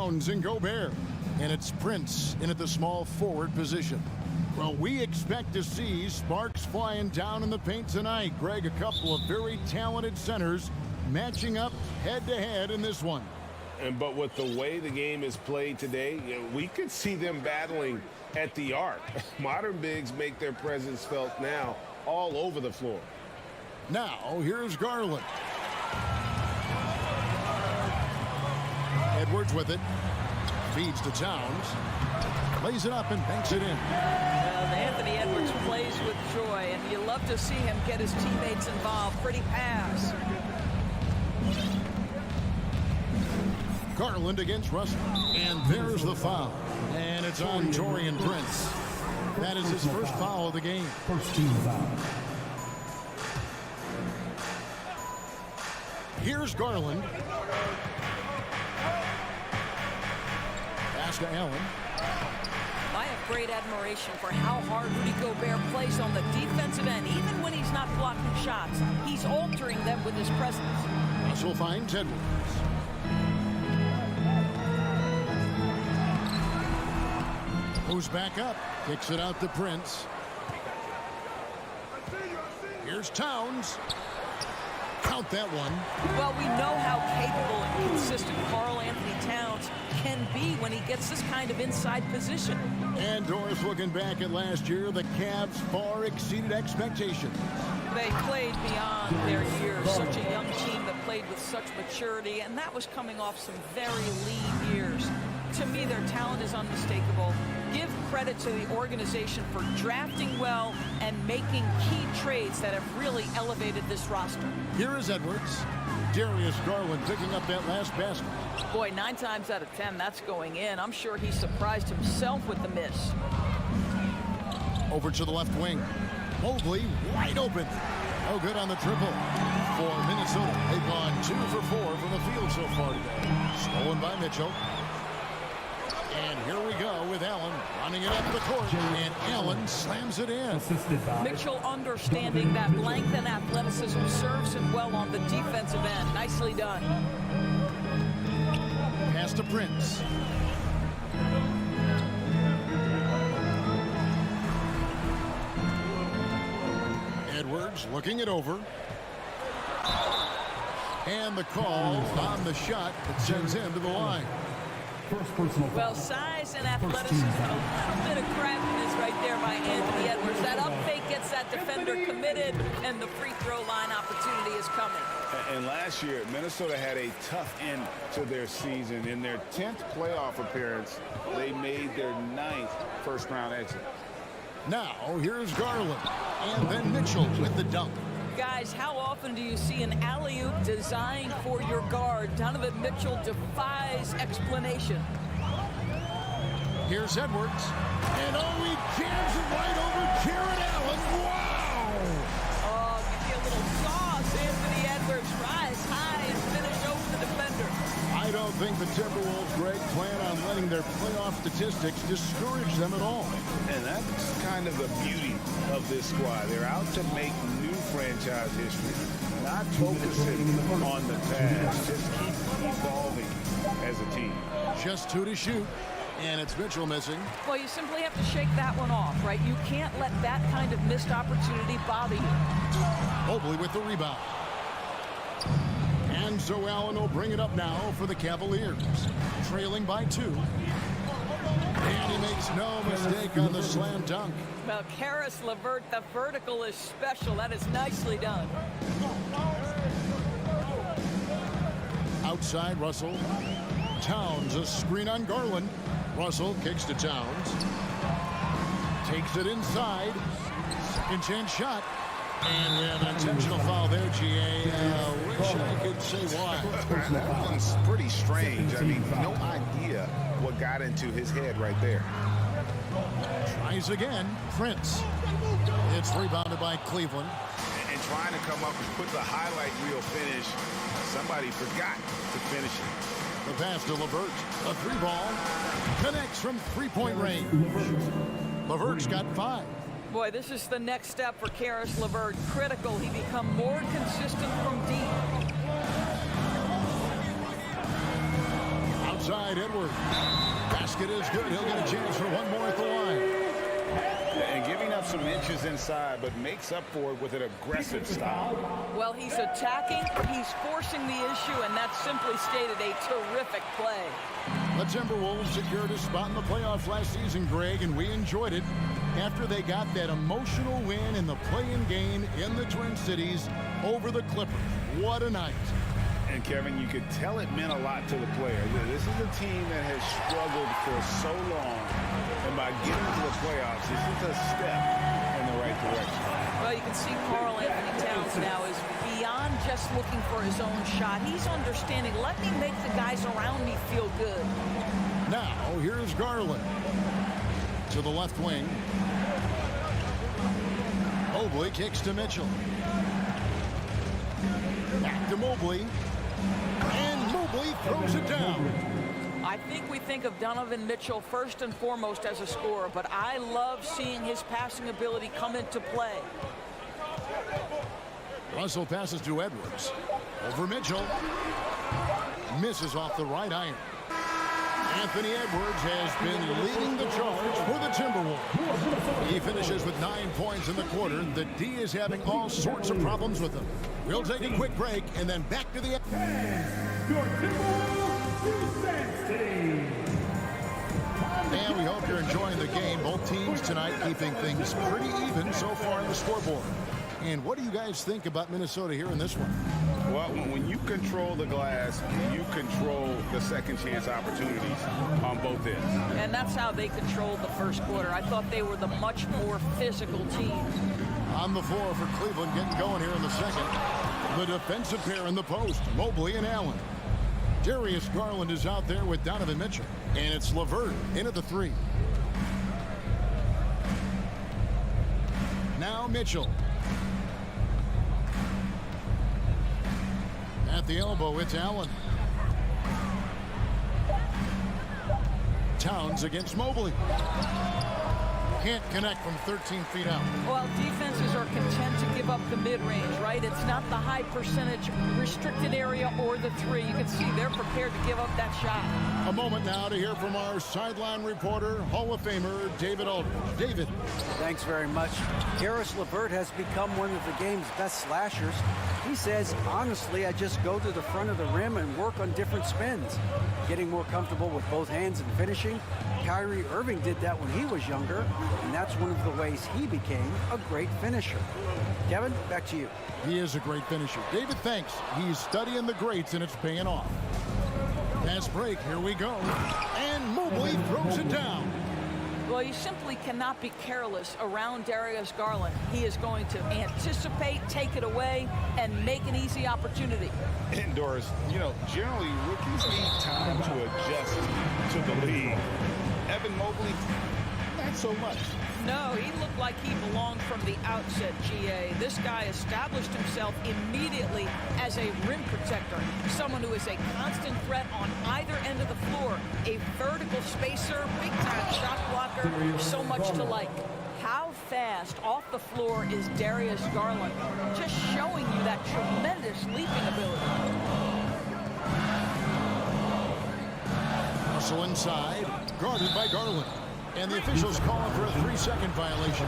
Towns and Gobert. And it's Prince in at the small forward position. Well, we expect to see sparks flying down in the paint tonight. Greg, a couple of very talented centers matching up head-to-head in this one. But with the way the game is played today, we could see them battling at the arc. Modern bigs make their presence felt now all over the floor. Now, here's Garland. Edwards with it. Feeds to Towns. Lays it up and banks it in. Anthony Edwards plays with joy, and you love to see him get his teammates involved. Pretty pass. Garland against Russell. And there's the foul. And it's on Taurean Prince. That is his first foul of the game. First team foul. Here's Garland. Pass to Allen. I have great admiration for how hard Rudy Gobert plays on the defensive end. Even when he's not blocking shots, he's altering them with his presence. Russell finds Edwards. Moves back up. Kicks it out to Prince. Here's Towns. Count that one. Well, we know how capable and consistent Karl Anthony Towns can be when he gets this kind of inside position. And Doris, looking back at last year, the Cavs far exceeded expectations. They played beyond their years. Such a young team that played with such maturity, and that was coming off some very lean years. To me, their talent is unmistakable. Give credit to the organization for drafting well and making key trades that have really elevated this roster. Here is Edwards. Darius Garland picking up that last basket. Boy, 9 times out of 10, that's going in. I'm sure he surprised himself with the miss. Over to the left wing. Mobley wide open. No good on the triple. For Minnesota, they've gone 2 for 4 from the field so far today. Stolen by Mitchell. And here we go with Allen running it up the court. And Allen slams it in. Mitchell, understanding that length and athleticism, serves him well on the defensive end. Nicely done. Pass to Prince. Edwards looking it over. And the call on the shot that sends him to the line. Well, size and athleticism, a little bit of craftiness right there by Anthony Edwards. That up fake gets that defender committed, and the free throw line opportunity is coming. And last year, Minnesota had a tough end to their season. In their 10th playoff appearance, they made their 9th first-round exit. Now, here's Garland. And then Mitchell with the dunk. Guys, how often do you see an alley-oop designed for your guard? Donovan Mitchell defies explanation. Here's Edwards. And he jams it right over Jared Allen. Wow! Oh, give me a little sauce. Anthony Edwards rise high and finish over the defender. I don't think the Timberwolves, Greg, plan on letting their playoff statistics discourage them at all. And that's kind of the beauty of this squad. They're out to make new franchise history, not focusing on the past, just keep evolving as a team. Just 2 to shoot, and it's Mitchell missing. Well, you simply have to shake that one off, right? You can't let that kind of missed opportunity bother you. Mobley with the rebound. And so Allen will bring it up now for the Cavaliers, trailing by 2. And he makes no mistake on the slam dunk. Well, Karis LeVert, the vertical is special. That is nicely done. Outside, Russell. Towns, a screen on Garland. Russell kicks to Towns. Takes it inside. Second chance shot. And we have an intentional foul there, GA. Wish I could say why. That one's pretty strange. I mean, no idea what got into his head right there. Tries again. Prince. It's rebounded by Cleveland. And trying to come up and put the highlight reel finish, somebody forgot to finish it. The pass to LeVert. A 3-ball. Connects from 3-point range. LeVert's got 5. Boy, this is the next step for Karis LeVert. Critical. He become more consistent from deep. Outside, Edwards. Edwards. Basket is good. He'll get a chance for one more at the line. And giving up some inches inside, but makes up for it with an aggressive style. Well, he's attacking, he's forcing the issue, and that's simply stated a terrific play. The Timberwolves secured a spot in the playoffs last season, Greg, and we enjoyed it after they got that emotional win in the play-in game in the Twin Cities over the Clippers. What a night. And, Kevin, you could tell it meant a lot to the player. This is a team that has struggled for so long, and by getting to the playoffs, this is a step in the right direction. Well, you can see Karl Anthony Towns now is beyond just looking for his own shot. He's understanding, let me make the guys around me feel good. Now, here's Garland to the left wing. Mobley kicks to Mitchell. Back to Mobley. And Mobley throws it down. I think we think of Donovan Mitchell first and foremost as a scorer, but I love seeing his passing ability come into play. Russell passes to Edwards. Over Mitchell. Misses off the right iron. Anthony Edwards has been leading the charge for the Timberwolves. He finishes with 9 points in the quarter. The D is having all sorts of problems with him. We'll take a quick break and then back to the... Your Timberwolves And we hope you're enjoying the game. Both teams tonight keeping things pretty even so far on the scoreboard. And what do you guys think about Minnesota here in this one? Well, when you control the glass, you control the second chance opportunities on both ends. And that's how they controlled the first quarter. I thought they were the much more physical team. On the floor for Cleveland, getting going here in the second. The defensive pair in the post, Mobley and Allen. Darius Garland is out there with Donovan Mitchell. And it's LeVert in at the three. Now Mitchell. At the elbow, it's Allen. Towns against Mobley. Can't connect from 13 feet out. Well, defenses are content to give up the mid-range, right? It's not the high percentage restricted area or the three. You can see they're prepared to give up that shot. A moment now to hear from our sideline reporter, Hall of Famer David Aldridge. David. Thanks very much. Karis LeVert has become one of the game's best slashers. He says, honestly, I just go to the front of the rim and work on different spins. Getting more comfortable with both hands and finishing. Kyrie Irving did that when he was younger, and that's one of the ways he became a great finisher. Kevin, back to you. He is a great finisher. David, thanks. He's studying the greats, and it's paying off. Fast break, here we go. And Mobley throws it down. Well, you simply cannot be careless around Darius Garland. He is going to anticipate, take it away, and make an easy opportunity. And Doris, you know, generally rookies need time to adjust to the league. Evan Mobley, not so much. No, he looked like he belonged from the outset, GA. This guy established himself immediately as a rim protector, someone who is a constant threat on either end of the floor, a vertical spacer, big-time shot blocker, so much to like. How fast off the floor is Darius Garland? Just showing you that tremendous leaping ability. Russell inside, guarded by Garland. And the officials calling for a 3-second violation.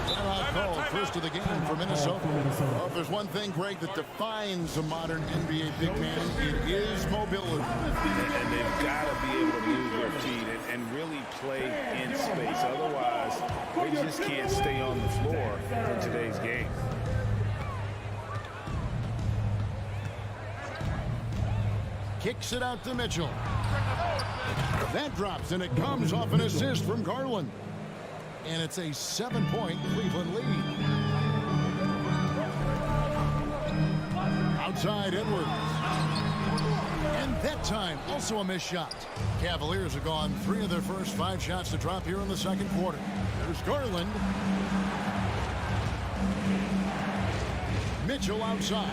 Timeout called, first of the game for Minnesota. Well, if there's one thing, Greg, that defines a modern NBA big man, it is mobility. And they've got to be able to move their feet and really play in space. Otherwise, they just can't stay on the floor in today's game. Kicks it out to Mitchell. That drops, and it comes off an assist from Garland. And it's a 7-point Cleveland lead. Outside Edwards. And that time, also a missed shot. Cavaliers have gone 3 of their first 5 shots to drop here in the second quarter. There's Garland. Mitchell outside.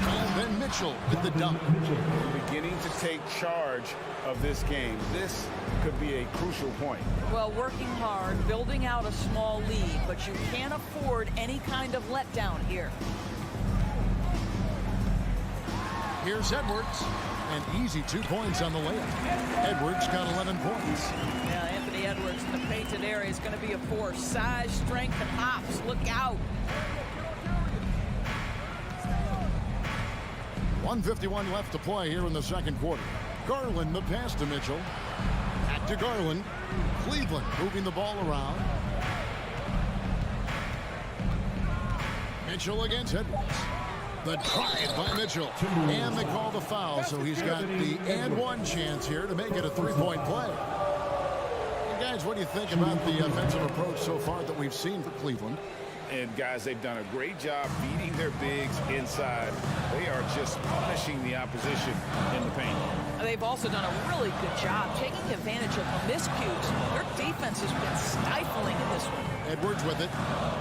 And then Mitchell with the dunk. Beginning to take charge of this game. This could be a crucial point. Well, working hard, building out a small lead, but you can't afford any kind of letdown here. Here's Edwards. And easy 2 points on the layup. Edwards got 11 points. Yeah, Anthony Edwards in the painted area is going to be a force. Size, strength, and hops. Look out. 1:51 left to play here in the second quarter. Garland the pass to Mitchell. Back to Garland. Cleveland moving the ball around. Mitchell against Edwards. The drive by Mitchell. And they call the foul, so he's got the and one chance here to make it a 3-point play. And guys, what do you think about the offensive approach so far that we've seen for Cleveland? And guys, they've done a great job beating their bigs inside. They are just punishing the opposition in the paint. They've also done a really good job taking advantage of miscues. Their defense has been stifling in this one. Edwards with it.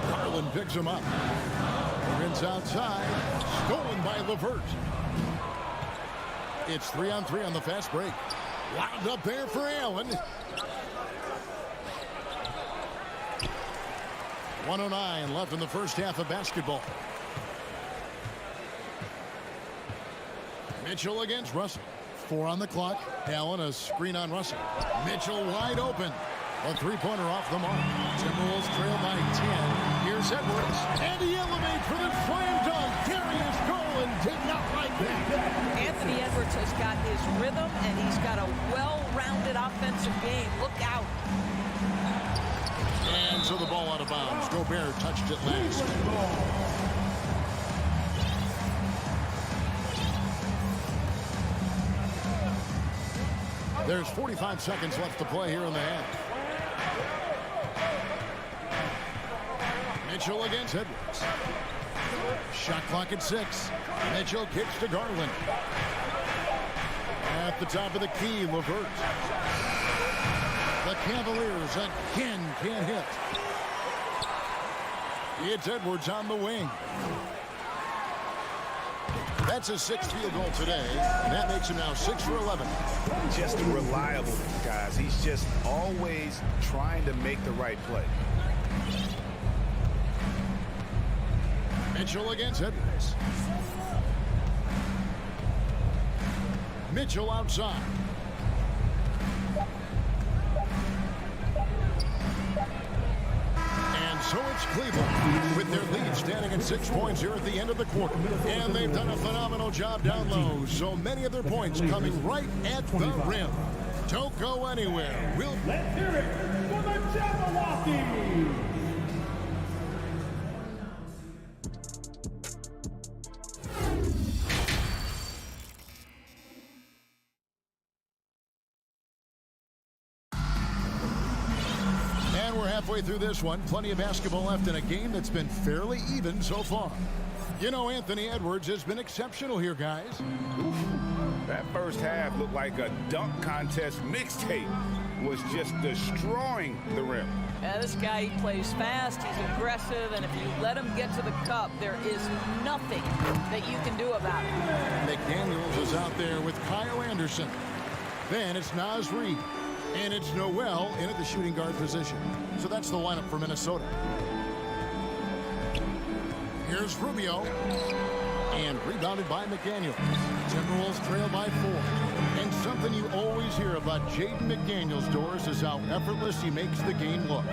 Garland picks him up. Rinse outside. Stolen by LeVert. It's 3-on-3 on the fast break. Wound up there for Allen. 1:09 left in the first half of basketball. Mitchell against Russell. 4 on the clock. Allen a screen on Russell. Mitchell wide open. A 3-pointer off the mark. Timberwolves trail by 10. Here's Edwards. And he elevates for the slam dunk. Darius Garland did not like that. Anthony Edwards has got his rhythm, and he's got a well-rounded offensive game. Look out. And so the ball out of bounds. Gobert touched it last. There's 45 seconds left to play here in the half. Mitchell against Edwards. Shot clock at 6. Mitchell kicks to Garland. At the top of the key, LeVert. The Cavaliers again can't hit. It's Edwards on the wing. That's his 6th field goal today, and that makes him now 6 for 11. Just reliable, guys. He's just always trying to make the right play. Mitchell against Edwards. Mitchell outside. And so it's Cleveland with their lead standing at 6 points here at the end of the quarter. And they've done a phenomenal job down low. So many of their points coming right at the rim. Don't go anywhere. Let's hear it for the Jabberwockies. And we're halfway through this one. Plenty of basketball left in a game that's been fairly even so far. You know, Anthony Edwards has been exceptional here, guys. That first half looked like a dunk contest mixtape. Was just destroying the rim. Yeah, this guy, he plays fast, he's aggressive, and if you let him get to the cup, there is nothing that you can do about it. McDaniels is out there with Kyle Anderson. Then it's Naz Reid. And it's Noel in at the shooting guard position. So that's the lineup for Minnesota. Here's Rubio. And rebounded by McDaniels. Timberwolves trail by 4. And something you always hear about Jaden McDaniels, Doris, is how effortless he makes the game look.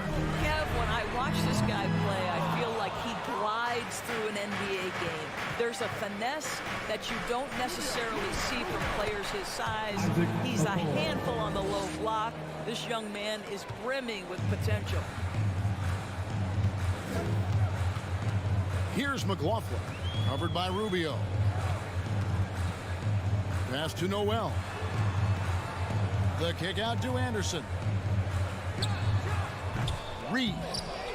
Kev, when I watch this guy play, I feel like he glides through an NBA game. There's a finesse that you don't necessarily see from players his size. He's a handful on the low block. This young man is brimming with potential. Here's McLaughlin, covered by Rubio. Pass to Noel. The kick out to Anderson. Reid.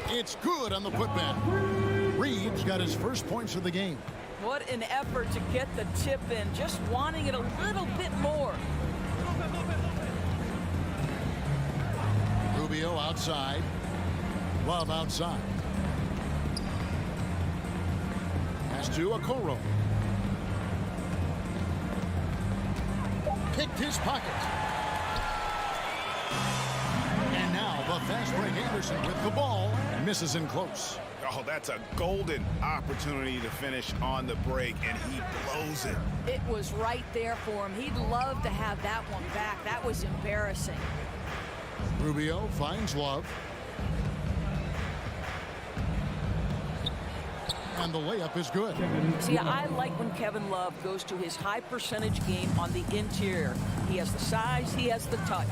It's good on the putback. Reid's got his first points of the game. What an effort to get the tip in, just wanting it a little bit more. Rubio outside. Love outside. Pass to Okoro. Picked his pocket. And now the fast break Anderson with the ball. Misses in close. Oh, that's a golden opportunity to finish on the break, and he blows it. It was right there for him. He'd love to have that one back. That was embarrassing. Rubio finds Love. And the layup is good. See, I like when Kevin Love goes to his high percentage game on the interior. He has the size, he has the touch.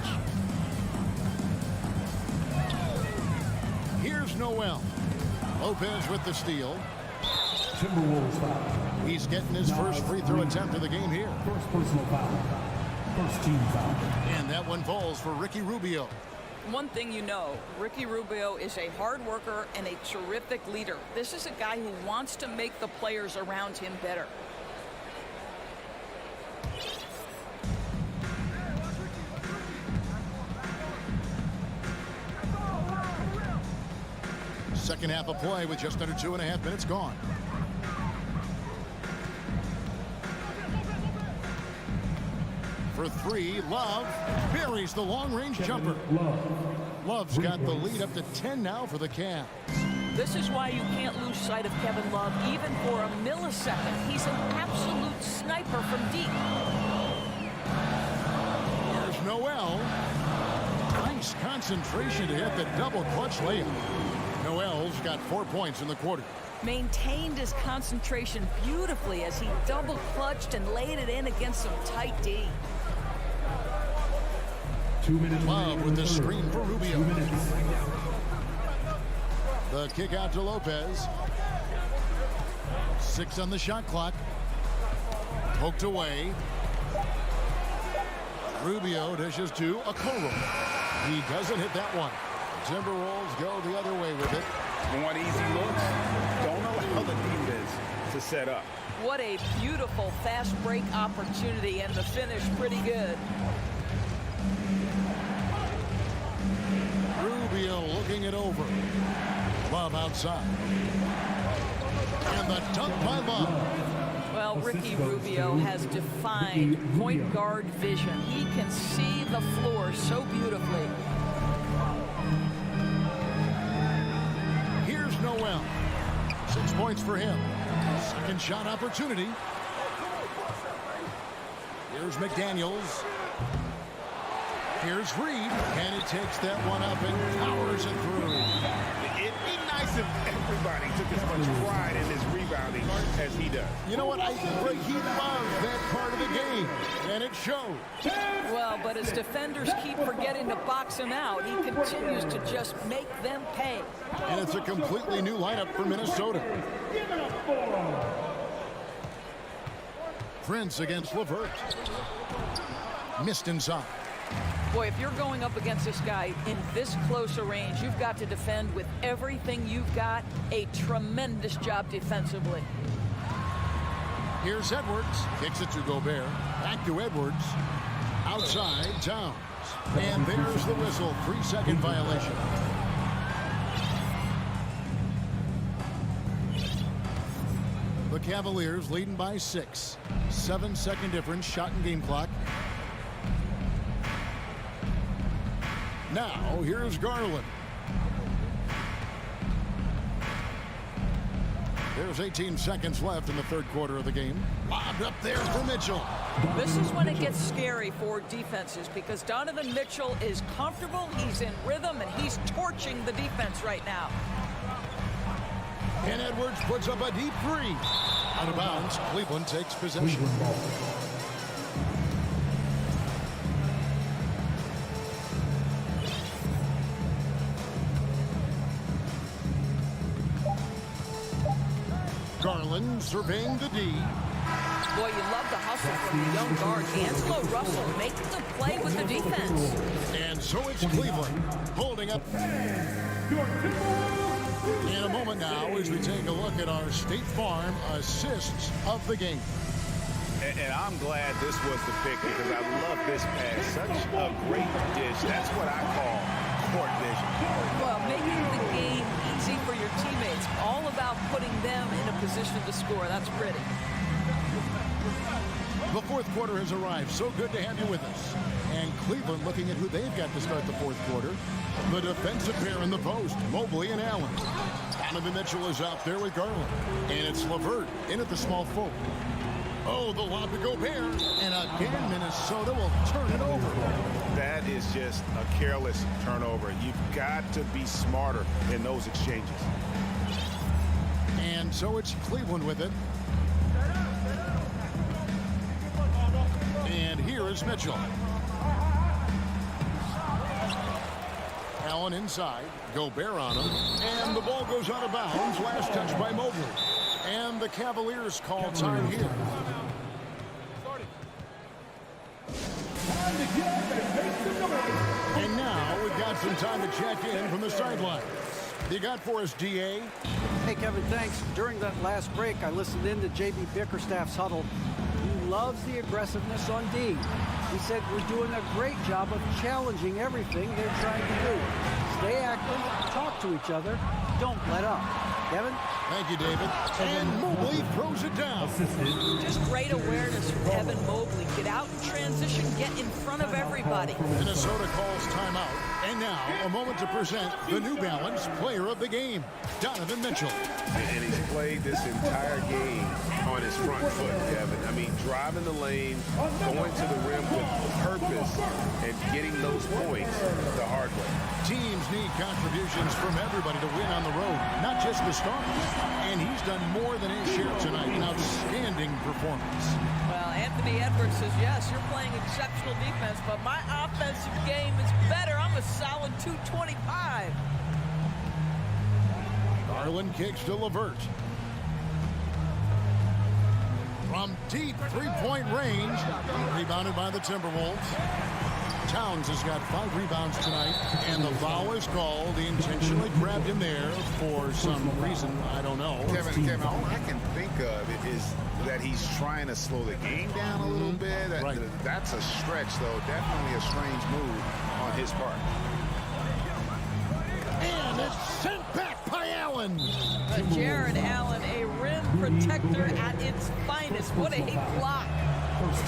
Here's Noel. Lopez with the steal. Timberwolves foul. He's getting his first free throw attempt of the game here. First personal foul. First team foul. And that one falls for Ricky Rubio. One thing you know, Ricky Rubio is a hard worker and a terrific leader. This is a guy who wants to make the players around him better. Second half of play with just under 2.5 minutes gone. For three, Love buries the long-range jumper. Love's got the lead up to 10 now for the Cavs. This is why you can't lose sight of Kevin Love even for a millisecond. He's an absolute sniper from deep. There's Noel. Nice concentration to hit the double clutch layup. Noel's got 4 points in the quarter. Maintained his concentration beautifully as he double clutched and laid it in against some tight D. 2 minutes. Love with the screen for Rubio. 2 minutes. The kick out to Lopez. 6 on the shot clock. Poked away. Rubio dishes to Okoro. He doesn't hit that one. Timberwolves go the other way with it. You want easy looks? Don't allow the defense to set up. What a beautiful fast break opportunity, and the finish pretty good. Rubio looking it over. Love outside. And the dunk by Love. Well, Ricky Rubio has defined point guard vision. He can see the floor so beautifully. Here's Noel. 6 points for him. Second shot opportunity. Here's McDaniels. Here's Reed. And he takes that one up and powers it through. It'd be nice if everybody took as much pride in his rebounding as he does. You know what? I think he loves that part of the game, and it shows. Well, but as defenders keep forgetting to box him out, he continues to just make them pay. And it's a completely new lineup for Minnesota. Prince against LeVert. Missed inside. Boy, if you're going up against this guy in this close a range, you've got to defend with everything you've got. A tremendous job defensively. Here's Edwards. Kicks it to Gobert. Back to Edwards. Outside, Towns. And there's the whistle. 3-second violation. The Cavaliers leading by 6. 7-second difference. Shot and game clock. Now, here's Garland. There's 18 seconds left in the third quarter of the game. Lobbed up there for Mitchell. This is when it gets scary for defenses because Donovan Mitchell is comfortable, he's in rhythm, and he's torching the defense right now. And Edwards puts up a deep three. Out of bounds, Cleveland takes possession. Garland surveying the D. Boy, you love the hustle from the young guard. D'Angelo Russell making the play with the defense. And so it's Cleveland holding up. In a moment now as we take a look at our State Farm assists of the game. And I'm glad this was the pick because I love this pass. Such a great dish. That's what I call court vision. Well, making the game easy for your teammates. All about putting them in a position to score. That's pretty. The fourth quarter has arrived. So good to have you with us. And Cleveland looking at who they've got to start the fourth quarter. The defensive pair in the post, Mobley and Allen. Donovan Mitchell is out there with Garland. And it's LeVert in at the small forward. Oh, the lob to Gobert. And again, Minnesota will turn it over. That is just a careless turnover. You've got to be smarter in those exchanges. And so it's Cleveland with it. And here is Mitchell. Allen inside. Gobert on him. And the ball goes out of bounds. Last touch by Mobley. And the Cavaliers call time here. And now we've got some time to check in from the sideline. You got for us, DA? Hey, Kevin, thanks. During that last break, I listened in to J.B. Bickerstaff's huddle. He loves the aggressiveness on D. He said we're doing a great job of challenging everything they're trying to do. Stay active, talk to each other, don't let up. Kevin? Thank you, David. And Mobley throws it down. Just great awareness from Evan Mobley. Get out in transition, get in front of everybody. Minnesota calls timeout. And now, a moment to present the New Balance Player of the Game, Donovan Mitchell. And he's played this entire game on his front foot, Kevin. I mean, driving the lane, going to the rim with purpose, and getting those points the hard way. Teams need contributions from everybody to win on the road, not just the stars. And he's done more than his share tonight. An outstanding performance. Well, Anthony Edwards says, yes, you're playing exceptional defense, but my offensive game is better. I'm a solid 225. Garland kicks to LeVert. From deep three-point range, rebounded by the Timberwolves. Towns has got 5 rebounds tonight, and the foul is called. He intentionally grabbed him there for some reason, I don't know. Kevin, all I can think of is that he's trying to slow the game down a little bit. Right. That's a stretch, though. Definitely a strange move on his part. And it's sent back by Allen. Jared Allen, a rim protector at its finest. What a block.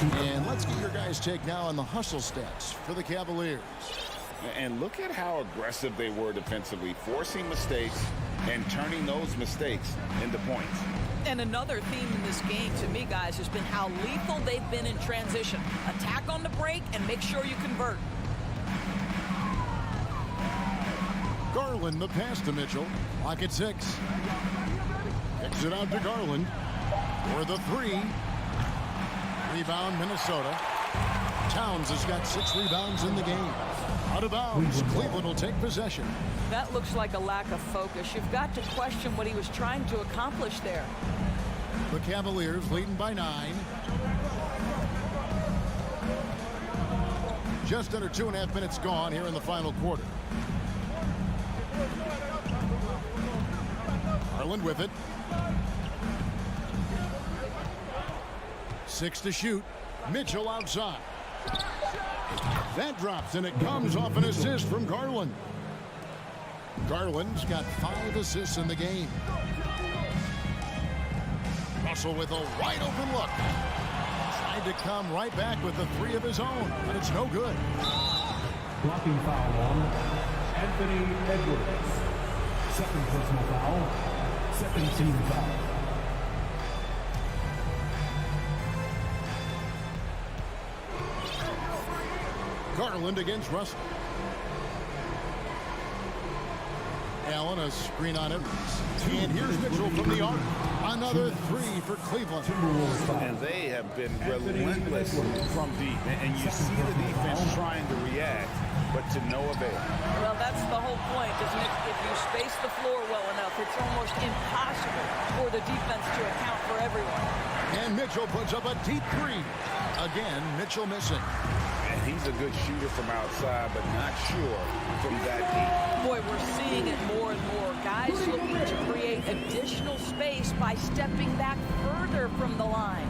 And let's get your guys' take now on the hustle stats for the Cavaliers. And look at how aggressive they were defensively, forcing mistakes and turning those mistakes into points. And another theme in this game, to me, guys, has been how lethal they've been in transition. Attack on the break and make sure you convert. Garland, the pass to Mitchell. Clock at 6. Kicks it out to Garland for the 3. Rebound, Minnesota. Towns has got 6 rebounds in the game. Out of bounds, Cleveland will take possession. That looks like a lack of focus. You've got to question what he was trying to accomplish there. The Cavaliers leading by 9. Just under 2.5 minutes gone here in the final quarter. Garland with it. 6 to shoot. Mitchell outside. That drops, and it comes off an assist from Garland. Garland's got 5 assists in the game. Russell with a wide-open look. Tried to come right back with the 3 of his own, but it's no good. Blocking foul on Anthony Edwards. Second personal foul. Second team foul. Garland against Russell. Allen, a screen on Edwards. And here's Mitchell from the arc. Another 3 for Cleveland. And they have been relentless from deep. And you see the defense trying to react, but to no avail. Well, that's the whole point, isn't it? If you space the floor well enough, it's almost impossible for the defense to account for everyone. And Mitchell puts up a deep 3. Again, Mitchell missing. And he's a good shooter from outside, but not sure from that deep. Boy, we're seeing it more and more. Guys looking to create additional space by stepping back further from the line.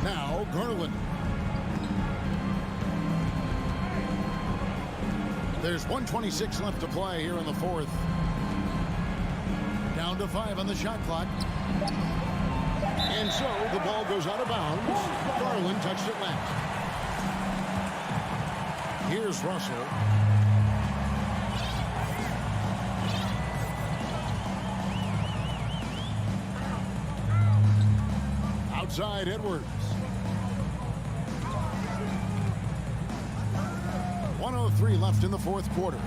Now, Garland. There's 1:26 left to play here in the 4th. Down to 5 on the shot clock. And so the ball goes out of bounds. Garland touched it last. Here's Russell. Outside Edwards. 1:03 left in the fourth quarter.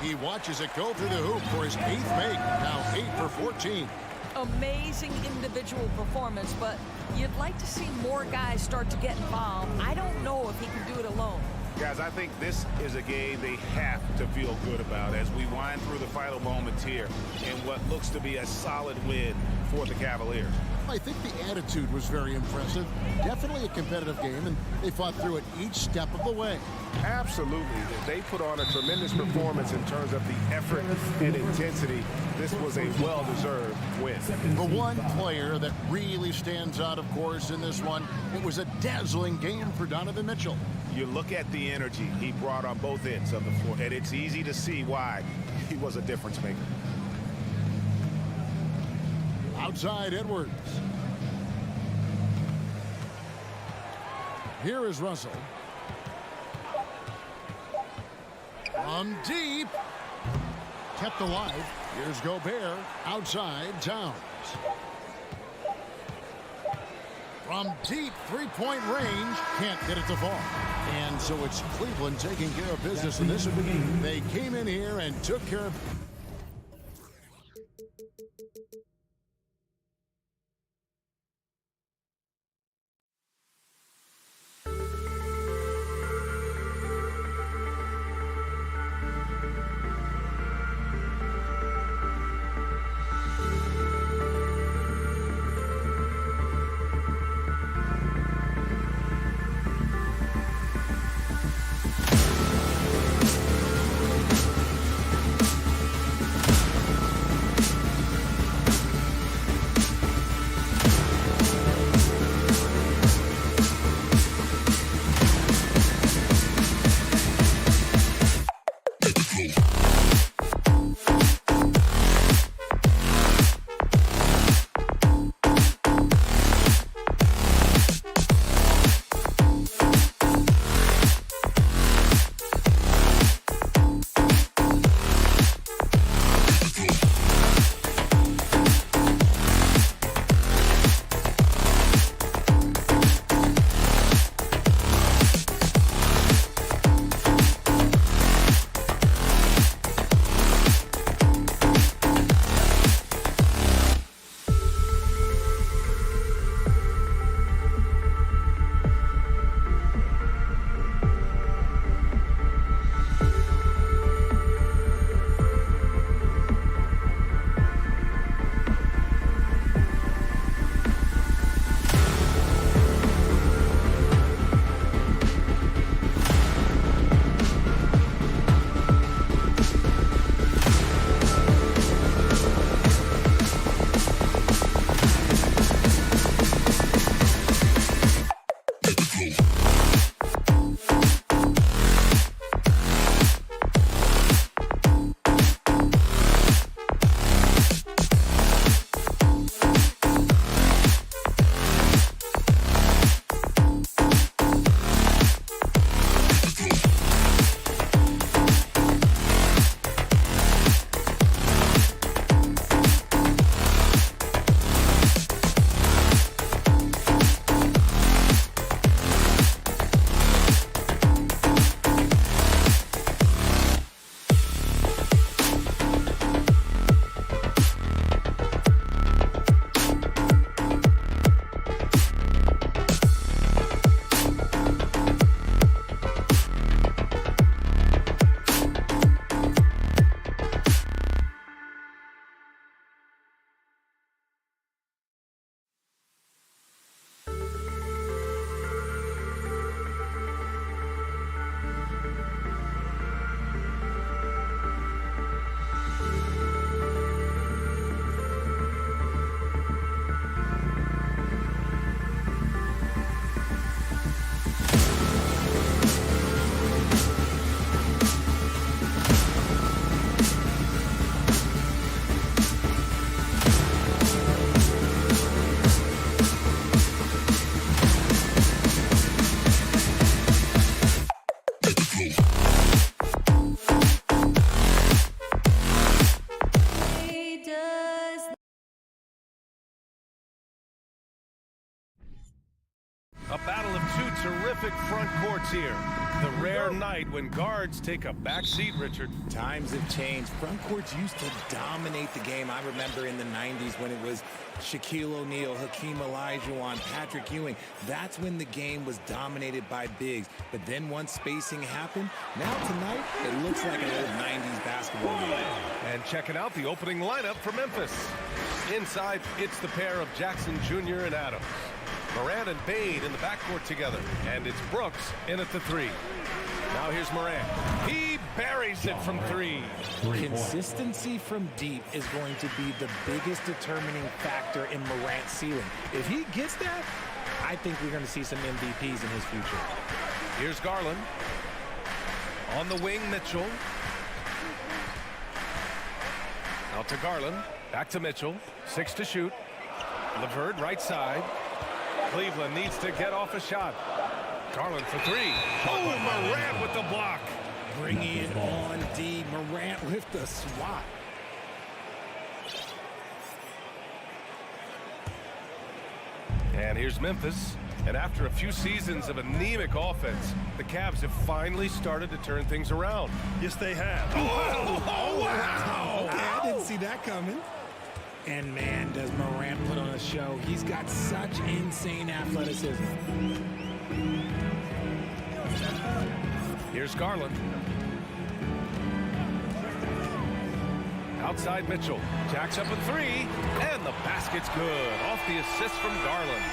He watches it go through the hoop for his 8th make. Now 8 for 14. Amazing individual performance, but you'd like to see more guys start to get involved. I don't know if he can do it alone. Guys, I think this is a game they have to feel good about as we wind through the final moments here in what looks to be a solid win for the Cavaliers. I think the attitude was very impressive. Definitely a competitive game, and they fought through it each step of the way. Absolutely. They put on a tremendous performance in terms of the effort and intensity. This was a well-deserved win. The one player that really stands out, of course, in this one, it was a dazzling game for Donovan Mitchell. You look at the energy he brought on both ends of the floor, and it's easy to see why he was a difference maker. Outside Edwards. Here is Russell. From deep. Kept alive. Here's Gobert. Outside Towns. From deep three-point range. Can't get it to fall. And so it's Cleveland taking care of business in this one. They came in here and took care of... terrific front courts here. The rare night when guards take a back seat, Richard. Times have changed. Front courts used to dominate the game. I remember in the 90s when it was Shaquille O'Neal, Hakeem Olajuwon, Patrick Ewing. That's when the game was dominated by bigs. But then once spacing happened, now tonight, it looks like an old 90s basketball game. And checking out the opening lineup for Memphis. Inside, it's the pair of Jackson Jr. and Adams. Morant and Bade in the backcourt together. And it's Brooks in at the 3. Now here's Morant. He buries it from 3. Consistency from deep is going to be the biggest determining factor in Morant's ceiling. If he gets that, I think we're going to see some MVPs in his future. Here's Garland. On the wing, Mitchell. Out to Garland. Back to Mitchell. 6 to shoot. LeVert right side. Cleveland needs to get off a shot. Garland for 3. Oh, Morant with the block. Bringing it on D. Morant with the swat. And here's Memphis. And after a few seasons of anemic offense, the Cavs have finally started to turn things around. Yes, they have. Oh, wow. Okay, I didn't see that coming. And man, does Morant put on a show. He's got such insane athleticism. Here's Garland. Outside Mitchell. Jacks up a 3. And the basket's good. Off the assist from Garland.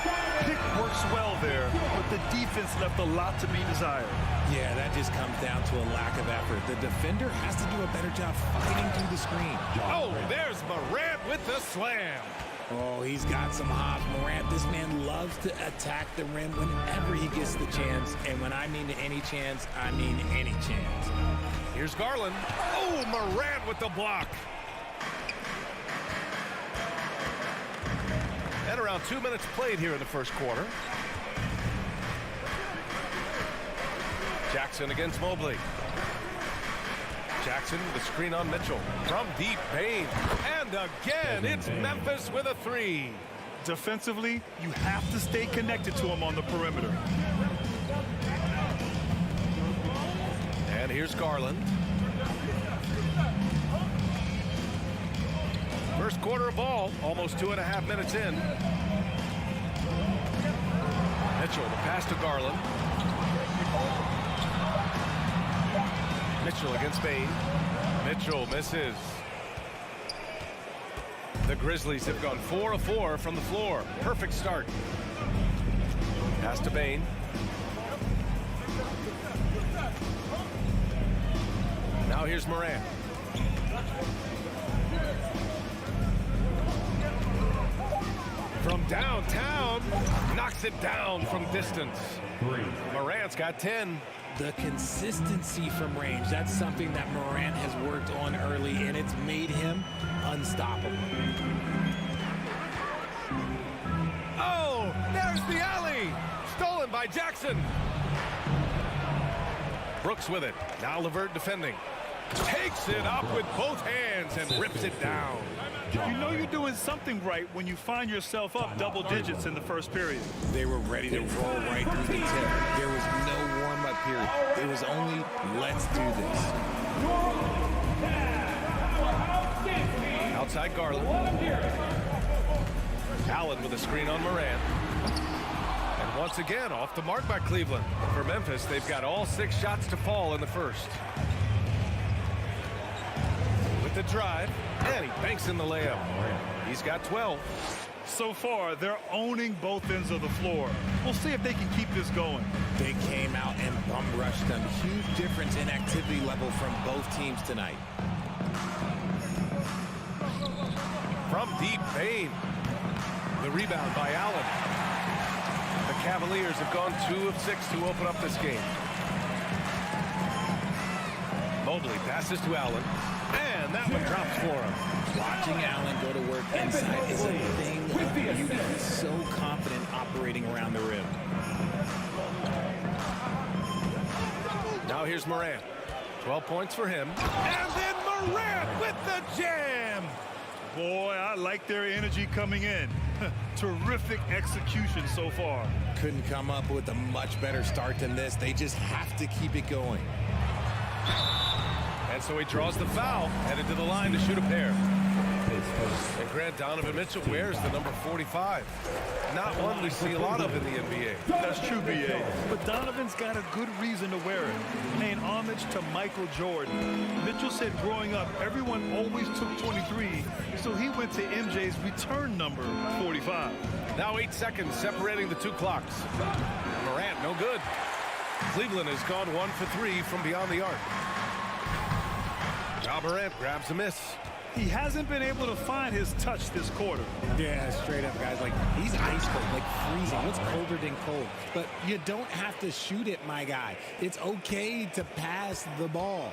Pick works well there, but the defense left a lot to be desired. Yeah, that just comes down to a lack of effort. The defender has to do a better job fighting through the screen. Oh, there's Morant with the slam. Oh, he's got some hops. Morant, this man loves to attack the rim whenever he gets the chance. And when I mean any chance, I mean any chance. Here's Garland. Oh, Morant with the block. And around 2 minutes played here in the first quarter. Jackson against Mobley. Jackson with a screen on Mitchell. From deep, Bane. And again, it's Memphis with a 3. Defensively, you have to stay connected to him on the perimeter. And here's Garland. First quarter of ball, almost 2.5 minutes in. Mitchell, the pass to Garland. Mitchell against Bane. Mitchell misses. The Grizzlies have gone 4 of 4 from the floor. Perfect start. Pass to Bane. Now here's Morant. From downtown, knocks it down from distance. Morant's got 10. The consistency from range, that's something that Morant has worked on early, and it's made him unstoppable. Oh, there's the alley. Stolen by Jackson. Brooks with it. Now LeVert defending. Takes it up with both hands and rips it down. You know you're doing something right when you find yourself up double digits in the first period. They were ready to roll right through the tip. There was no warm-up period. It was only, let's do this. Outside Garland. Allen with a screen on Morant. And once again, off the mark by Cleveland. For Memphis, they've got all 6 shots to fall in the first. With the drive, and he banks in the layup. He's got 12. So far, they're owning both ends of the floor. We'll see if they can keep this going. They came out and bum rushed them. Huge difference in activity level from both teams tonight. From deep, Bane. The rebound by Allen. The Cavaliers have gone 2 of 6 to open up this game. Mobley passes to Allen. And that one drops for him. Watching Allen go to work inside is a thing of beauty. He's so confident operating around the rim. Now here's Morant. 12 points for him. And then Morant with the jam. Boy, I like their energy coming in. Terrific execution so far. Couldn't come up with a much better start than this. They just have to keep it going. And so he draws the foul, headed to the line to shoot a pair. And Grant, Donovan Mitchell wears the number 45. Not one we see a lot of in the NBA. That's true, B.A. But Donovan's got a good reason to wear it. Paying homage to Michael Jordan. Mitchell said growing up, everyone always took 23, so he went to MJ's return number 45. Now 8 seconds separating the two clocks. Morant, no good. Cleveland has gone 1 for 3 from beyond the arc. Ja Morant grabs a miss. He hasn't been able to find his touch this quarter. Yeah, straight up, guys. Like, he's ice cold, like freezing. What's colder than cold? But you don't have to shoot it, my guy. It's okay to pass the ball.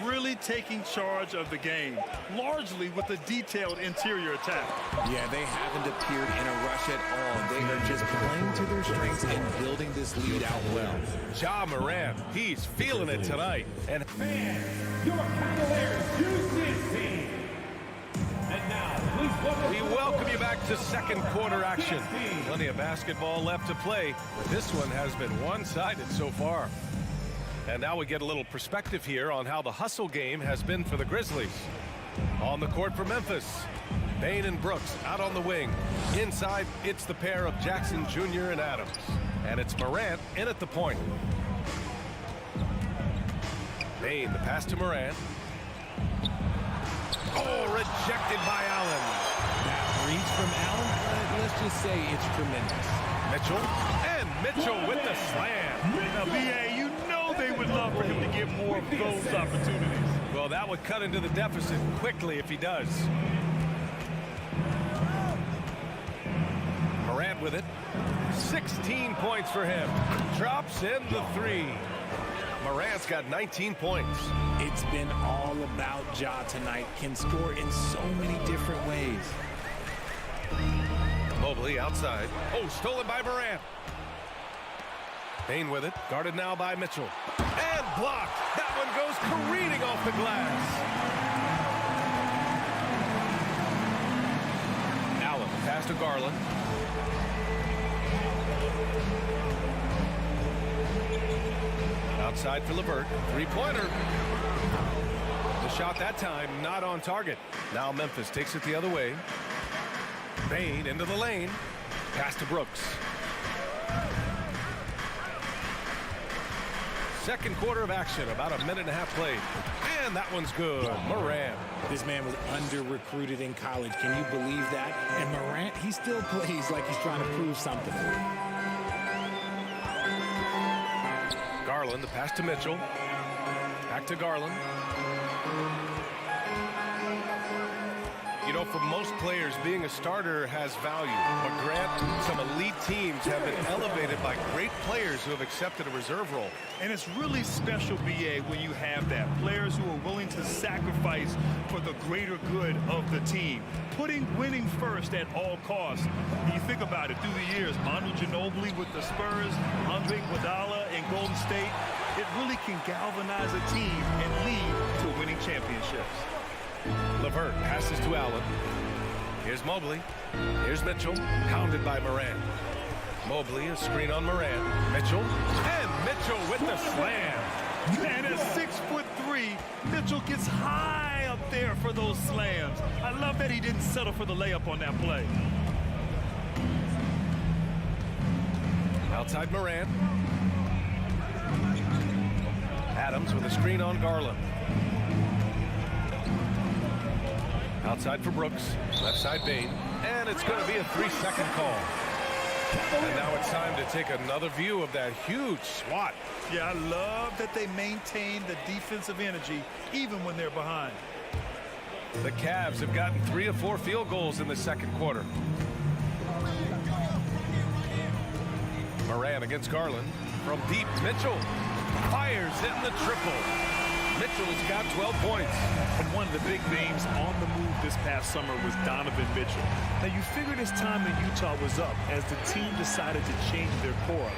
Really taking charge of the game, largely with a detailed interior attack. Yeah, they haven't appeared in a rush at all. They are just playing to their strengths and building this lead out well. Ja Morant, he's feeling it tonight. And Your Cavaliers Houston team. And now, please we welcome you back to second quarter action. Plenty of basketball left to play, but this one has been one-sided so far. And now we get a little perspective here on how the hustle game has been for the Grizzlies. On the court for Memphis, Bane and Brooks out on the wing. Inside, it's the pair of Jackson Jr. and Adams. And it's Morant in at the point. Bane, the pass to Morant. Oh, rejected by Allen. That reach from Allen, let's just say it's tremendous. Mitchell, and Mitchell with the slam. Now, B.A., you know they would love for him to get more of those opportunities. Well, that would cut into the deficit quickly if he does. Morant with it. 16 points for him. Drops in the 3. Morant's got 19 points. It's been all about Ja tonight. Can score in so many different ways. Mobley outside. Oh, stolen by Morant. Bane with it. Guarded now by Mitchell. And blocked. That one goes careening off the glass. Allen, pass to Garland. Outside for LeVert. Three-pointer. The shot that time not on target. Now Memphis takes it the other way. Bane into the lane. Pass to Brooks. Second quarter of action, about a minute and a half played. And that one's good. Morant. This man was under-recruited in college. Can you believe that? And Morant, he still plays like he's trying to prove something. Garland, the pass to Mitchell. Back to Garland. You know, for most players, being a starter has value. But Grant, some elite teams have been elevated by great players who have accepted a reserve role. And it's really special, B.A., when you have that. Players who are willing to sacrifice for the greater good of the team. Putting winning first at all costs. You think about it through the years. Manu Ginobili with the Spurs, Andre Iguodala in Golden State. It really can galvanize a team and lead to winning championships. LeVert passes to Allen. Here's Mobley. Here's Mitchell, pounded by Morant. Mobley, a screen on Morant. Mitchell, and Mitchell with the slam. And at 6'3", Mitchell gets high up there for those slams. I love that he didn't settle for the layup on that play. Outside Morant. Adams with a screen on Garland. Outside for Brooks. Left side Bane. And it's going to be a 3-second call. And now it's time to take another view of that huge swat. Yeah, I love that they maintain the defensive energy even when they're behind. The Cavs have gotten 3 of 4 field goals in the second quarter. Morant against Garland. From deep, Mitchell fires in the triple. Mitchell's got 12 points. And one of the big names on the move this past summer was Donovan Mitchell. Now, you figured his time in Utah was up as the team decided to change their core.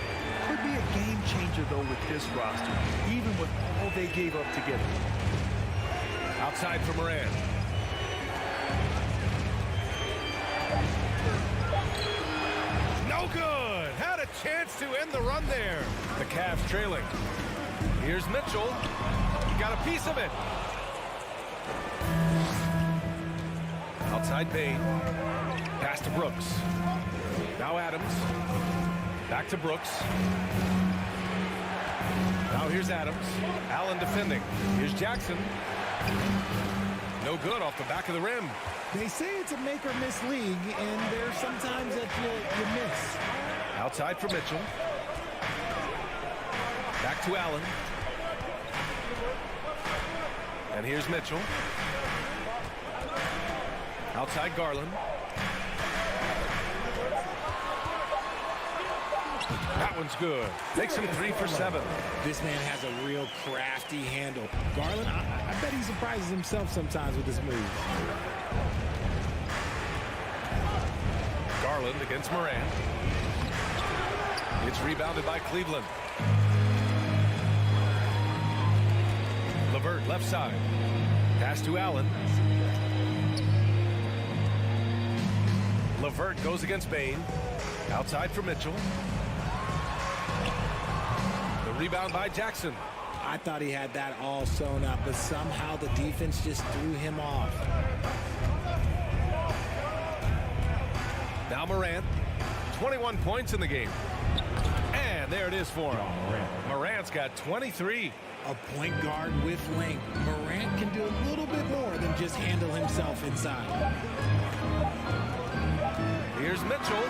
Could be a game changer, though, with this roster, even with all they gave up to get him. Outside for Morant. No good. Had a chance to end the run there. The Cavs trailing. Here's Mitchell. He got a piece of it. Outside Bain. Pass to Brooks. Now Adams. Back to Brooks. Now here's Adams. Allen defending. Here's Jackson. No good off the back of the rim. They say it's a make or miss league, and there's sometimes that you miss. Outside for Mitchell. Back to Allen. And here's Mitchell. Outside Garland. That one's good. Makes him 3 for 7. This man has a real crafty handle. Garland, I bet he surprises himself sometimes with his moves. Garland against Moran. It's rebounded by Cleveland. LeVert left side. Pass to Allen. LeVert goes against Bain. Outside for Mitchell. The rebound by Jackson. I thought he had that all sewn up, but somehow the defense just threw him off. Now Morant, 21 points in the game. And there it is for him. Morant's got 23. A point guard with length. Morant can do a little bit more than just handle himself inside. Here's Mitchell.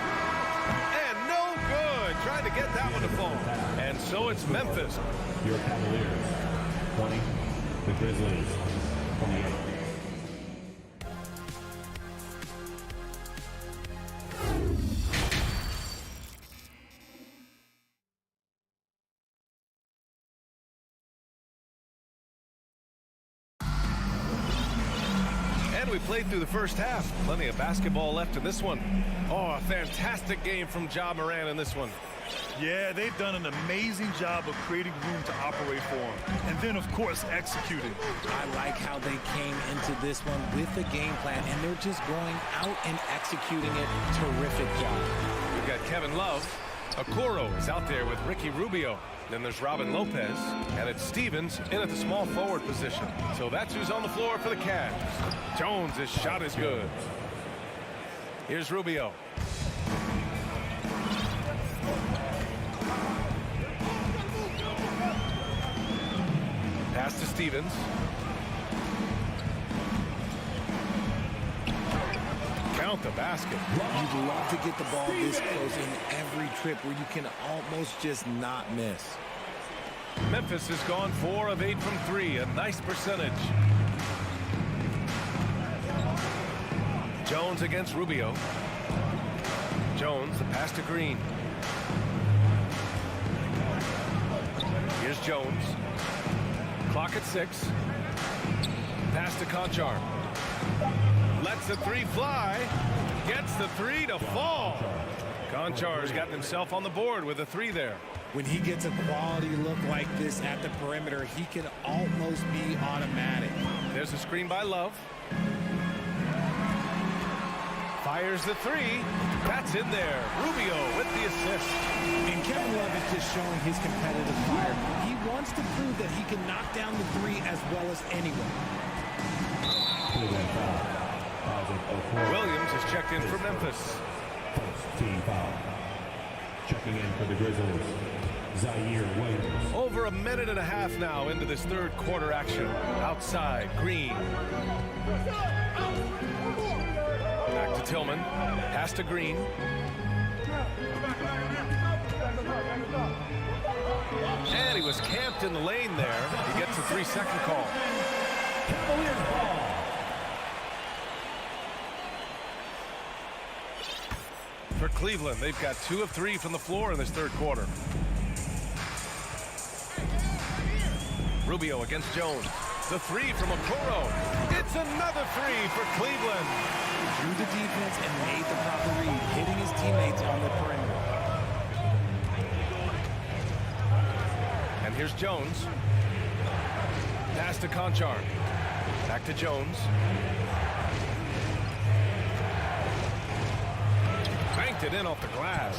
And no good. Trying to get that one to fall. And so it's Memphis. Your Cavaliers, 20. The Grizzlies, 28. We played through the first half. Plenty of basketball left in this one. Oh, a fantastic game from Ja Morant in this one. Yeah, they've done an amazing job of creating room to operate for him. And then, of course, executing. I like how they came into this one with a game plan, and they're just going out and executing it. Terrific job. We've got Kevin Love. Okoro is out there with Ricky Rubio. Then there's Robin Lopez, and it's Stevens in at the small forward position. So that's who's on the floor for the Cavs. Jones' his shot is good. Here's Rubio. Pass to Stevens. Count the basket. You'd love to get the ball this close in every trip where you can almost just not miss. Memphis has gone 4 of 8 from 3, a nice percentage. Jones against Rubio. Jones, the pass to Green. Here's Jones. Clock at 6. Pass to Conchar. Lets the 3 fly. Gets the 3 to fall. Conchar's gotten himself on the board with a 3 there. When he gets a quality look like this at the perimeter, he can almost be automatic. There's a screen by Love. Fires the 3. That's in there. Rubio with the assist. And Kevin Love is just showing his competitive fire. He wants to prove that he can knock down the 3 as well as anyone. Williams is checked in for Memphis. First team foul. Checking in for the Grizzlies, Zaire Williams. Over a minute and a half now into this third quarter action. Outside, Green. Back to Tillman. Pass to Green. And he was camped in the lane there. He gets a 3-second call. Cavaliers ball. For Cleveland, they've got 2 of 3 from the floor in this third quarter. Rubio against Jones. The 3 from Okoro. It's another 3 for Cleveland. Drew the defense and made the proper read, hitting his teammates on the perimeter. And here's Jones. Pass to Conchar. Back to Jones. Banked it in off the glass.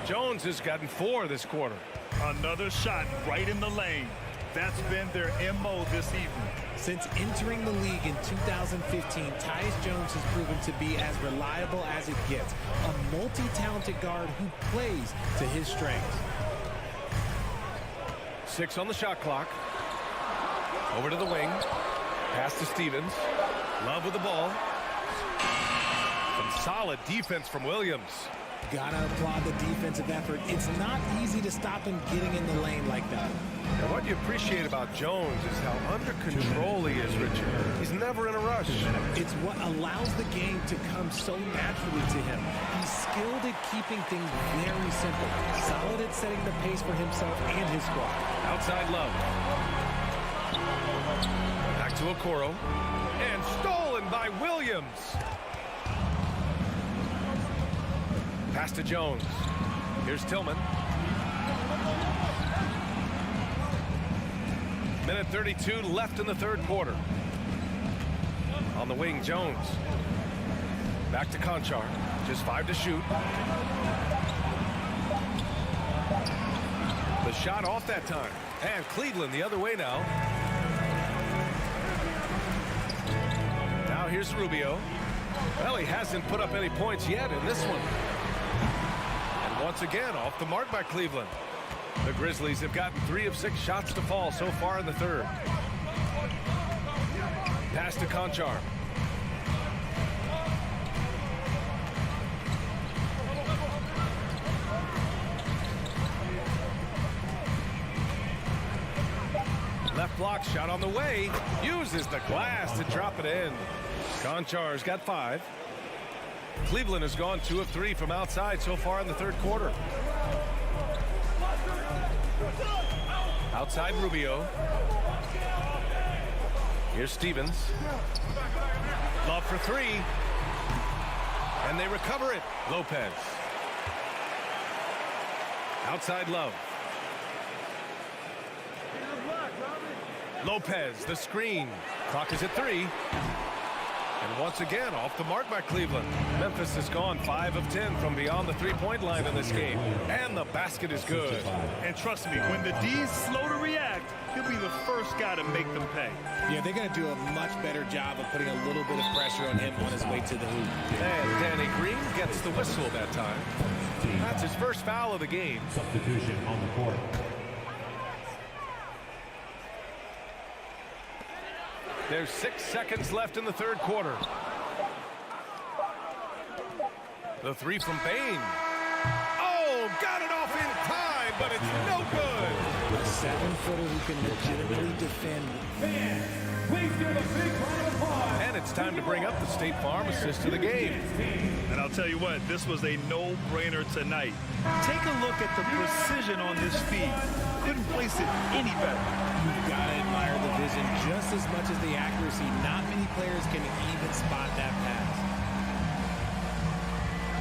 Jones has gotten 4 this quarter. Another shot right in the lane. That's been their MO this evening. Since entering the league in 2015, Tyus Jones has proven to be as reliable as it gets. A multi-talented guard who plays to his strengths. 6 on the shot clock. Over to the wing. Pass to Stevens. Love with the ball. Some solid defense from Williams. Gotta applaud the defensive effort. It's not easy to stop him getting in the lane like that. And what you appreciate about Jones is how under control he is, Richard. He's never in a rush. It's what allows the game to come so naturally to him. He's skilled at keeping things very simple. Solid at setting the pace for himself and his squad. Outside Love. Back to Okoro. And stolen by Williams. Pass to Jones. Here's Tillman. Minute 32 left in the third quarter. On the wing, Jones. Back to Conchar. Just 5 to shoot. The shot off that time. And Cleveland the other way now. Now here's Rubio. Well, he hasn't put up any points yet in this one. And once again, off the mark by Cleveland. The Grizzlies have gotten 3 of 6 shots to fall so far in the third. Pass to Conchar. Left block shot on the way. Uses the glass to drop it in. Conchar's got 5. Cleveland has gone 2 of 3 from outside so far in the third quarter. Outside Rubio. Here's Stevens. Love for 3. And they recover it. Lopez. Outside Love. Lopez, the screen. Clock is at 3. And once again, off the mark by Cleveland. Memphis has gone 5 of 10 from beyond the three-point line in this game. And the basket is good. And trust me, when the D's slow to react, he'll be the first guy to make them pay. Yeah, they're going to do a much better job of putting a little bit of pressure on him on his way to the hoop. And Danny Green gets the whistle that time. That's his first foul of the game. Substitution on the court. There's 6 seconds left in the third quarter. The 3 from Bain. Oh, got it off in time, but it's no good. A 7-footer who can legitimately defend. Please give a big round of applause. And it's time to bring up the State Farm assist to the game. And I'll tell you what, this was a no-brainer tonight. Take a look at the precision on this feed. Couldn't place it any better. You've got to admire the vision just as much as the accuracy. Not many players can even spot that pass.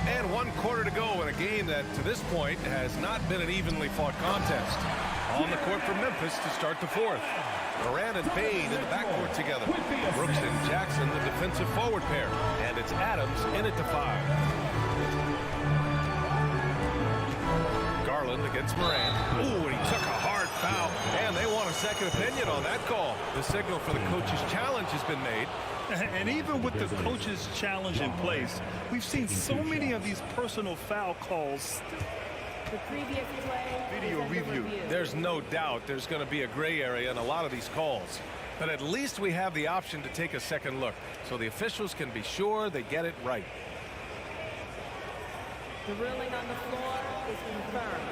And 1 quarter to go in a game that, to this point, has not been an evenly fought contest. On the court for Memphis to start the fourth. Moran and Bain in the backcourt together. Brooks and Jackson, the defensive forward pair. And it's Adams in it to 5. Garland against Moran. Ooh, and he took a hard foul. And they want a second opinion on that call. The signal for the coach's challenge has been made. And even with the coach's challenge in place, we've seen so many of these personal foul calls. The previous play Video review. There's no doubt there's going to be a gray area in a lot of these calls. But at least we have the option to take a second look, so the officials can be sure they get it right. The ruling on the floor is confirmed.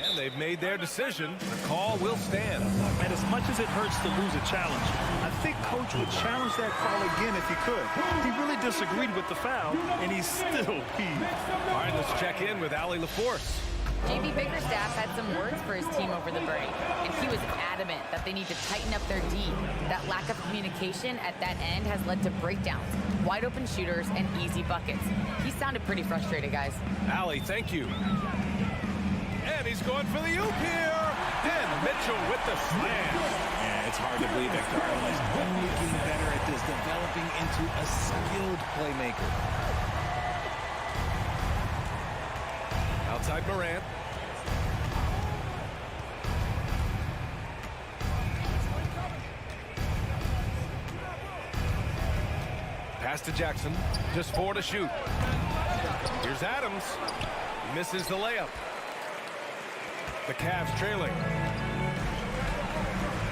And they've made their decision. The call will stand. And as much as it hurts to lose a challenge, I think Coach would challenge that call again if he could. He really disagreed with the foul, and he's still peeved. All right, let's check in with Allie LaForce. JB Bickerstaff had some words for his team over the break, and he was adamant that they need to tighten up their D. That lack of communication at that end has led to breakdowns, wide open shooters, and easy buckets. He sounded pretty frustrated, guys. Allie, thank you. And he's going for the oop here. And Mitchell with the slam. Yeah, it's hard to believe that Garland is only getting better at this, developing into a skilled playmaker. Outside Morant. Pass to Jackson. Just 4 to shoot. Here's Adams. Misses the layup. The Cavs trailing.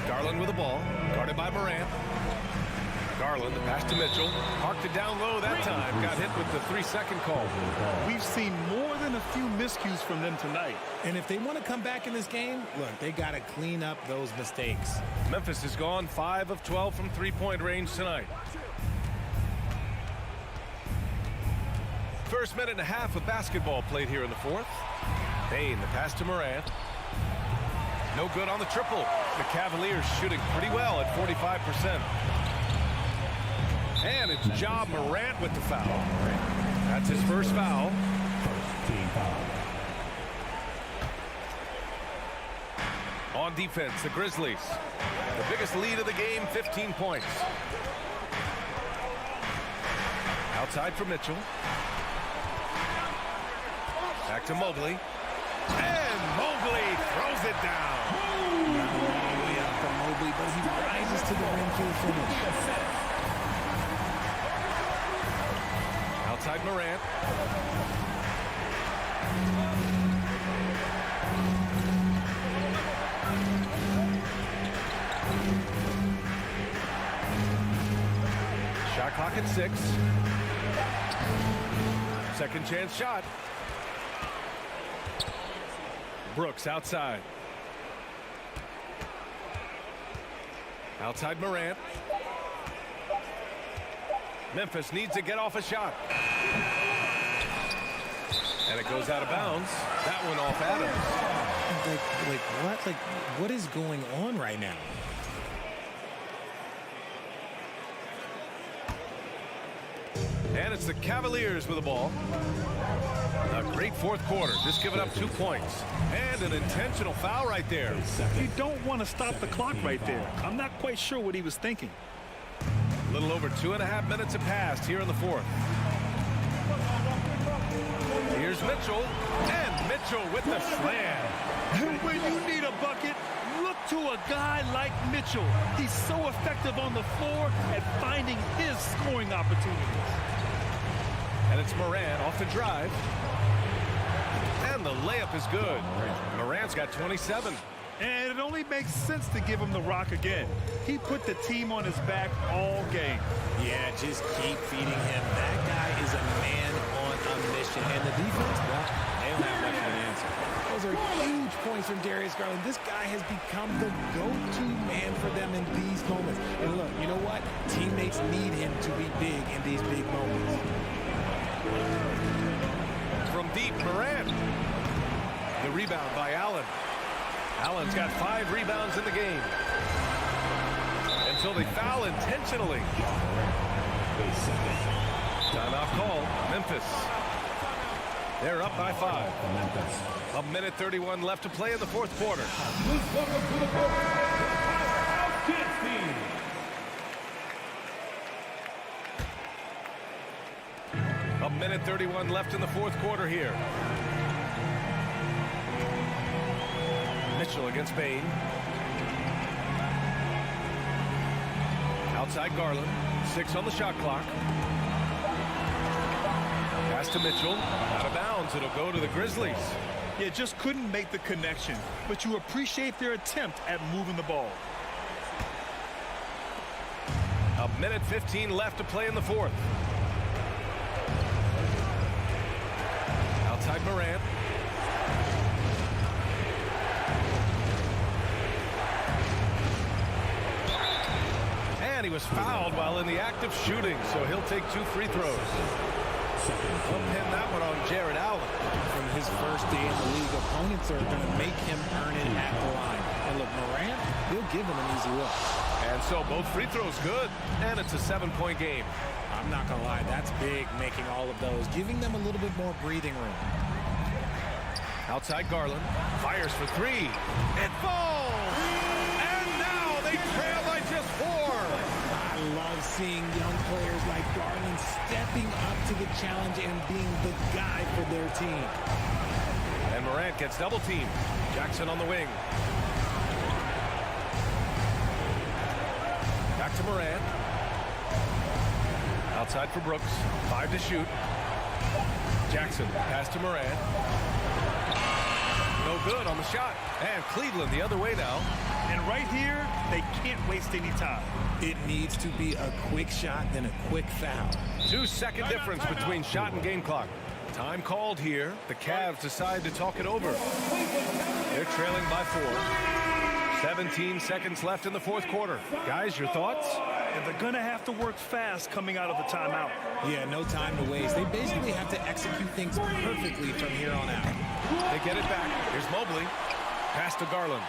Garland with the ball. Guarded by Morant. Garland, the pass to Mitchell. Parked it down low that time. Got hit with the 3-second call. We've seen more than a few miscues from them tonight. And if they want to come back in this game, look, they got to clean up those mistakes. Memphis has gone 5 of 12 from three-point range tonight. First minute and a half of basketball played here in the fourth. Bain, the pass to Morant. No good on the triple. The Cavaliers shooting pretty well at 45%. And it's Ja Morant with the foul. That's his first foul. Team foul. On defense, the Grizzlies. The biggest lead of the game, 15 points. Outside for Mitchell. Back to Mobley. And Mobley throws it down. Not all the way up for Mobley, but he rises to the rim for the finish. Outside Morant. Shot clock at 6. Second chance shot. Brooks outside. Outside Morant. Memphis needs to get off a shot. And it goes out of bounds. That one off Adams. What is going on right now? And it's the Cavaliers with the ball. A great fourth quarter. Just giving up 2 points. And an intentional foul right there. You don't want to stop the clock right there. I'm not quite sure what he was thinking. A little over 2.5 minutes have passed here in the fourth. Here's Mitchell. And Mitchell with the slam. When you need a bucket, look to a guy like Mitchell. He's so effective on the floor at finding his scoring opportunities. And it's Morant off the drive. And the layup is good. Morant's got 27. And it only makes sense to give him the rock again. He put the team on his back all game. Yeah, just keep feeding him. That guy is a man on a mission. And the defense, well, they don't have much of an answer. Those are huge points from Darius Garland. This guy has become the go-to man for them in these moments. And look, you know what? Teammates need him to be big in these big moments. From deep, Morant. The rebound by Allen. Allen's got 5 rebounds in the game. Until they foul intentionally. Timeout call, Memphis. They're up by 5. A minute 31 left to play in the fourth quarter. A minute 31 left in the fourth quarter here. Mitchell against Bain. Outside Garland. 6 on the shot clock. Pass to Mitchell. Out of bounds. It'll go to the Grizzlies. Yeah, just couldn't make the connection. But you appreciate their attempt at moving the ball. A minute 15 left to play in the fourth. Outside Morant. And he was fouled while in the act of shooting, so he'll take 2 free throws. He'll pin that one on Jared Allen. From his first day in the league, opponents are going to make him earn it at the line. And look, Morant, he'll give him an easy look. And so both free throws good, and it's a 7-point game. I'm not going to lie, that's big, making all of those, giving them a little bit more breathing room. Outside Garland, fires for 3. It falls! And now they trail by just 4. I love seeing young players like Garland stepping up to the challenge and being the guy for their team. And Morant gets double teamed. Jackson on the wing. Back to Morant. Outside for Brooks. 5 to shoot. Jackson pass to Morant. No good on the shot. And Cleveland the other way now. And right here, they can't waste any time. It needs to be a quick shot, then a quick foul. 2-second difference between shot and game clock. Time called here. The Cavs decide to talk it over. They're trailing by 4. 17 seconds left in the fourth quarter. Guys, your thoughts? And they're going to have to work fast coming out of the timeout. Yeah, no time to waste. They basically have to execute things perfectly from here on out. They get it back. Here's Mobley. Pass to Garland.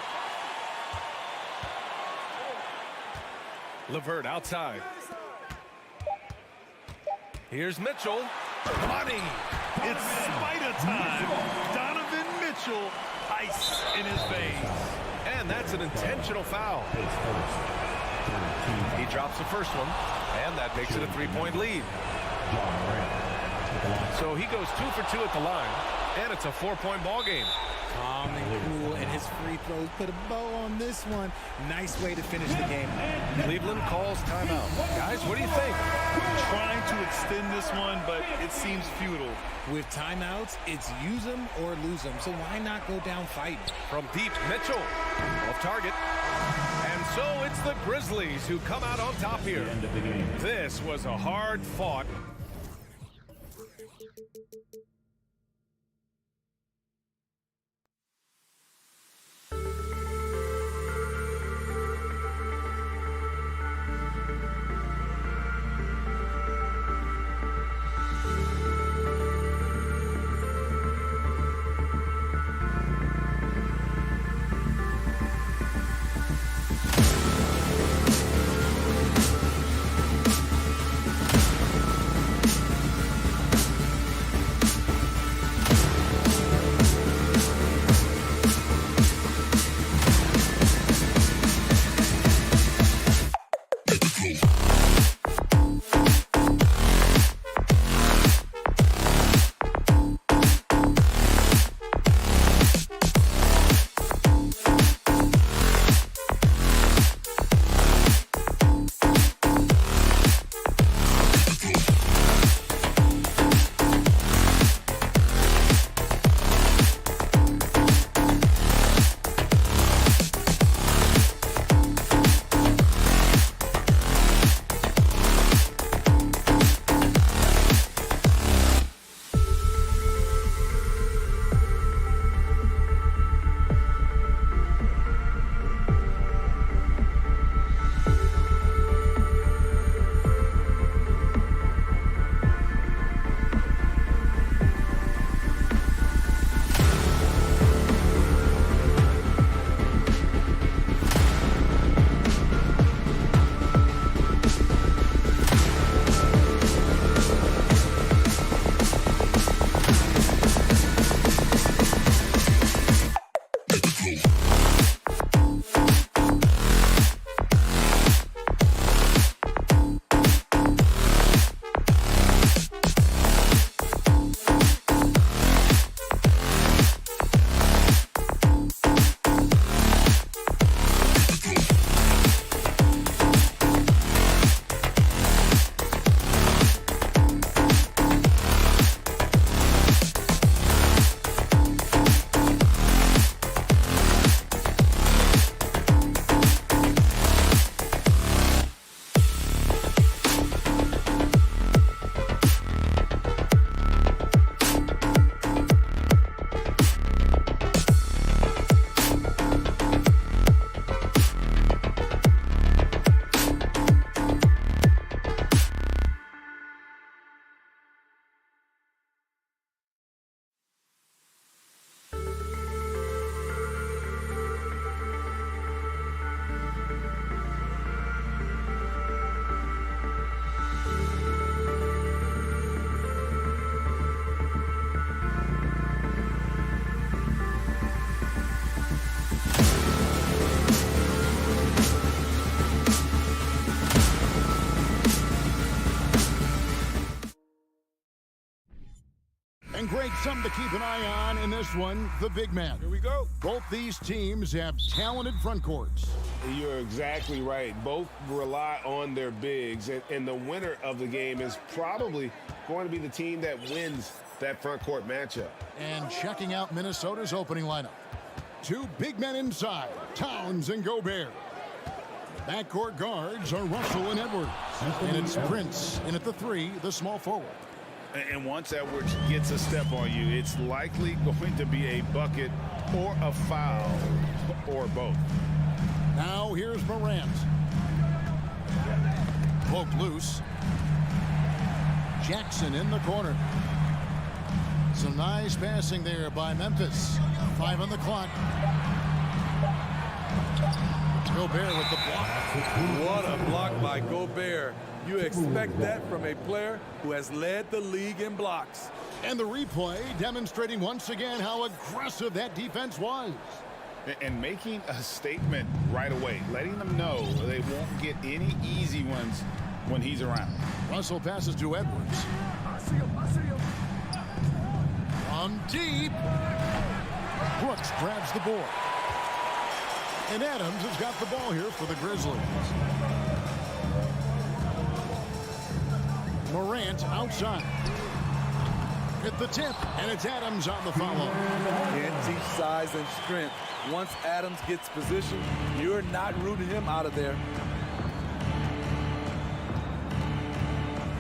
LeVert outside. Here's Mitchell. Money. It's spider time. Donovan Mitchell, ice in his veins. And that's an intentional foul. He drops the first one, and that makes it a 3-point lead. So he goes 2 for 2 at the line, and it's a 4-point ball game. Calm and cool, and his free throws put a bow on this one. Nice way to finish the game. Cleveland calls timeout. Guys, what do you think? Trying to extend this one, but it seems futile. With timeouts, it's use them or lose them, so why not go down fighting? From deep, Mitchell. Off target. And so it's the Grizzlies who come out on top here. This was a hard-fought And Greg, something to keep an eye on in this one, the big man. Here we go. Both these teams have talented front courts. You're exactly right. Both rely on their bigs, and the winner of the game is probably going to be the team that wins that front court matchup. And checking out Minnesota's opening lineup. Two big men inside, Towns and Gobert. The backcourt guards are Russell and Edwards. And it's Prince in at the 3, the small forward. And once Edwards gets a step on you, it's likely going to be a bucket or a foul or both. Now here's Morant. Poked loose. Jackson in the corner. Some nice passing there by Memphis. 5 on the clock. Gobert with the block. What a block by Gobert. You expect that from a player who has led the league in blocks. And the replay demonstrating once again how aggressive that defense was. And making a statement right away, letting them know they won't get any easy ones when he's around. Russell passes to Edwards. On deep. Brooks grabs the board. And Adams has got the ball here for the Grizzlies. Morant outside. Hit the tip, and it's Adams on the follow. Can't teach size and strength. Once Adams gets position, you're not rooting him out of there.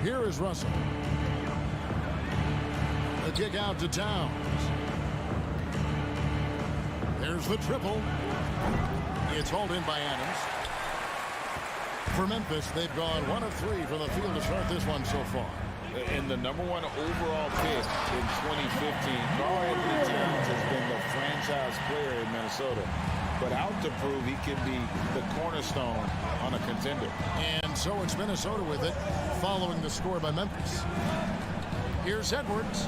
Here is Russell. The kick out to Towns. There's the triple. It's hauled in by Adams. For Memphis, they've gone 1 of 3 from the field to start this one so far. And the #1 overall pick in 2015, Carl Anthony Towns has been the franchise player in Minnesota, but out to prove he can be the cornerstone on a contender. And so it's Minnesota with it, following the score by Memphis. Here's Edwards.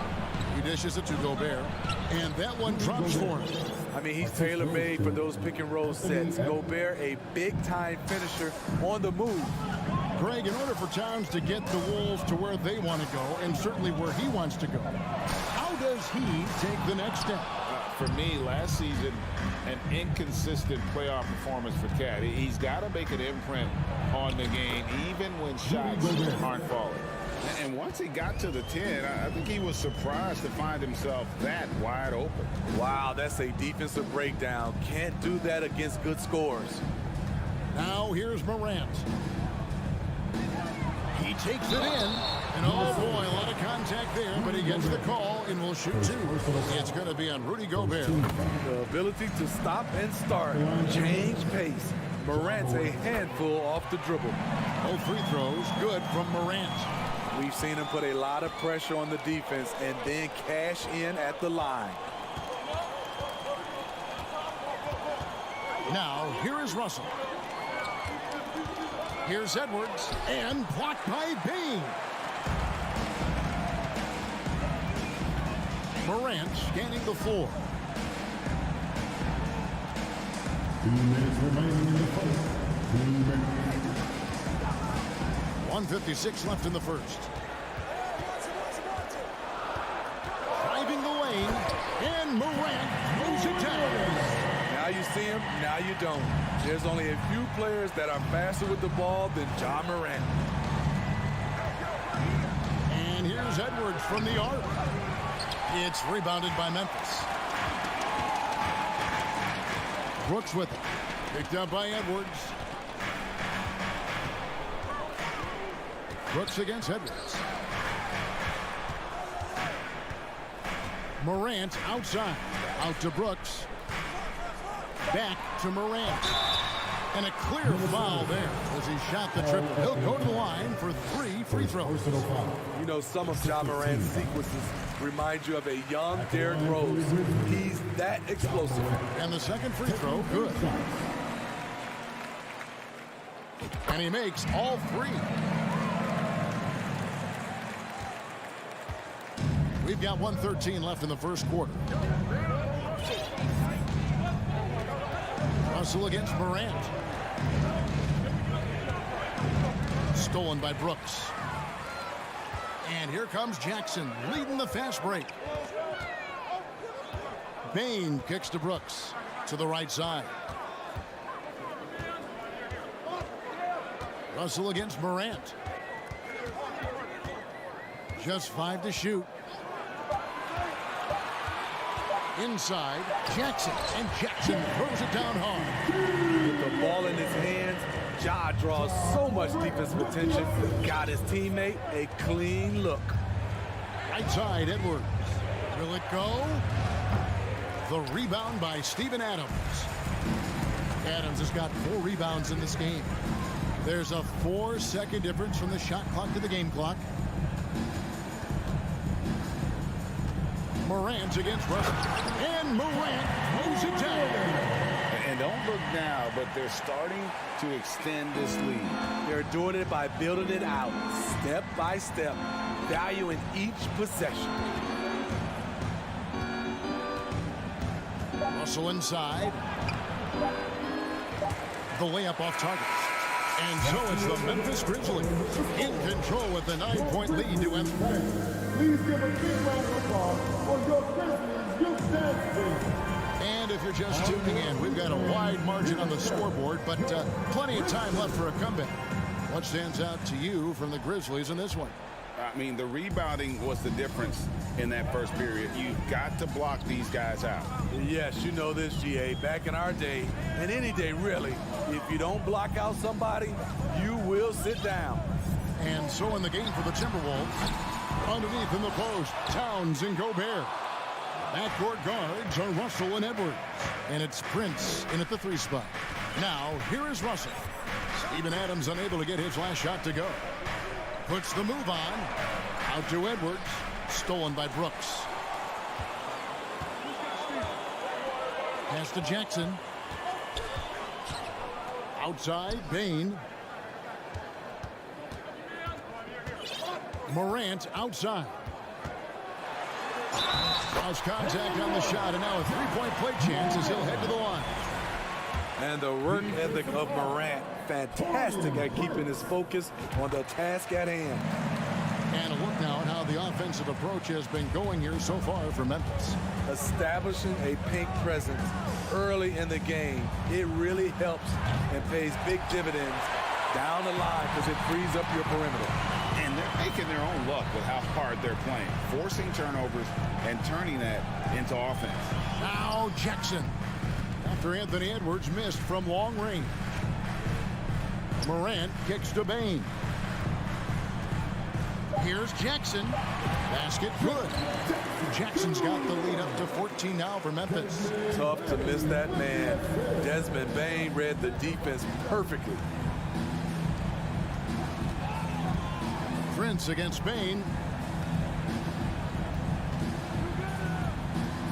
He dishes it to Gobert, and that one drops for him. I mean, he's tailor-made for those pick-and-roll sets. Gobert, a big-time finisher on the move. Greg, in order for Towns to get the Wolves to where they want to go, and certainly where he wants to go, how does he take the next step? For me, last season, an inconsistent playoff performance for Cat. He's got to make an imprint on the game, even when shots aren't falling. And once he got to the 10, I think he was surprised to find himself that wide open. Wow, that's a defensive breakdown. Can't do that against good scores. Now here's Morant. He takes it in, and oh boy, a lot of contact there, but he gets the call and will shoot 2. It's going to be on Rudy Gobert. The ability to stop and start, change pace. Morant's a handful off the dribble. Both free throws good from Morant. We've seen him put a lot of pressure on the defense and then cash in at the line. Now, here is Russell. Here's Edwards, and blocked by Bain. Morant scanning the floor. 2 minutes remaining in the fight. 2 minutes. 1:56 left in the first. Driving the lane, and Morant moves it down. Now you see him, now you don't. There's only a few players that are faster with the ball than John Morant. And here's Edwards from the arc. It's rebounded by Memphis. Brooks with it. Picked up by Edwards. Brooks against Edwards. Morant outside. Out to Brooks. Back to Morant. And a clear foul there as he shot the triple. He'll go to the line for 3 free throws. You know, some of John Morant's sequences remind you of a young Derrick Rose. He's that explosive. And the second free throw, good. And he makes all 3. We've got 1:13 left in the first quarter. Russell against Morant. Stolen by Brooks. And here comes Jackson leading the fast break. Bain kicks to Brooks to the right side. Russell against Morant. Just 5 to shoot. Inside, Jackson, and Jackson throws it down hard. With the ball in his hands, Ja draws so much defensive attention. Got his teammate a clean look. Right side, Edwards. Will it go? The rebound by Steven Adams. Adams has got 4 rebounds in this game. There's a 4-second difference from the shot clock to the game clock. Morant against Russell. And Morant moves it down. And don't look now, but they're starting to extend this lead. They're doing it by building it out, step by step, valuing each possession. Russell inside. The layup off target. And so it's the Memphis Grizzlies in control with the 9-point lead to end. Please give a big round of applause for your Grizzlies youth dance team. And if you're just tuning in, we've got a wide margin on the scoreboard, but plenty of time left for a comeback. What stands out to you from the Grizzlies in this one? I mean, the rebounding was the difference in that first period. You've got to block these guys out. Yes, you know this, GA. Back in our day, and any day really, if you don't block out somebody, you will sit down. And so in the game for the Timberwolves, underneath in the post, Towns and Gobert. Backcourt guards are Russell and Edwards. And it's Prince in at the 3 spot. Now, here is Russell. Steven Adams unable to get his last shot to go. Puts the move on. Out to Edwards. Stolen by Brooks. Pass to Jackson. Outside, Bain. Morant outside. Lost contact on the shot, and now a 3-point play chance as he'll head to the line. And the work ethic of Morant, fantastic at keeping his focus on the task at hand. And a look now at how the offensive approach has been going here so far for Memphis. Establishing a paint presence early in the game, it really helps and pays big dividends down the line because it frees up your perimeter. And they're making their own luck with how hard they're playing, forcing turnovers and turning that into offense. Now Jackson. After Anthony Edwards missed from long range. Morant kicks to Bain. Here's Jackson. Basket good. Jackson's got the lead up to 14 now for Memphis. Tough to miss that man. Desmond Bain read the defense perfectly. Prince against Bain.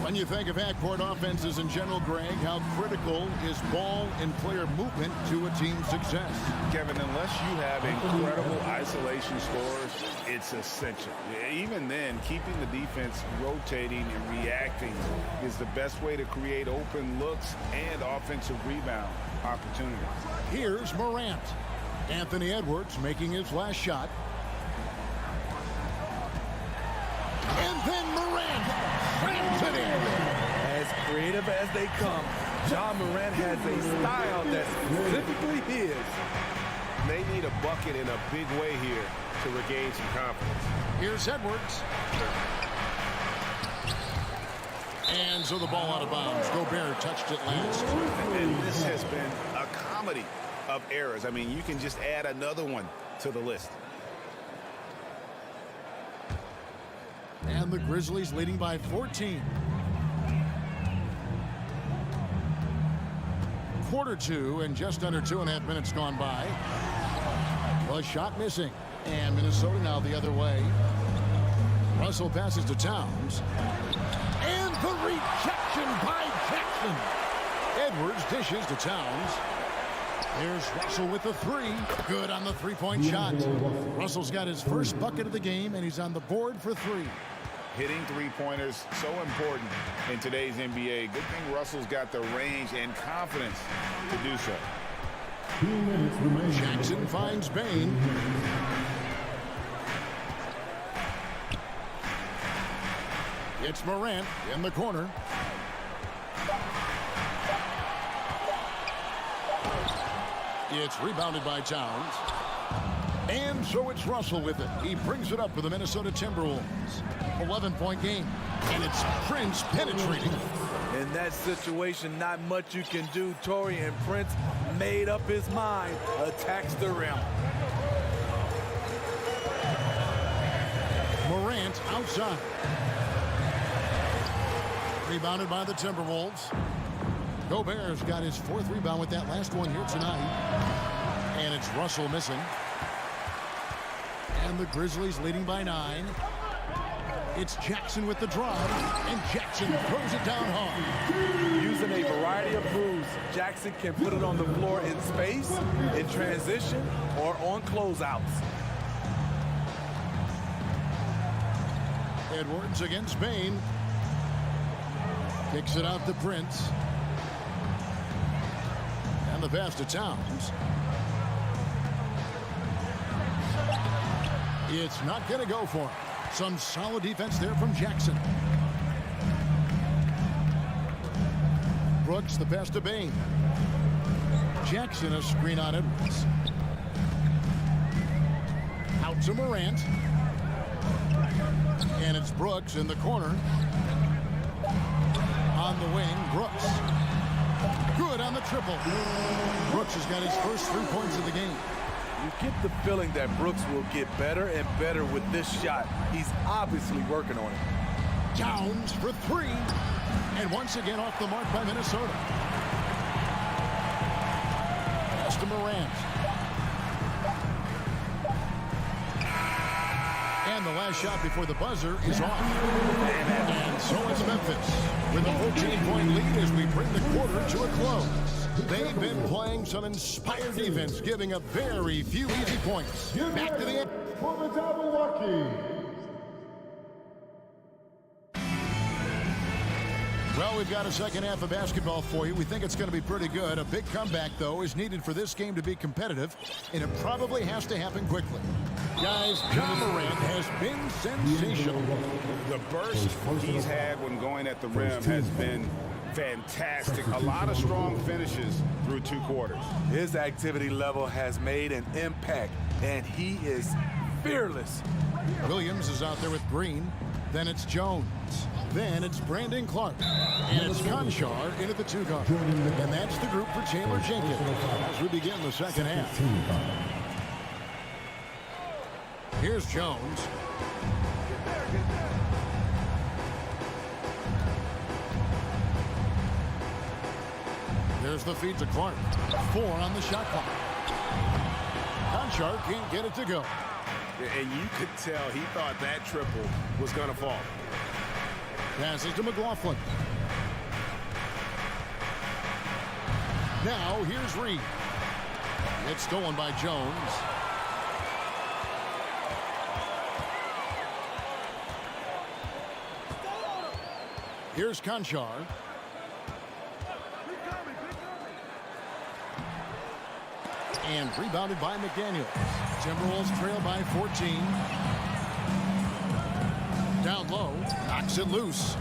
When you think of half-court offenses in general, Greg, how critical is ball and player movement to a team's success? Kevin, unless you have incredible isolation scores, it's essential. Even then, keeping the defense rotating and reacting is the best way to create open looks and offensive rebound opportunities. Here's Morant. Anthony Edwards making his last shot. And then Morant slams it in. As creative as they come, Ja Morant has a style that's specifically his. They need a bucket in a big way here to regain some confidence. Here's Edwards. And so the ball out of bounds. Gobert touched it last. And this has been a comedy of errors. I mean, you can just add another one to the list. And the Grizzlies leading by 14. Quarter 2 and just under 2.5 minutes gone by. A shot missing. And Minnesota now the other way. Russell passes to Towns. And the rejection by Jackson. Edwards dishes to Towns. Here's Russell with the 3. Good on the 3-point shot. Russell's got his first bucket of the game, and he's on the board for 3. Hitting three-pointers, so important in today's NBA. Good thing Russell's got the range and confidence to do so. 2 minutes remaining. Jackson finds Bain. It's Morant in the corner. It's rebounded by Towns. And so it's Russell with it. He brings it up for the Minnesota Timberwolves. 11-point game. And it's Prince penetrating. In that situation, not much you can do. Taurean Prince made up his mind, attacks the rim. Morant outside. Rebounded by the Timberwolves. Gobert's got his 4th rebound with that last one here tonight. And it's Russell missing. And the Grizzlies leading by 9. It's Jackson with the drive, and Jackson throws it down hard. Using a variety of moves, Jackson can put it on the floor in space, in transition, or on closeouts. Edwards against Bain. Kicks it out to Prince. And the pass to Towns. It's not going to go for him. Some solid defense there from Jackson. Brooks, the pass to Bain. Jackson, a screen on Edwards. Out to Morant. And it's Brooks in the corner. On the wing, Brooks. Good on the triple. Brooks has got his first 3 points of the game. You get the feeling that Brooks will get better and better with this shot. He's obviously working on it. Towns for 3. And once again off the mark by Minnesota. Pass to Morant. And the last shot before the buzzer is off. And so it's Memphis with a 14-point lead as we bring the quarter to a close. They've been playing some inspired defense, giving up very few easy points. Back to the end. For the Cavaliers. Well, we've got a second half of basketball for you. We think it's going to be pretty good. A big comeback, though, is needed for this game to be competitive, and it probably has to happen quickly. Guys, Ja Morant has been sensational. The burst he's had when going at the rim has been fantastic. A lot of strong finishes through 2 quarters. His activity level has made an impact, and he is fearless. Williams is out there with Green. Then it's Jones. Then it's Brandon Clark. And it's Conchar into the 2 guard. And that's the group for Taylor Jenkins as we begin the second half. Here's Jones. There's the feed to Clark. 4 on the shot clock. Conchar can't get it to go. And you could tell he thought that triple was going to fall. Passes to McLaughlin. Now here's Reed. It's stolen by Jones. Here's Conchar. And rebounded by McDaniels. Timberwolves trail by 14. Down low, knocks it loose.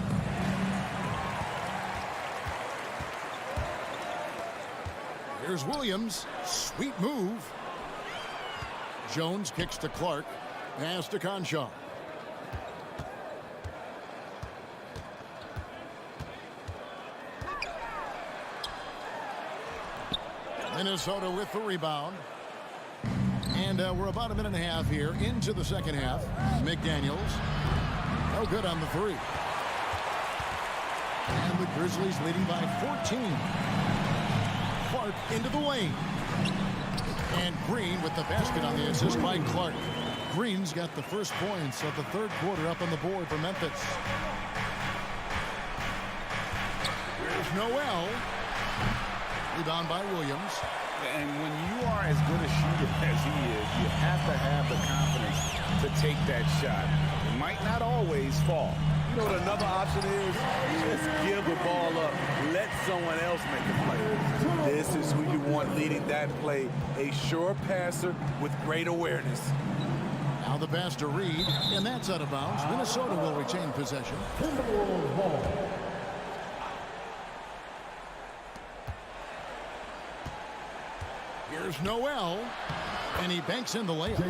Here's Williams, sweet move. Jones kicks to Clark, pass to Conchar. Minnesota with the rebound. And we're about a minute and a half here into the second half. McDaniels, no good on the 3. And the Grizzlies leading by 14. Clark into the lane. And Green with the basket on the assist by Clark. Green's got the first points of the 3rd quarter up on the board for Memphis. Here's Noel. Rebound by Williams. And when you are as good a shooter as he is, you have to have the confidence to take that shot. It might not always fall. You know what another option is? Just give the ball up. Let someone else make a play. This is who you want leading that play. A sure passer with great awareness. Now the pass to Reed, and that's out of bounds. Minnesota will retain possession. Here's Noel, and he banks in the layup.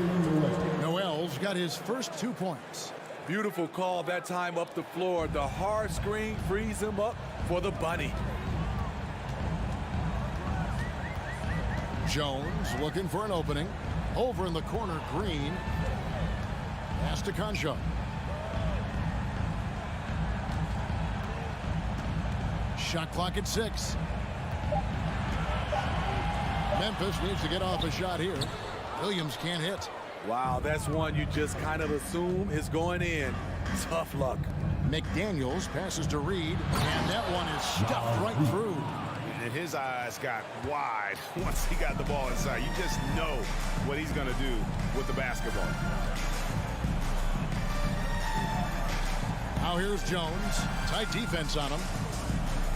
Noel's got his first 2 points. Beautiful call that time up the floor. The hard screen frees him up for the bunny. Jones looking for an opening. Over in the corner, Green. Pass to Concho. Shot clock at 6. Memphis needs to get off a shot here. Williams can't hit. Wow, that's one you just kind of assume is going in. Tough luck. McDaniels passes to Reed, and that one is stuffed right through. And his eyes got wide once he got the ball inside. You just know what he's going to do with the basketball. Now here's Jones. Tight defense on him.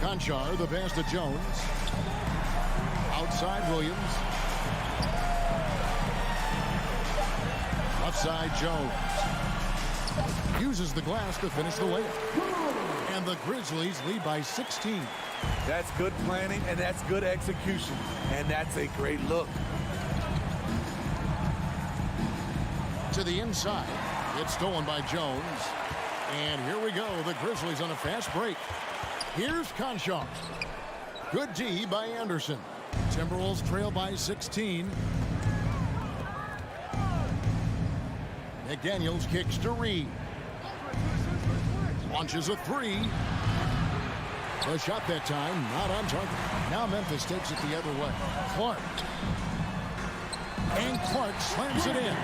Conchar, the pass to Jones. Outside Williams. Left side Jones. Uses the glass to finish the layup. And the Grizzlies lead by 16. That's good planning, and that's good execution. And that's a great look. To the inside. It's stolen by Jones. And here we go. The Grizzlies on a fast break. Here's Conchar. Good D by Anderson. Timberwolves trail by 16. McDaniels kicks to Reed. Launches a 3. The shot that time not on target. Now Memphis takes it the other way. Clark. And Clark slams it in.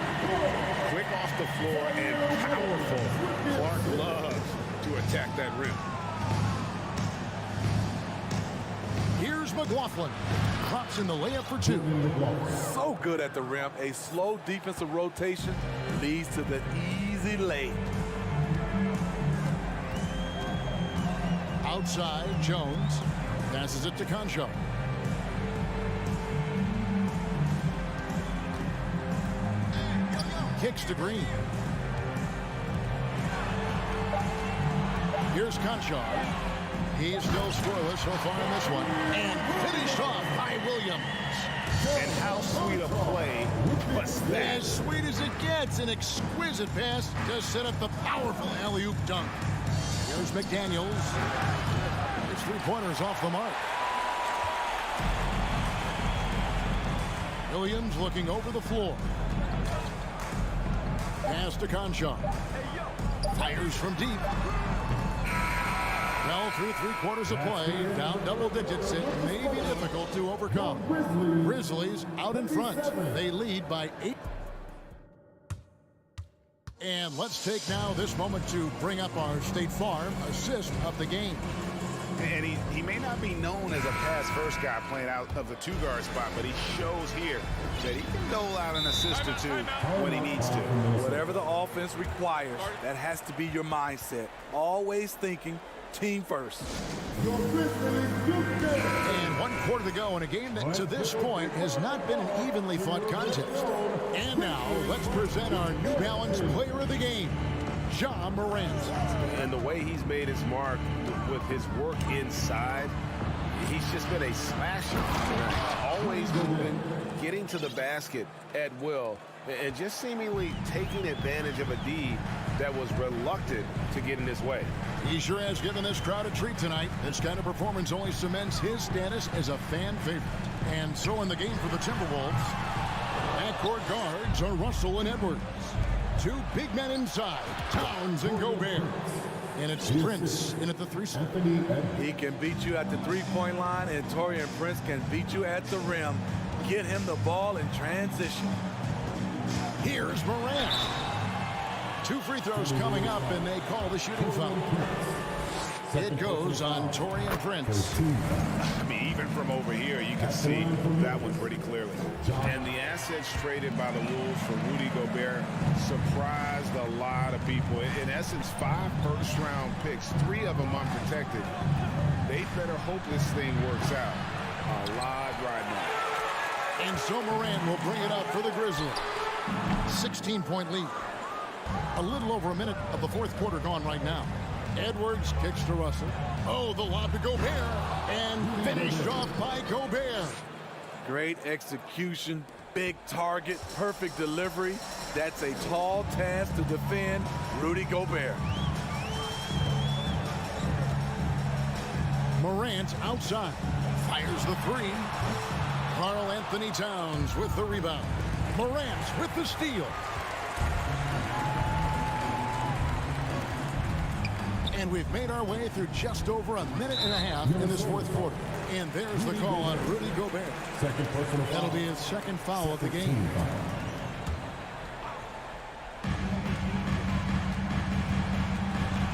Quick off the floor and powerful. Clark loves to attack that rim. Here's McLaughlin. Drops in the layup for 2. So good at the rim. A slow defensive rotation leads to the easy lay. Outside, Jones passes it to Concho. Kicks to Green. Here's Conchar. He's still scoreless so far in this one. And finished off by Williams. And how sweet a play was that? As sweet as it gets. An exquisite pass to set up the powerful alley-oop dunk. Here's McDaniels. His 3-pointers off the mark. Williams looking over the floor. Pass to Conchar. Fires from deep. Well, through 3/4 of play, down double digits, it may be difficult to overcome. Grizzlies out in front. They lead by 8. And let's take now this moment to bring up our State Farm assist of the game. And he may not be known as a pass-first guy playing out of the 2-guard spot, but he shows here that he can dole out an assist or 2 when he needs to. Whatever the offense requires, that has to be your mindset. Always thinking team first. And 1/4 to go in a game that to this point has not been an evenly fought contest. And now let's present our New Balance player of the game, Ja Morant. And the way he's made his mark with his work inside, he's just been a slasher. Always moving, getting to the basket at will, and just seemingly taking advantage of a D that was reluctant to get in his way. He sure has given this crowd a treat tonight. This kind of performance only cements his status as a fan favorite. And so in the game for the Timberwolves, backcourt guards are Russell and Edwards. 2 big men inside, Towns and Gobert. And it's Prince in at the 3 spot. He can beat you at the 3-point line, and Taurean Prince can beat you at the rim. Get him the ball in transition. Here's Morant. 2 free throws coming up, and they call the shooting foul. It goes on Taurean Prince. I mean, even from over here, you can see that one pretty clearly. And the assets traded by the Wolves for Rudy Gobert surprised a lot of people. In essence, 5 first-round picks, 3 of them unprotected. They better hope this thing works out. A lot riding on. And so Morant will bring it up for the Grizzlies. 16-point lead. A little over a minute of the fourth quarter gone right now. Edwards kicks to Russell. Oh, the lob to Gobert. And finished off by Gobert. Great execution, big target, perfect delivery. That's a tall task to defend Rudy Gobert. Morant outside. Fires the three. Karl Anthony Towns with the rebound. Morant with the steal. And we've made our way through just over a minute and a half in this fourth quarter. And there's the call on Rudy Gobert. Second personal foul. That'll be his second foul of the game.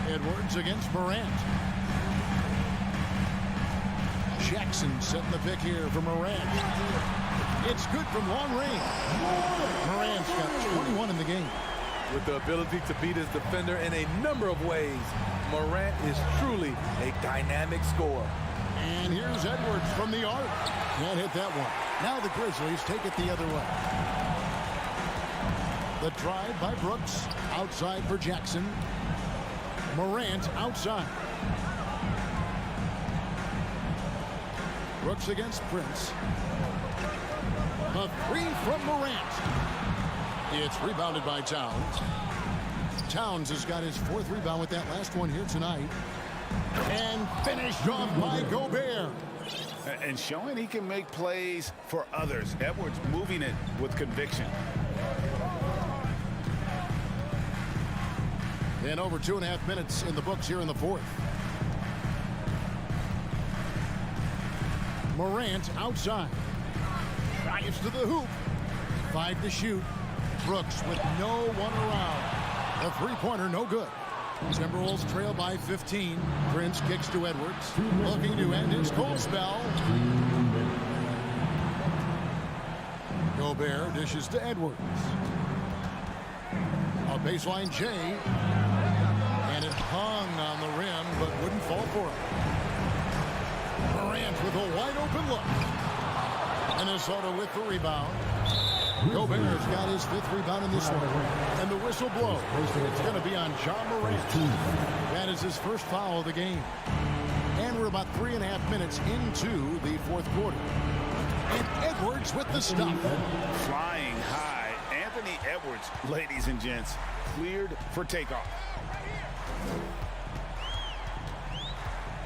Edwards against Morant. Jackson setting the pick here for Morant. It's good from long range. Morant's got 21 in the game. With the ability to beat his defender in a number of ways, Morant is truly a dynamic scorer. And here's Edwards from the arc. Can't hit that one. Now the Grizzlies take it the other way. The drive by Brooks. Outside for Jackson. Morant outside. Brooks against Prince. The three from Morant. It's rebounded by Towns. Towns has got his fourth rebound with that last one here tonight. And finished off by Gobert. And showing he can make plays for others. Edwards moving it with conviction. And over 2.5 minutes in the books here in the fourth. Morant outside. Drives to the hoop. 5 to shoot. Brooks with no one around. The three-pointer no good. Timberwolves trail by 15. Prince kicks to Edwards. Looking to end his cold spell. Gobert dishes to Edwards. A baseline J. And it hung on the rim, but wouldn't fall for it. Morant with a wide open look. Minnesota with the rebound. Gobert's got his 5th rebound in this one. And the whistle blows. It's going to be on John Morant. That is his first foul of the game. And we're about 3.5 minutes into the fourth quarter. And Edwards with the stop. Flying high. Anthony Edwards, ladies and gents, cleared for takeoff.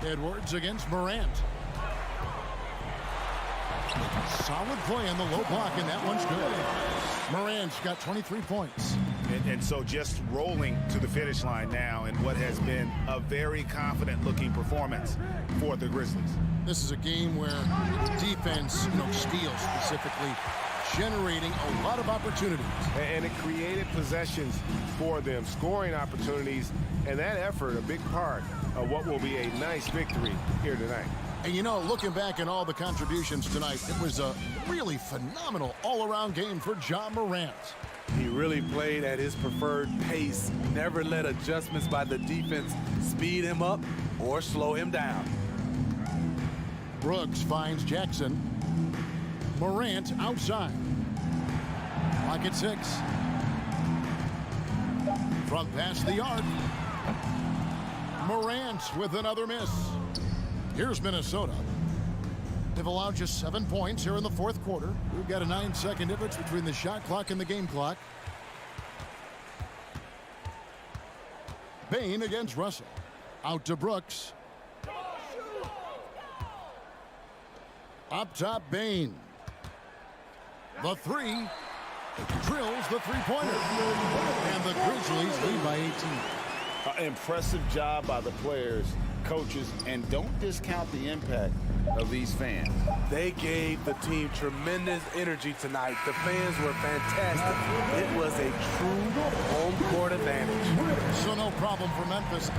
Edwards against Morant. Solid play on the low block, and that one's good. Morant's got 23 points. And so just rolling to the finish line now in what has been a very confident-looking performance for the Grizzlies. This is a game where defense, steals specifically, generating a lot of opportunities. And it created possessions for them, scoring opportunities, and that effort, a big part of what will be a nice victory here tonight. And looking back at all the contributions tonight, it was a really phenomenal all-around game for John Morant. He really played at his preferred pace, never let adjustments by the defense speed him up or slow him down. Brooks finds Jackson. Morant outside. Pocket 6. From past the arc. Morant with another miss. Here's Minnesota. They've allowed just 7 points here in the fourth quarter. We've got a 9-second difference between the shot clock and the game clock. Bain against Russell. Out to Brooks. Up top, Bain. The three. Drills the three-pointer. And the Grizzlies lead by 18. Impressive job by the players, coaches, and don't discount the impact of these fans. They gave the team tremendous energy tonight. The fans were fantastic. It was a true home court advantage. So no problem for Memphis.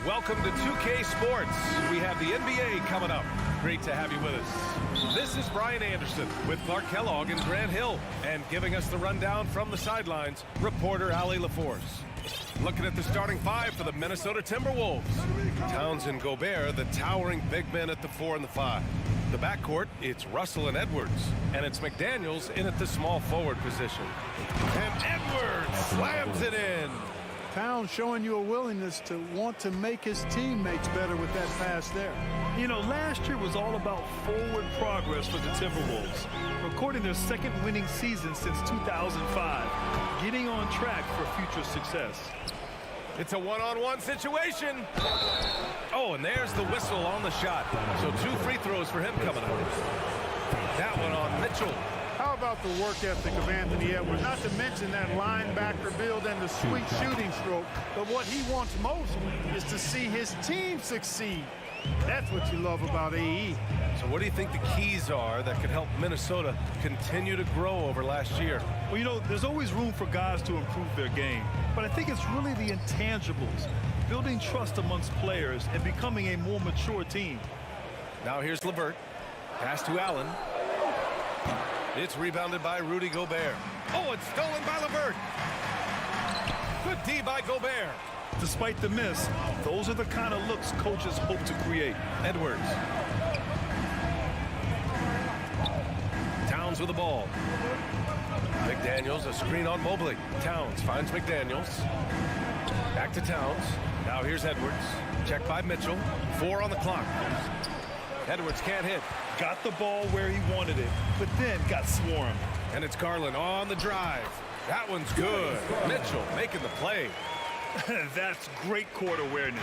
welcome to 2K Sports. We have the NBA coming up. Great to have you with us. This is Brian Anderson with Clark Kellogg and Grant Hill. And giving us the rundown from the sidelines, reporter Allie LaForce. Looking at the starting five for the Minnesota Timberwolves. Towns and Gobert, the towering big men at the 4 and the 5. The backcourt, it's Russell and Edwards. And it's McDaniels in at the small forward position. And Edwards slams it in. Towns showing you a willingness to want to make his teammates better with that pass there. You know, last year was all about forward progress for the Timberwolves, recording their second winning season since 2005, getting on track for future success. It's a one-on-one situation. Oh, and there's the whistle on the shot. So 2 free throws for him coming up. That one on Mitchell. How about the work ethic of Anthony Edwards? Not to mention that linebacker build and the sweet shooting stroke. But what he wants most is to see his team succeed. That's what you love about AE. So what do you think the keys are that could help Minnesota continue to grow over last year? Well, you know, there's always room for guys to improve their game. But I think it's really the intangibles, building trust amongst players and becoming a more mature team. Now here's LeVert. Pass to Allen. It's rebounded by Rudy Gobert. Oh, it's stolen by LeVert. Good D by Gobert. Despite the miss, those are the kind of looks coaches hope to create. Edwards. Towns with the ball. McDaniels, a screen on Mobley. Towns finds McDaniels. Back to Towns. Now here's Edwards. Checked by Mitchell. 4 on the clock. Edwards can't hit. Got the ball where he wanted it, but then got swarmed. And it's Garland on the drive. That one's good. Mitchell making the play. That's great court awareness.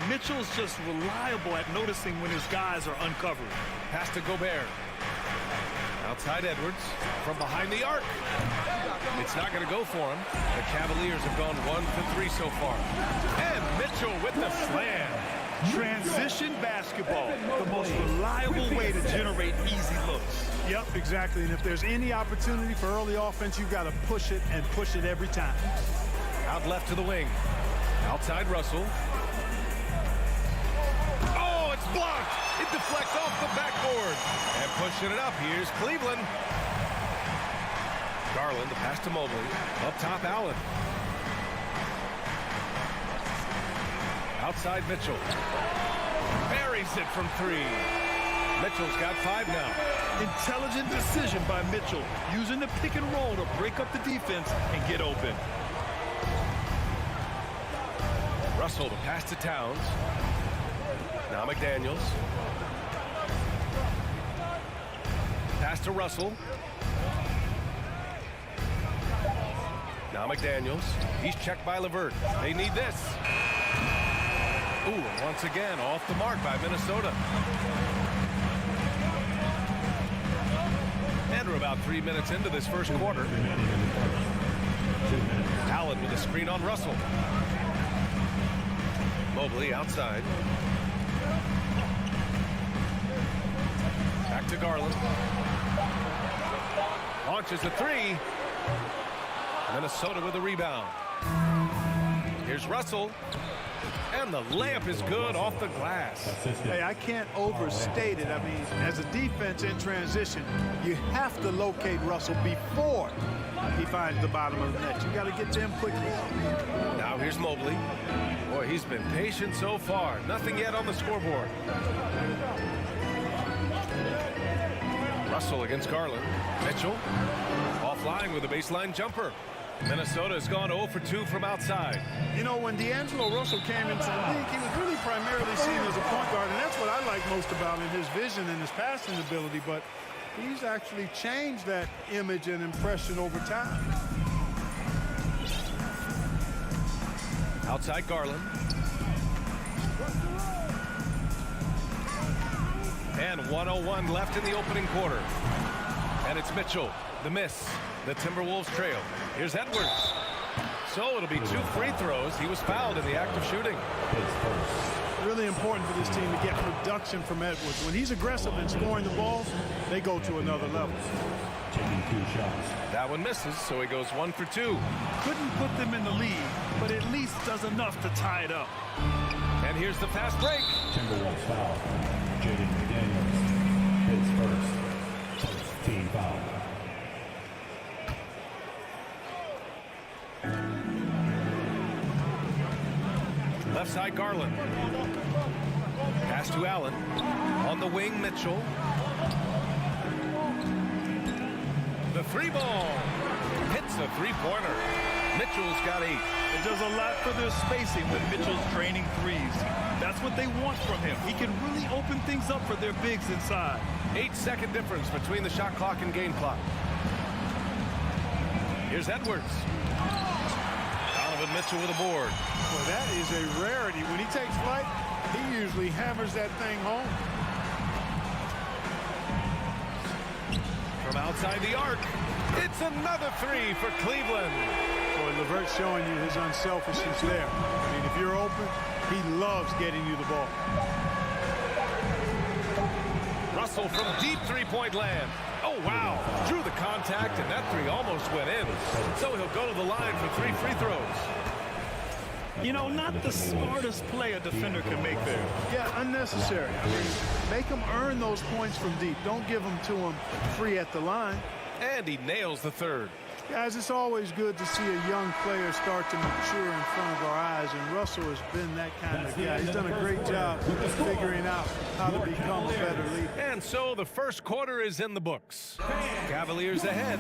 Mitchell's just reliable at noticing when his guys are uncovered. Pass to Gobert. Outside Edwards from behind the arc. It's not going to go for him. The Cavaliers have gone 1 for 3 so far. And Mitchell with the slam. Transition basketball, the most reliable way to generate easy looks. Yep, exactly. And if there's any opportunity for early offense, you've got to push it and push it every time. Out left to the wing. Outside Russell. Oh, it's blocked. It deflects off the backboard. And pushing it up, here's Cleveland. Garland, the pass to Mobley. Up top, Allen. Outside Mitchell. Buries it from 3. Mitchell's got 5 now. Intelligent decision by Mitchell, using the pick and roll to break up the defense and get open. Russell, the pass to Towns. Now McDaniels. Pass to Russell. Now McDaniels. He's checked by LeVert. They need this. Ooh, and once again, off the mark by Minnesota. And we're about 3 minutes into this first quarter. Allen with a screen on Russell. Mobley outside. Back to Garland. Launches a 3. Minnesota with a rebound. Here's Russell. And the layup is good off the glass. Hey, I can't overstate it. I mean, as a defense in transition, you have to locate Russell before he finds the bottom of the net. You got to get to him quickly. Now here's Mobley. Boy, he's been patient so far. Nothing yet on the scoreboard. Russell against Garland. Mitchell offline with a baseline jumper. Minnesota has gone 0 for 2 from outside. You know, when D'Angelo Russell came into the league, he was really primarily seen as a point guard, and that's what I like most about him, his vision and his passing ability, but he's actually changed that image and impression over time. Outside Garland. And 1:01 left in the opening quarter. And it's Mitchell, the miss. The Timberwolves trail. Here's Edwards. So it'll be 2 free throws. He was fouled in the act of shooting. Really important for this team to get production from Edwards. When he's aggressive and scoring the ball, they go to another level. Taking 2 shots. That one misses, so he goes 1 for 2. Couldn't put them in the lead, but at least does enough to tie it up. And here's the fast break. Timberwolves foul. Jaden McDaniels. His first team foul. Left side, Garland. Pass to Allen. On the wing, Mitchell. The three ball. Hits a three-pointer. Mitchell's got 8. It does a lot for their spacing when Mitchell's draining threes. That's what they want from him. He can really open things up for their bigs inside. 8-second difference between the shot clock and game clock. Here's Edwards. Donovan Mitchell with a board. Well, that is a rarity. When he takes flight, he usually hammers that thing home. From outside the arc, it's another 3 for Cleveland. Boy, LeVert's showing you his unselfishness there. I mean, if you're open, he loves getting you the ball. Russell from deep three-point land. Oh, wow. Drew the contact, and that 3 almost went in. So he'll go to the line for 3 free throws. You know, not the smartest play a defender can make there. Yeah, unnecessary. I mean, make him earn those points from deep. Don't give them to him free at the line. And he nails the 3rd. Guys, it's always good to see a young player start to mature in front of our eyes, and Russell has been that kind of guy. He's done a great job figuring out how to become a better leader. And so the first quarter is in the books. Cavaliers ahead.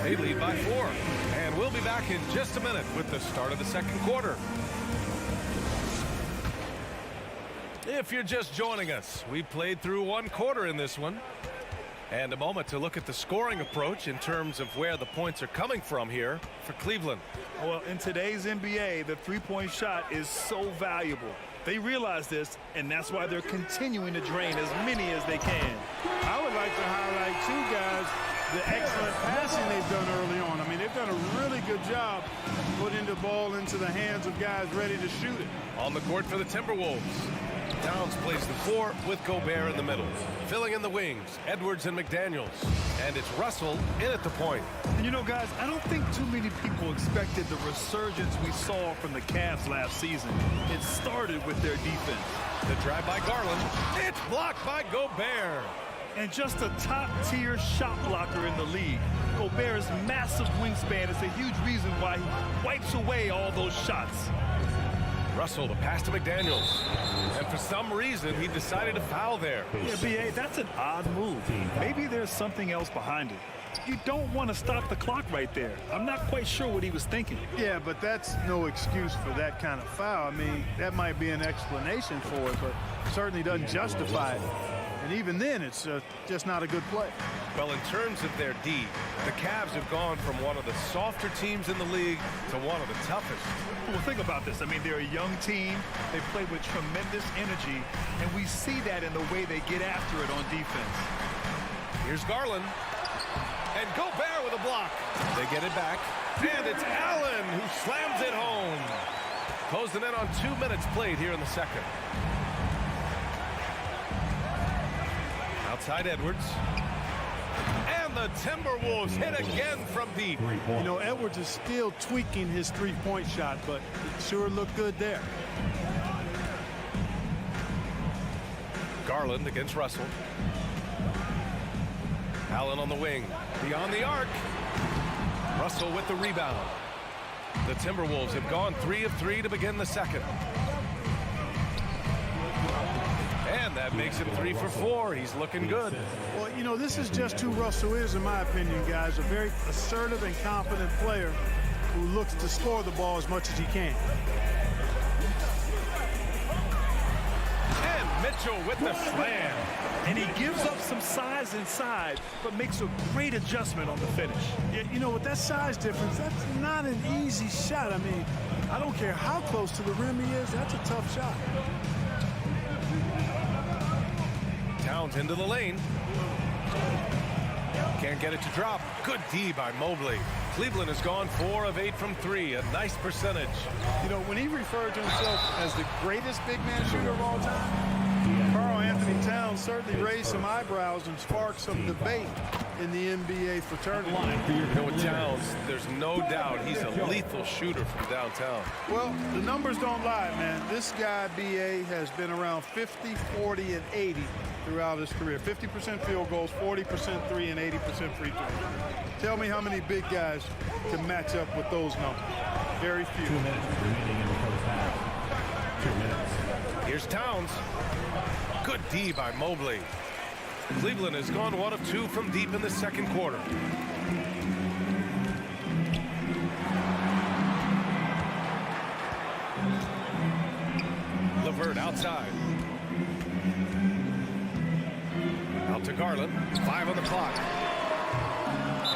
They lead by 4. And we'll be back in just a minute with the start of the second quarter. If you're just joining us, we played through 1 quarter in this one. And a moment to look at the scoring approach in terms of where the points are coming from here for Cleveland. Well, in today's NBA, the three-point shot is so valuable. They realize this, and that's why they're continuing to drain as many as they can. I would like to highlight, too, guys, the excellent passing they've done early on. I mean, they've done a really good job putting the ball into the hands of guys ready to shoot it. On the court for the Timberwolves. Towns plays the 4 with Gobert in the middle. Filling in the wings, Edwards and McDaniels. And it's Russell in at the point. And you know, guys, I don't think too many people expected the resurgence we saw from the Cavs last season. It started with their defense. The drive by Garland. It's blocked by Gobert. And just a top-tier shot blocker in the league. Gobert's massive wingspan is a huge reason why he wipes away all those shots. Russell, the pass to McDaniels. And for some reason, he decided to foul there. Yeah, B.A., that's an odd move. Maybe there's something else behind it. You don't want to stop the clock right there. I'm not quite sure what he was thinking. Yeah, but that's no excuse for that kind of foul. I mean, that might be an explanation for it, but certainly doesn't justify it. And even then, it's just not a good play. Well, in terms of their D, the Cavs have gone from one of the softer teams in the league to one of the toughest. Well, think about this. I mean, they're a young team. They play with tremendous energy, and we see that in the way they get after it on defense. Here's Garland. And Gobert with a block. They get it back. And it's Allen who slams it home. Closing in on 2 minutes played here in the second. Outside Edwards. And the Timberwolves hit again from deep. You know, Edwards is still tweaking his three-point shot, but it sure looked good there. Garland against Russell. Allen on the wing. Beyond the arc. Russell with the rebound. The Timberwolves have gone 3 of 3 to begin the second. And that makes him 3 for 4. He's looking good. Well, you know, this is just who Russell is, in my opinion, guys. A very assertive and confident player who looks to score the ball as much as he can. And Mitchell with the slam. And he gives up some size inside, but makes a great adjustment on the finish. Yeah, you know, with that size difference, that's not an easy shot. I mean, I don't care how close to the rim he is. That's a tough shot. Towns into the lane. Can't get it to drop. Good D by Mobley. Cleveland has gone 4 of 8 from 3. A nice percentage. You know, when he referred to himself as the greatest big man shooter of all time, Carl Anthony Anthony Towns certainly raised some eyebrows and sparked some debate in the NBA fraternity. With Towns, there's no doubt he's a lethal shooter from downtown. Well, the numbers don't lie, man. This guy, B.A., has been around 50, 40, and 80 throughout his career. 50% field goals, 40% three, and 80% free throws. Tell me how many big guys can match up with those numbers. Very few. 2 minutes remaining in the first half. 2 minutes. Here's Towns. Good D by Mobley. Cleveland has gone 1 of 2 from deep in the second quarter. LeVert outside. Out to Garland. 5 on the clock.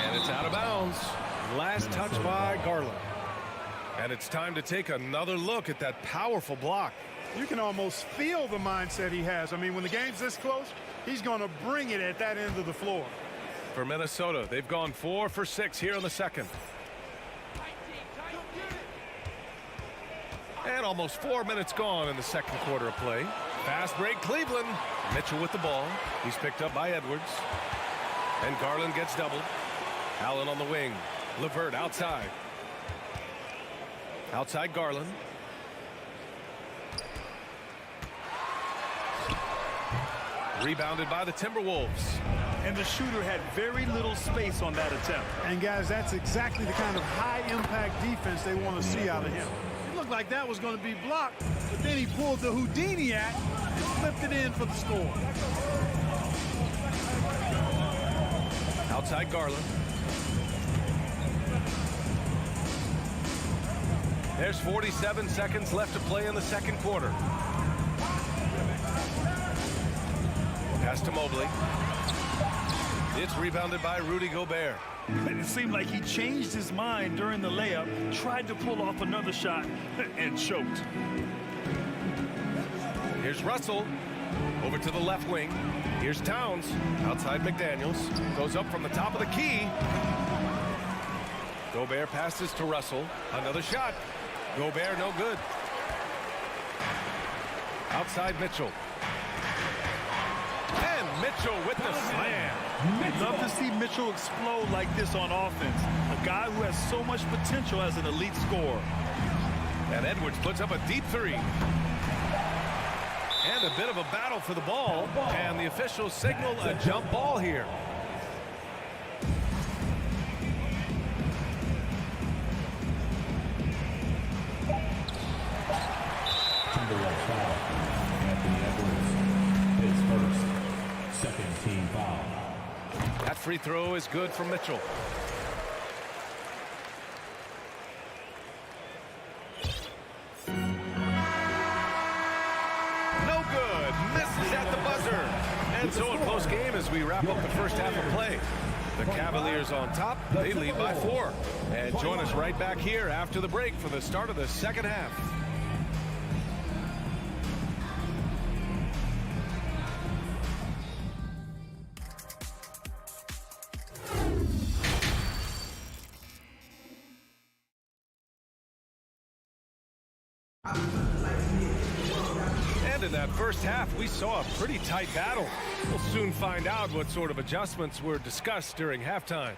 And it's out of bounds. Last touch by Garland. And it's time to take another look at that powerful block. You can almost feel the mindset he has. I mean, when the game's this close, he's going to bring it at that end of the floor. For Minnesota, they've gone 4 for 6 here in the second. And almost 4 minutes gone in the second quarter of play. Fast break, Cleveland. Mitchell with the ball. He's picked up by Edwards. And Garland gets doubled. Allen on the wing. LeVert outside. Outside Garland. Rebounded by the Timberwolves. And the shooter had very little space on that attempt. And guys, that's exactly the kind of high-impact defense they want to see out of him. It looked like that was going to be blocked, but then he pulled the Houdini act and flipped it in for the score. Outside Garland. There's 47 seconds left to play in the second quarter. Pass to Mobley. It's rebounded by Rudy Gobert. And it seemed like he changed his mind during the layup, tried to pull off another shot, and choked. Here's Russell. Over to the left wing. Here's Towns. Outside McDaniels. Goes up from the top of the key. Gobert passes to Russell. Another shot. Gobert no good. Outside Mitchell. And Mitchell with the slam. I'd love to see Mitchell explode like this on offense. A guy who has so much potential as an elite scorer. And Edwards puts up a deep three. And a bit of a battle for the ball. And the officials signal a jump ball here. Timberwolves foul. Anthony Edwards, his first. Second team foul. That free throw is good for Mitchell. No good. Misses at the buzzer. And so in close game as we wrap up the first half of play. The Cavaliers on top. They lead by 4. And join us right back here after the break for the start of the second half. And in that first half, we saw a pretty tight battle. We'll soon find out what sort of adjustments were discussed during halftime.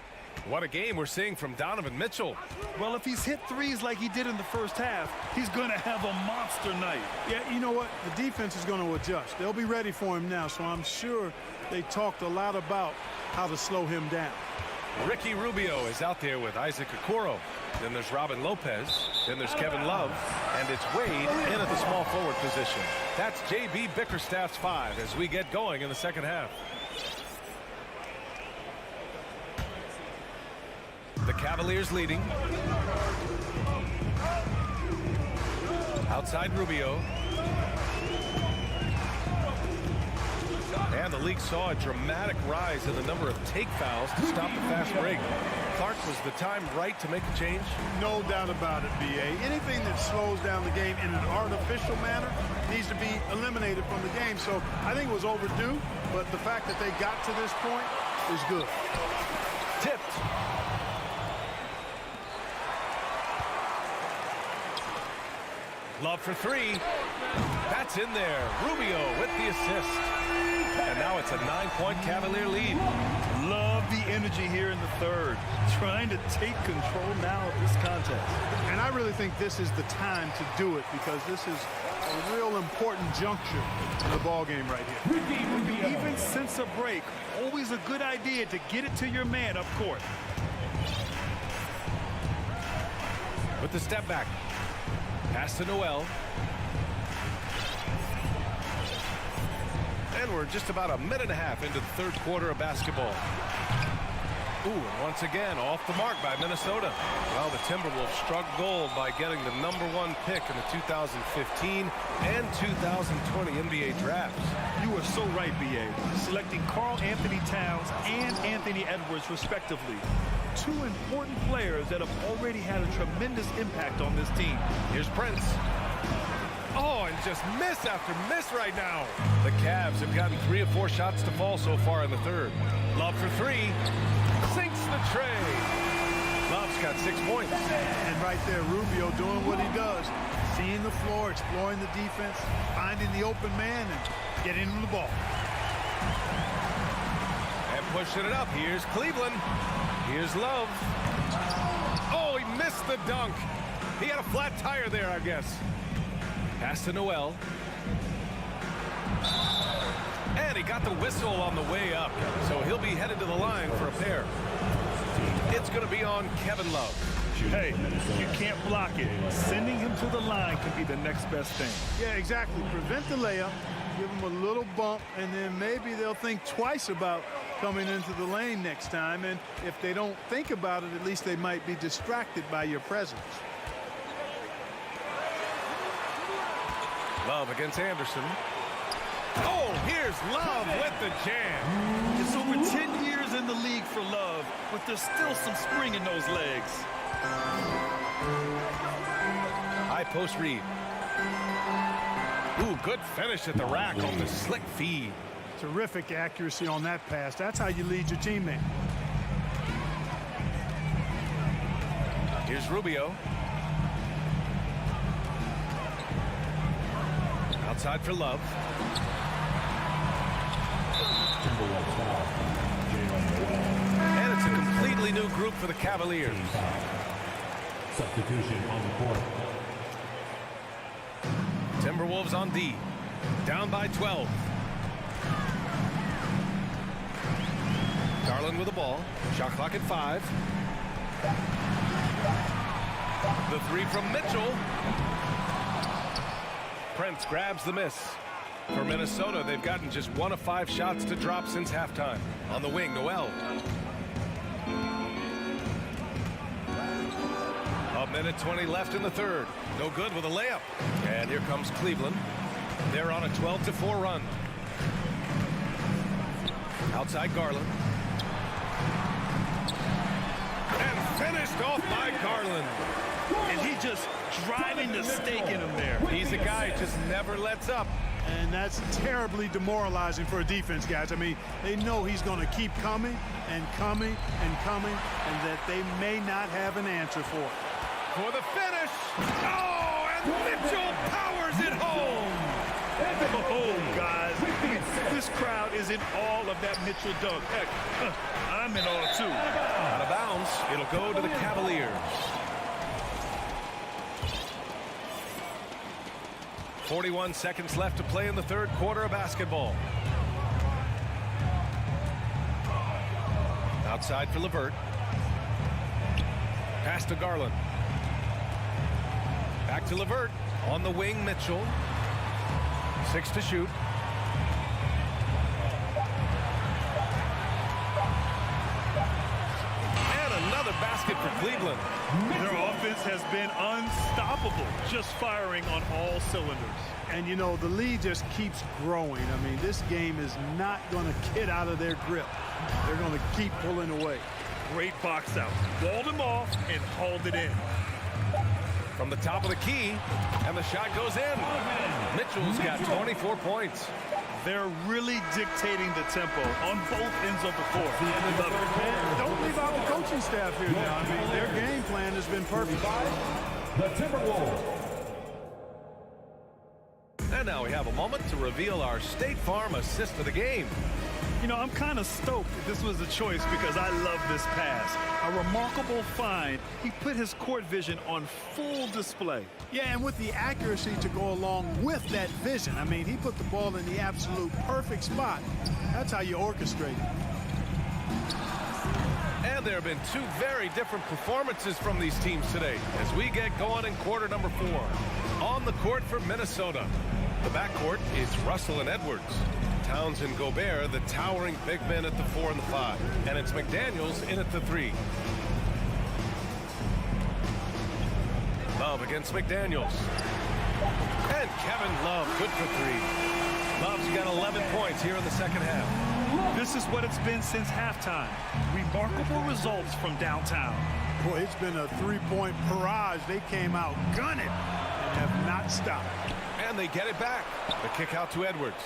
What a game we're seeing from Donovan Mitchell. Well, if he's hit threes like he did in the first half, he's going to have a monster night. Yeah, you know what? The defense is going to adjust. They'll be ready for him now, so I'm sure they talked a lot about how to slow him down. Ricky Rubio is out there with Isaac Okoro. Then there's Robin Lopez. Then there's Kevin Love. And it's Wade in at the small forward position. That's J.B. Bickerstaff's 5 as we get going in the second half. The Cavaliers leading. Outside Rubio. And the league saw a dramatic rise in the number of take fouls to stop the fast break. Clark, was the time right to make the change? No doubt about it, B.A. Anything that slows down the game in an artificial manner needs to be eliminated from the game. So I think it was overdue, but the fact that they got to this point is good. Tipped. Love for three. That's in there. Rubio with the assist. And now it's a 9-point Cavalier lead. Love the energy here in the third. Trying to take control now of this contest. And I really think this is the time to do it because this is a real important juncture in the ball game right here. Even since a break, always a good idea to get it to your man up court. With the step back. Pass to Noel. And we're just about a minute and a half into the third quarter of basketball. Ooh, and once again, off the mark by Minnesota. Well, the Timberwolves struck gold by getting the #1 pick in the 2015 and 2020 NBA drafts. You are so right, B.A. Selecting Karl Anthony Towns and Anthony Edwards, respectively. Two important players that have already had a tremendous impact on this team. Here's Prince. Oh, and just miss after miss right now. The Cavs have gotten 3 of 4 shots to fall so far in the third. Love for three. Sinks the tray. Love's got 6 points. And right there, Rubio doing what he does. Seeing the floor, exploring the defense, finding the open man, and getting him the ball. And pushing it up. Here's Cleveland. Here's Love. Oh, he missed the dunk. He had a flat tire there, I guess. Pass to Noel. And he got the whistle on the way up. So he'll be headed to the line for a pair. It's going to be on Kevin Love. Hey, you can't block it. Sending him to the line can be the next best thing. Yeah, exactly. Prevent the layup, give him a little bump, and then maybe they'll think twice about coming into the lane next time. And if they don't think about it, at least they might be distracted by your presence. Love against Anderson. Oh, here's Love with the jam. It's over 10 years in the league for Love, but there's still some spring in those legs. High post read. Ooh, good finish at the rack on the slick feed. Terrific accuracy on that pass. That's how you lead your teammate. Here's Rubio. Outside for Love. And it's a completely new group for the Cavaliers. Substitution on the court. Timberwolves on D. Down by 12. Garland with the ball. Shot clock at 5. The three from Mitchell. Prince grabs the miss. For Minnesota, they've gotten just 1 of 5 shots to drop since halftime. On the wing, Noel. A minute 20 left in the third. No good with a layup. And here comes Cleveland. They're on a 12-4 run. Outside Garland. And finished off by Garland. And he just driving the stake in him there. He's a guy who just never lets up. And that's terribly demoralizing for a defense, guys. I mean, they know he's going to keep coming and coming and coming, and that they may not have an answer for it. For the finish. Oh, and Mitchell powers it home. Oh, guys, this crowd is in awe of that Mitchell dunk. Heck, I'm in awe, too. Out of bounds. It'll go to the Cavaliers. 41 seconds left to play in the third quarter of basketball. Outside for LeVert. Pass to Garland. Back to LeVert. On the wing, Mitchell. 6 to shoot. And another basket for Cleveland. Their offense has been unstoppable, just firing on all cylinders. And, you know, the lead just keeps growing. I mean, this game is not going to get out of their grip. They're going to keep pulling away. Great box out. Walled him off and hauled it in. From the top of the key, and the shot goes in. Mitchell's got 24 points. They're really dictating the tempo on both ends of the court. Don't leave out the coaching staff here now. I mean, their game plan has been perfect. The Timberwolves. And now we have a moment to reveal our State Farm assist of the game. You know, I'm kind of stoked this was a choice because I love this pass. A remarkable find. He put his court vision on full display. Yeah, and with the accuracy to go along with that vision. I mean, he put the ball in the absolute perfect spot. That's how you orchestrate it. And there have been two very different performances from these teams today as we get going in quarter number 4. On the court for Minnesota, the backcourt is Russell and Edwards. Towns and Gobert, the towering big men at the 4 and the 5. And it's McDaniels in at the 3. Love against McDaniels. And Kevin Love, good for 3. Love's got 11 points here in the second half. This is what it's been since halftime. Remarkable results from downtown. Boy, it's been a three-point barrage. They came out gunning and have not stopped. And they get it back. The kick out to Edwards.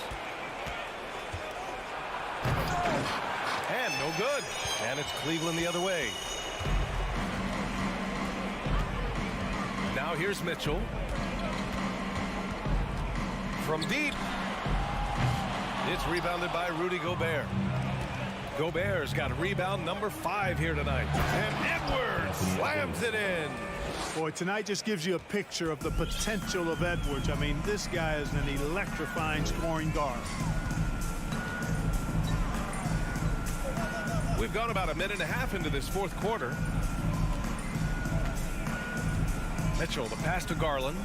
And no good. And it's Cleveland the other way. Now here's Mitchell. From deep. It's rebounded by Rudy Gobert. Gobert's got rebound number 5 here tonight. And Edwards slams it in. Boy, tonight just gives you a picture of the potential of Edwards. I mean, this guy is an electrifying scoring guard. We've gone about a minute and a half into this fourth quarter. Mitchell, the pass to Garland.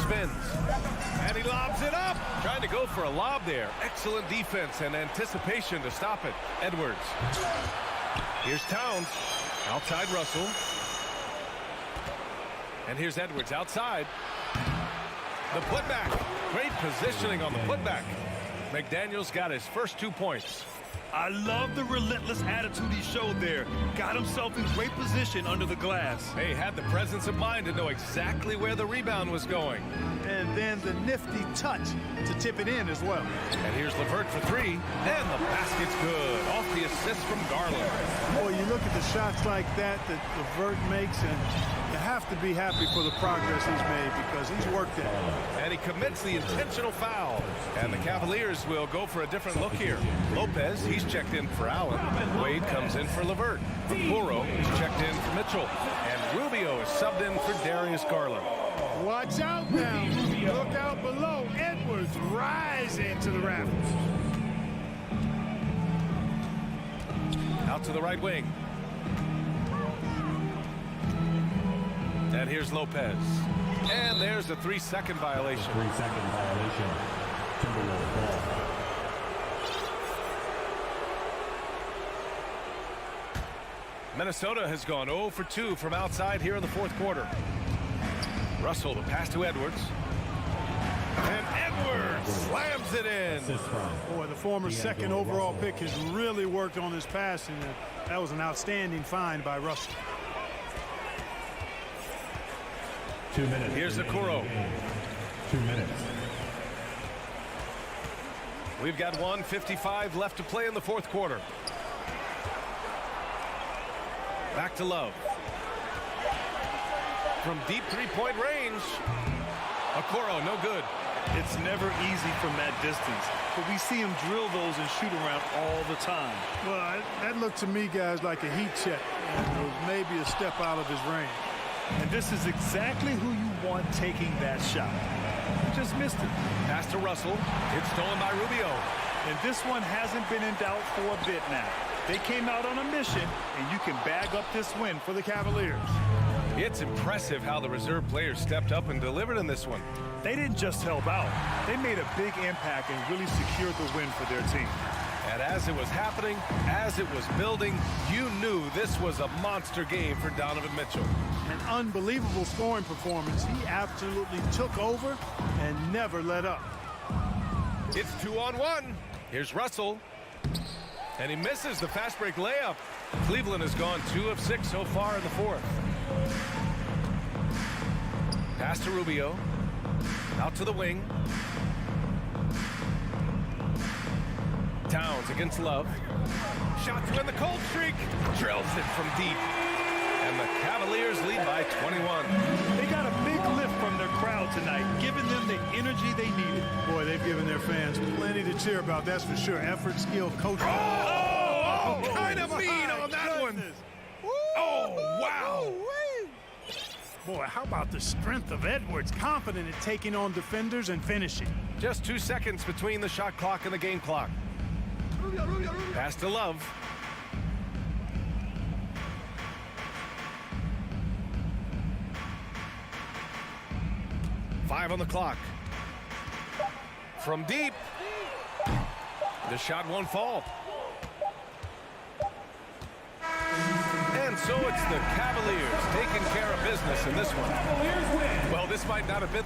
Spins. And he lobs it up. Trying to go for a lob there. Excellent defense and anticipation to stop it. Edwards. Here's Towns. Outside Russell. And here's Edwards outside. The putback. Great positioning on the putback. McDaniels got his first 2 points. I love the relentless attitude he showed there. Got himself in great position under the glass. He had the presence of mind to know exactly where the rebound was going. And then the nifty touch to tip it in as well. And here's LeVert for 3. And the basket's good. Off the assist from Garland. Boy, you look at the shots like that LeVert makes, and you have to be happy for the progress he's made because he's worked at it. And he commits the intentional foul. And the Cavaliers will go for a different look here. Lopez, he's checked in for Allen. Wade comes in for LeVert. Okoro is checked in for Mitchell. And Rubio is subbed in for Darius Garland. Watch out now. Look out below. Edwards rising to the rafters. Out to the right wing. And here's Lopez. And there's a 3-second violation. 3-second violation. Timberwolves ball. Minnesota has gone 0 for 2 from outside here in the fourth quarter. Russell, the pass to Edwards. And Edwards slams it in. Boy, the former second overall pick has really worked on his passing. That was an outstanding find by Russell. 2 minutes. Here's Okoro. 2 minutes. We've got 1:55 left to play in the fourth quarter. Back to Love. From deep three-point range. Okoro, no good. It's never easy from that distance, but we see him drill those and shoot around all the time. Well, that looked to me, guys, like a heat check. And it was maybe a step out of his range. And this is exactly who you want taking that shot. He just missed it. Pass to Russell. It's stolen by Rubio. And this one hasn't been in doubt for a bit now. They came out on a mission, and you can bag up this win for the Cavaliers. It's impressive how the reserve players stepped up and delivered in this one. They didn't just help out. They made a big impact and really secured the win for their team. And as it was happening, as it was building, you knew this was a monster game for Donovan Mitchell. An unbelievable scoring performance. He absolutely took over and never let up. It's 2-on-1. Here's Russell. And he misses the fast break layup. Cleveland has gone 2 of 6 so far in the fourth. Pass to Rubio. Out to the wing. Towns against Love. Shot to end the cold streak. Drills it from deep. And the Cavaliers lead by 21. They got a big lift from their crowd Cavalier fans. Plenty to cheer about, that's for sure. Effort, skill, coaching. Kind of mean on that one. Oh, wow. Boy, how about the strength of Edwards? Confident in taking on defenders and finishing. Just 2 seconds between the shot clock and the game clock. Pass to Love. Five on the clock. From deep. The shot won't fall. And so it's the Cavaliers taking care of business in this one. Well, this might not have been...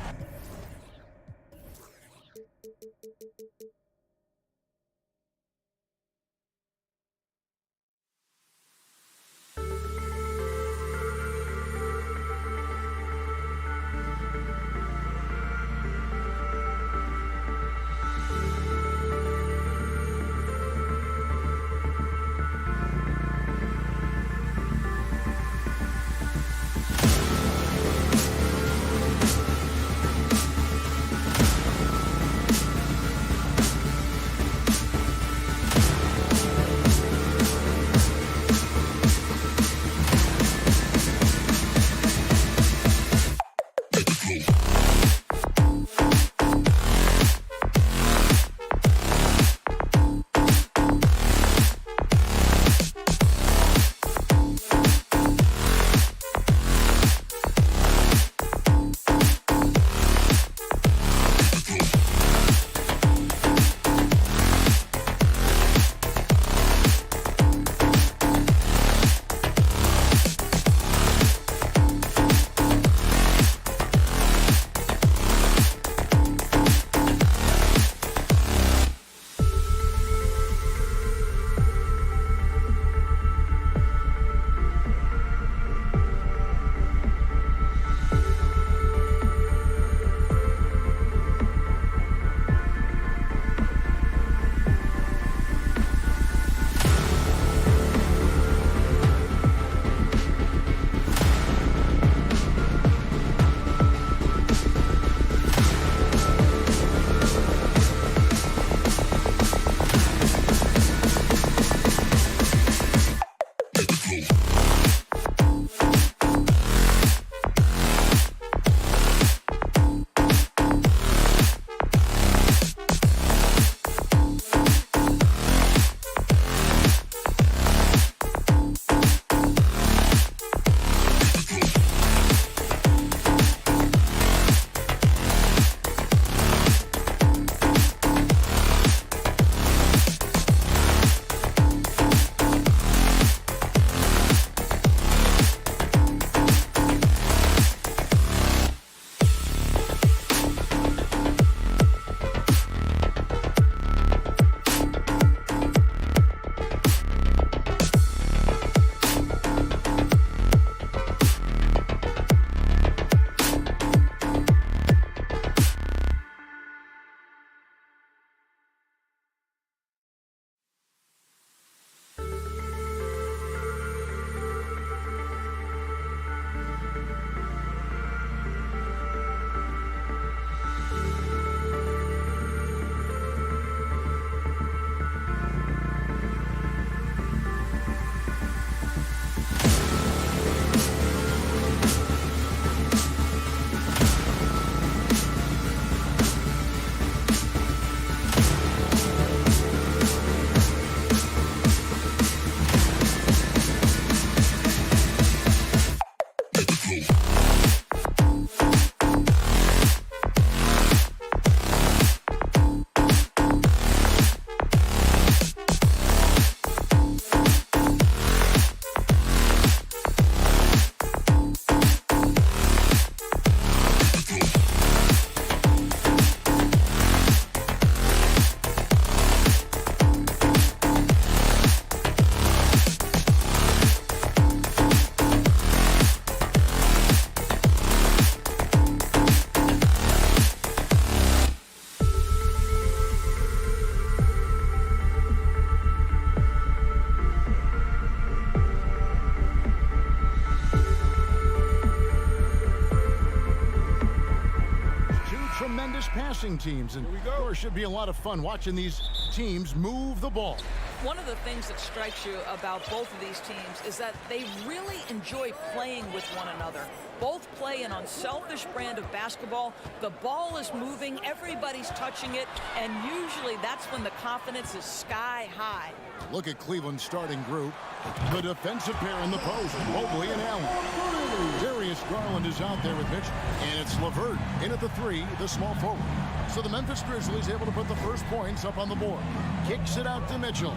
fastest passing teams, and there should be a lot of fun watching these teams move the ball. One of the things that strikes you about both of these teams is that they really enjoy playing with one another. Both play an unselfish brand of basketball. The ball is moving, everybody's touching it, and usually that's when the confidence is sky high. Look at Cleveland's starting group. The defensive pair in the post, Mobley and Allen. Darius Garland is out there with Mitch, and it's LeVert in at the 3, the small forward. So the Memphis Grizzlies able to put the first points up on the board. Kicks it out to Mitchell.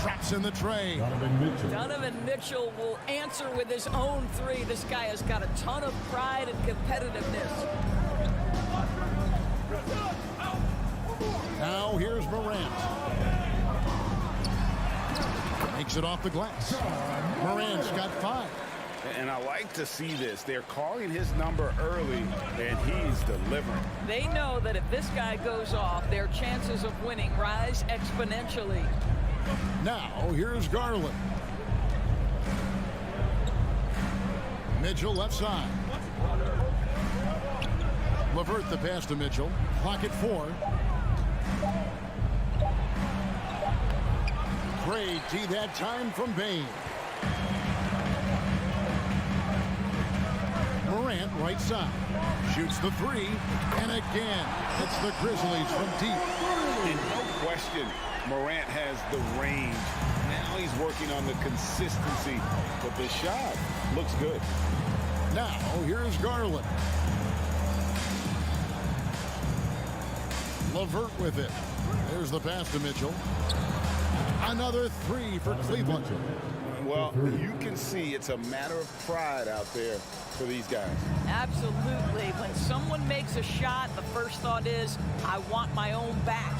Traps in the tray. Donovan Mitchell will answer with his own 3. This guy has got a ton of pride and competitiveness. Now here's Morant. Makes it off the glass. Morant's got 5. And I like to see this. They're calling his number early, and he's delivering. They know that if this guy goes off, their chances of winning rise exponentially. Now, here's Garland. Mitchell left side. LeVert the pass to Mitchell. Clock at 4. Great D that time from Bain. Morant right side. Shoots the 3. And again, it's the Grizzlies from deep. And no question, Morant has the range. Now he's working on the consistency, but the shot looks good. Now, here's Garland. LeVert with it. There's the pass to Mitchell. Another 3 for Cleveland. Well, you can see it's a matter of pride out there for these guys. Absolutely. When someone makes a shot, the first thought is, I want my own back.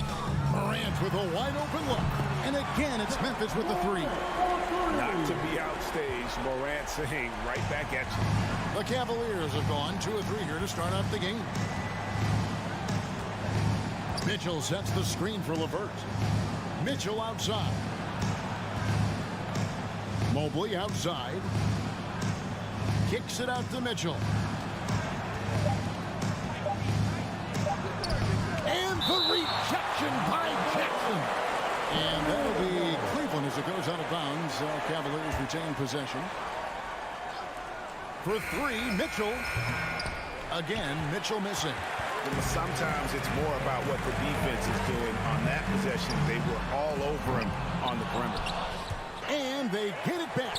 Morant with a wide open look. And again, it's Memphis with the 3. Not to be outstaged, Morant saying right back at you. The Cavaliers have gone 2 of 3 here to start off the game. Mitchell sets the screen for LeVert. Mitchell outside. Mobley outside. Kicks it out to Mitchell. And the rejection by Jackson. And that'll be Cleveland as it goes out of bounds. Cavaliers retain possession. For 3, Mitchell. Again, Mitchell missing. Sometimes it's more about what the defense is doing on that possession. They were all over him on the perimeter. And they get it back.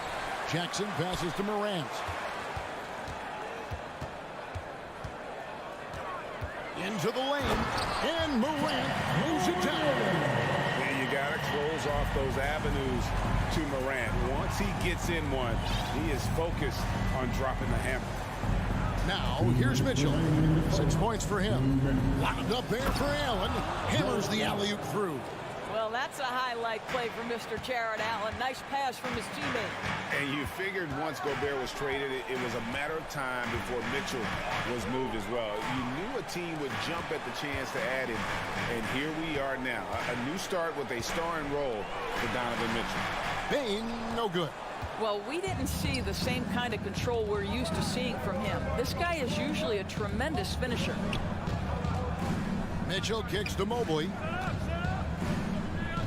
Jackson passes to Morant. Into the lane. And Morant moves it down. And you got to close off those avenues to Morant. Once he gets in one, he is focused on dropping the hammer. Now, here's Mitchell. 6 points for him. Locked up there for Allen. Hammers the alley-oop through. Well, that's a highlight play for Mr. Jared Allen. Nice pass from his teammate. And you figured once Gobert was traded, it was a matter of time before Mitchell was moved as well. You knew a team would jump at the chance to add him. And here we are now. A new start with a starring role for Donovan Mitchell. Bain, no good. Well, we didn't see the same kind of control we're used to seeing from him. This guy is usually a tremendous finisher. Mitchell kicks to Mobley.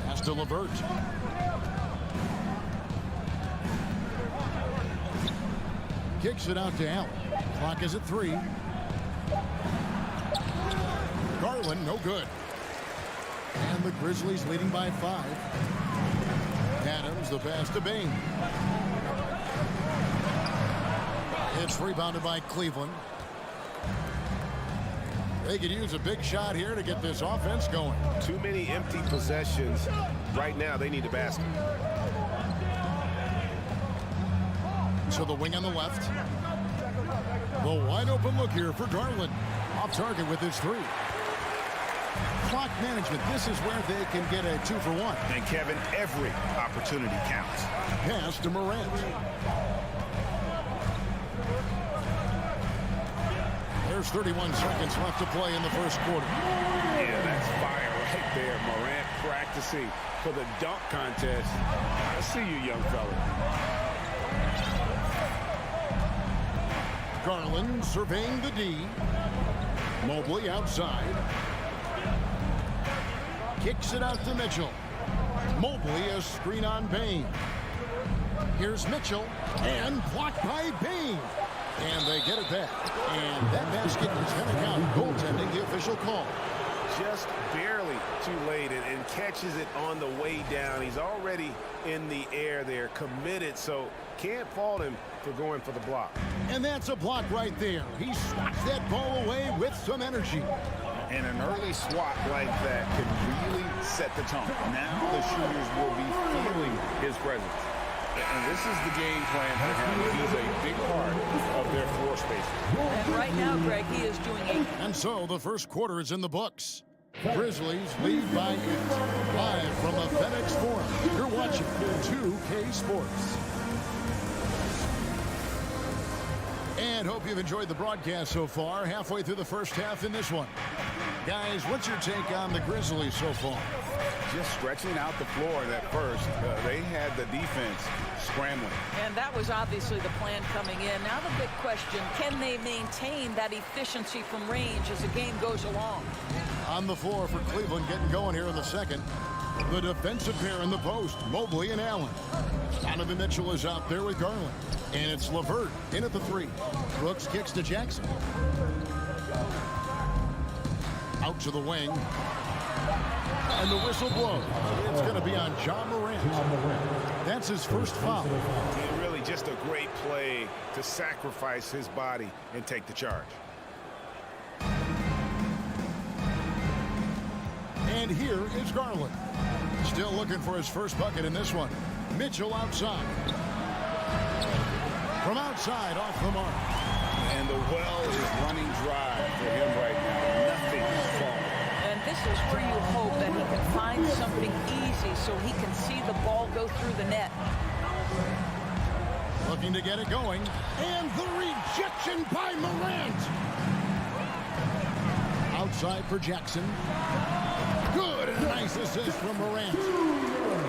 Pass to LeVert. Kicks it out to Allen. Clock is at 3. Garland, no good. And the Grizzlies leading by 5. Adams, the pass to Bain. It's rebounded by Cleveland. They could use a big shot here to get this offense going. Too many empty possessions. Right now, they need a basket. So the wing on the left. The wide open look here for Garland. Off target with his 3. Clock management. This is where they can get a 2 for 1. And Kevin, every opportunity counts. Pass to Morant. There's 31 seconds left to play in the first quarter. Yeah, that's fire right there. Morant practicing for the dunk contest. I see you, young fella. Garland surveying the D. Mobley outside. Kicks it out to Mitchell. Mobley, a screen on Bain. Here's Mitchell, and blocked by Bain. And they get it back. And that basket is going to count. Goaltending, the official call. Just barely too late and catches it on the way down. He's already in the air there, committed, so can't fault him for going for the block. And that's a block right there. He swats that ball away with some energy. And an early swat like that can really set the tone. Now the shooters will be feeling his presence. And this is the game plan for him. He's a big part of their floor space. And right now, Greg, he is doing it. And so the first quarter is in the books. Grizzlies lead by 8. Live from the FedEx Forum. You're watching 2K Sports. And hope you've enjoyed the broadcast so far. Halfway through the first half in this one. Guys, what's your take on the Grizzlies so far? Just stretching out the floor at first. They had the defense scrambling. And that was obviously the plan coming in. Now the big question, can they maintain that efficiency from range as the game goes along? On the floor for Cleveland, getting going here in the second. The defensive pair in the post, Mobley and Allen. Donovan Mitchell is out there with Garland. And it's LeVert in at the 3. Brooks kicks to Jackson. Out to the wing. And the whistle blows. It's going to be on John Morant. That's his first foul. Really just a great play to sacrifice his body and take the charge. And here is Garland. Still looking for his first bucket in this one. Mitchell outside. From outside, off the mark. And the well is running dry for him right now. Nothing is falling. And this is where you hope that he can find something easy so he can see the ball go through the net. Looking to get it going. And the rejection by Morant. Outside for Jackson. Good, and a nice assist from Morant.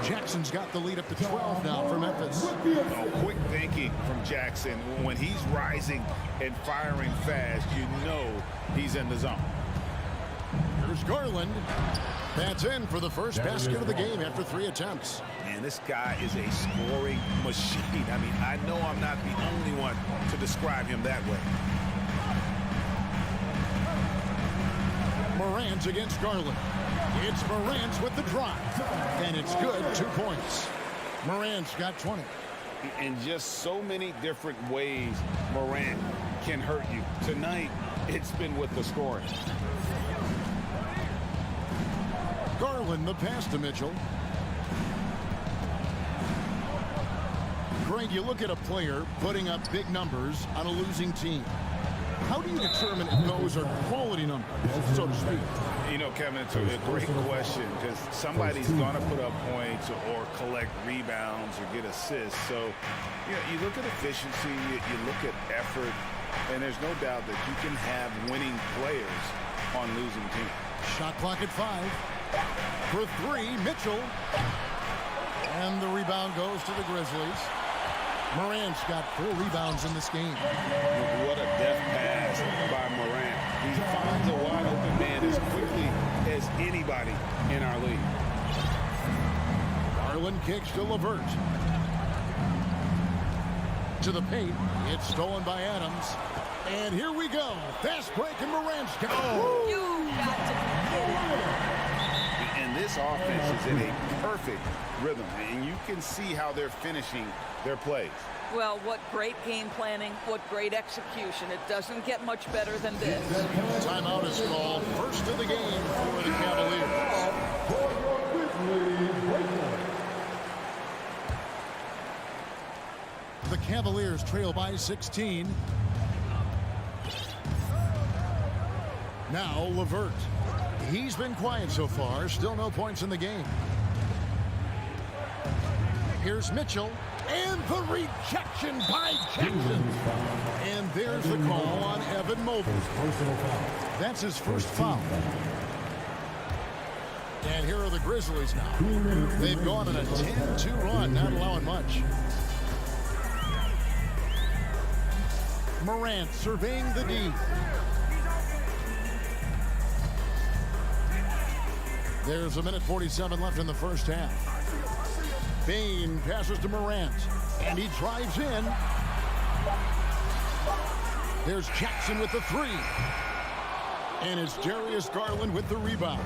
Jackson's got the lead up to 12 now for Memphis. Quick thinking from Jackson. When he's rising and firing fast, you know he's in the zone. Here's Garland. That's in for the first basket of the game after 3 attempts. Man, this guy is a scoring machine. I mean, I know I'm not the only one to describe him that way. Morant against Garland. It's Morant with the drive. And it's good, 2 points. Morant's got 20. In just so many different ways, Morant can hurt you. Tonight, it's been with the scoring. Garland, the pass to Mitchell. Greg, you look at a player putting up big numbers on a losing team. How do you determine if those are quality numbers, so to speak? You know, Kevin, it's a great question because somebody's going to put up points or collect rebounds or get assists. So, you know, you look at efficiency, you look at effort, and there's no doubt that you can have winning players on losing teams. Shot clock at 5. For 3, Mitchell. And the rebound goes to the Grizzlies. Morant's got 4 rebounds in this game. What a deft pass by Morant. He finds a wide open man as quickly as anybody in our league. Garland kicks to LeVert. To the paint. It's stolen by Adams. And here we go. Fast break and Morant's got it. You got to be kidding. And this offense is in a perfect rhythm. And you can see how they're finishing their plays. Well, what great game planning, what great execution. It doesn't get much better than this. Timeout is called. First of the game for the Cavaliers. The Cavaliers trail by 16. Now LeVert. He's been quiet so far. Still no points in the game. Here's Mitchell. And the rejection by Jackson. And there's the call on Evan Mobley. That's his first foul. And here are the Grizzlies now. They've gone on a 10-2 run, not allowing much. Morant surveying the D. There's 1:47 left in the first half. Bain passes to Morant, and he drives in. There's Jackson with the three. And it's Darius Garland with the rebound.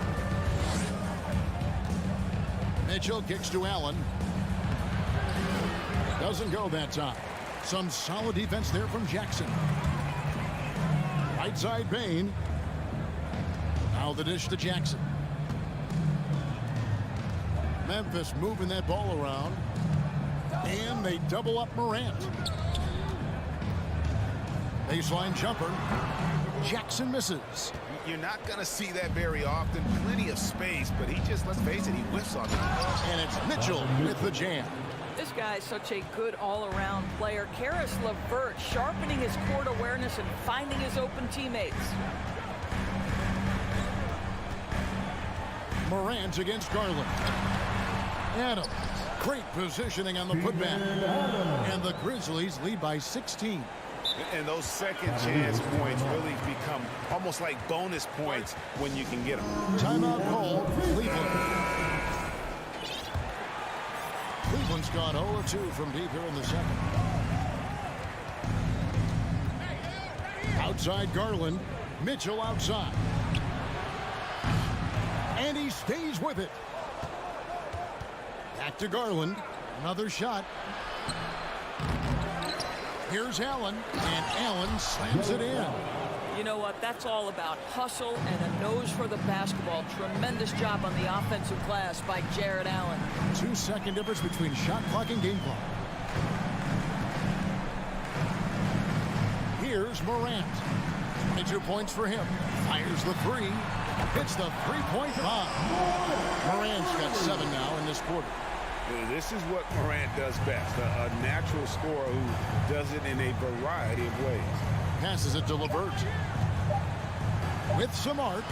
Mitchell kicks to Allen. Doesn't go that time. Some solid defense there from Jackson. Right side Bain. Now the dish to Jackson. Memphis moving that ball around. And they double up Morant. Baseline jumper. Jackson misses. You're not going to see that very often. Plenty of space, but he just, let's face it, he whiffs on it. And it's Mitchell with the jam. This guy is such a good all-around player. Caris LeVert sharpening his court awareness and finding his open teammates. Morant against Garland. Adams. Great positioning on the putback. And the Grizzlies lead by 16. And those second chance points really become almost like bonus points when you can get them. Timeout call, Cleveland. Cleveland's gone 0-2 from deep here in the second. Outside Garland. Mitchell outside. And he stays with it. Back to Garland. Another shot. Here's Allen, and Allen slams it in. You know what? That's all about hustle and a nose for the basketball. Tremendous job on the offensive glass by Jared Allen. 2-second difference between shot clock and game clock. Here's Morant. 22 points for him. Fires the three. Hits the three-point bomb. Morant's got 7 now in this quarter. This is what Morant does best, a natural scorer who does it in a variety of ways. Passes it to LeVert. With some arc.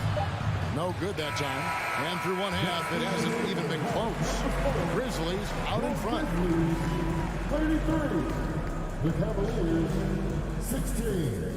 No good that time. And through one half, it hasn't even been close. Grizzlies out in front. 33. The Cavaliers, 16.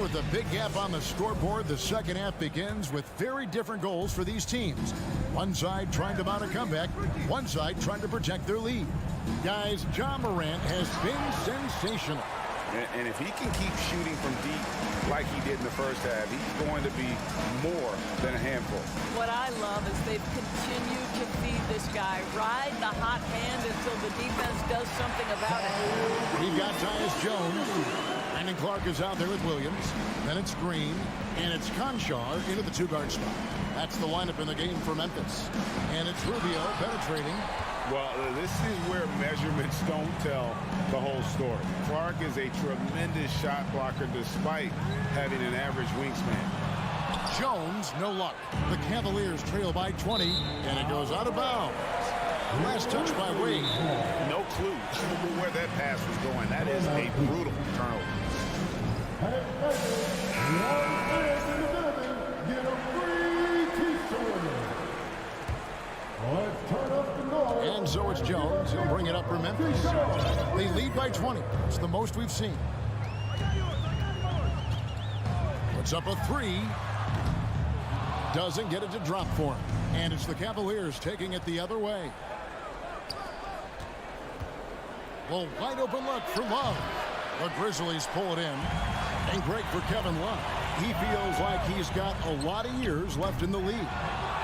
With a big gap on the scoreboard, the second half begins with very different goals for these teams. One side trying to mount a comeback, one side trying to protect their lead. Guys, John Morant has been sensational. And if he can keep shooting from deep like he did in the first half, he's going to be more than a handful. What I love is they've continued to feed this guy. Ride the hot hand until the defense does something about it. We've got Tyus Jones. Brandon Clark is out there with Williams. Then it's Green. And it's Conchar into the two-guard spot. That's the lineup in the game for Memphis. And it's Rubio penetrating. Well, this is where measurements don't tell the whole story. Clark is a tremendous shot blocker despite having an average wingspan. Jones, no luck. The Cavaliers trail by 20, and it goes out of bounds. Last touch by Wade. No clue where that pass was going. That is a brutal turnover. And so it's Jones. He'll bring it up for Memphis. They lead by 20. It's the most we've seen. Puts up a three. Doesn't get it to drop for him. And it's the Cavaliers taking it the other way. Well, wide open look for Love. The Grizzlies pull it in. And great for Kevin Love. He feels like he's got a lot of years left in the league.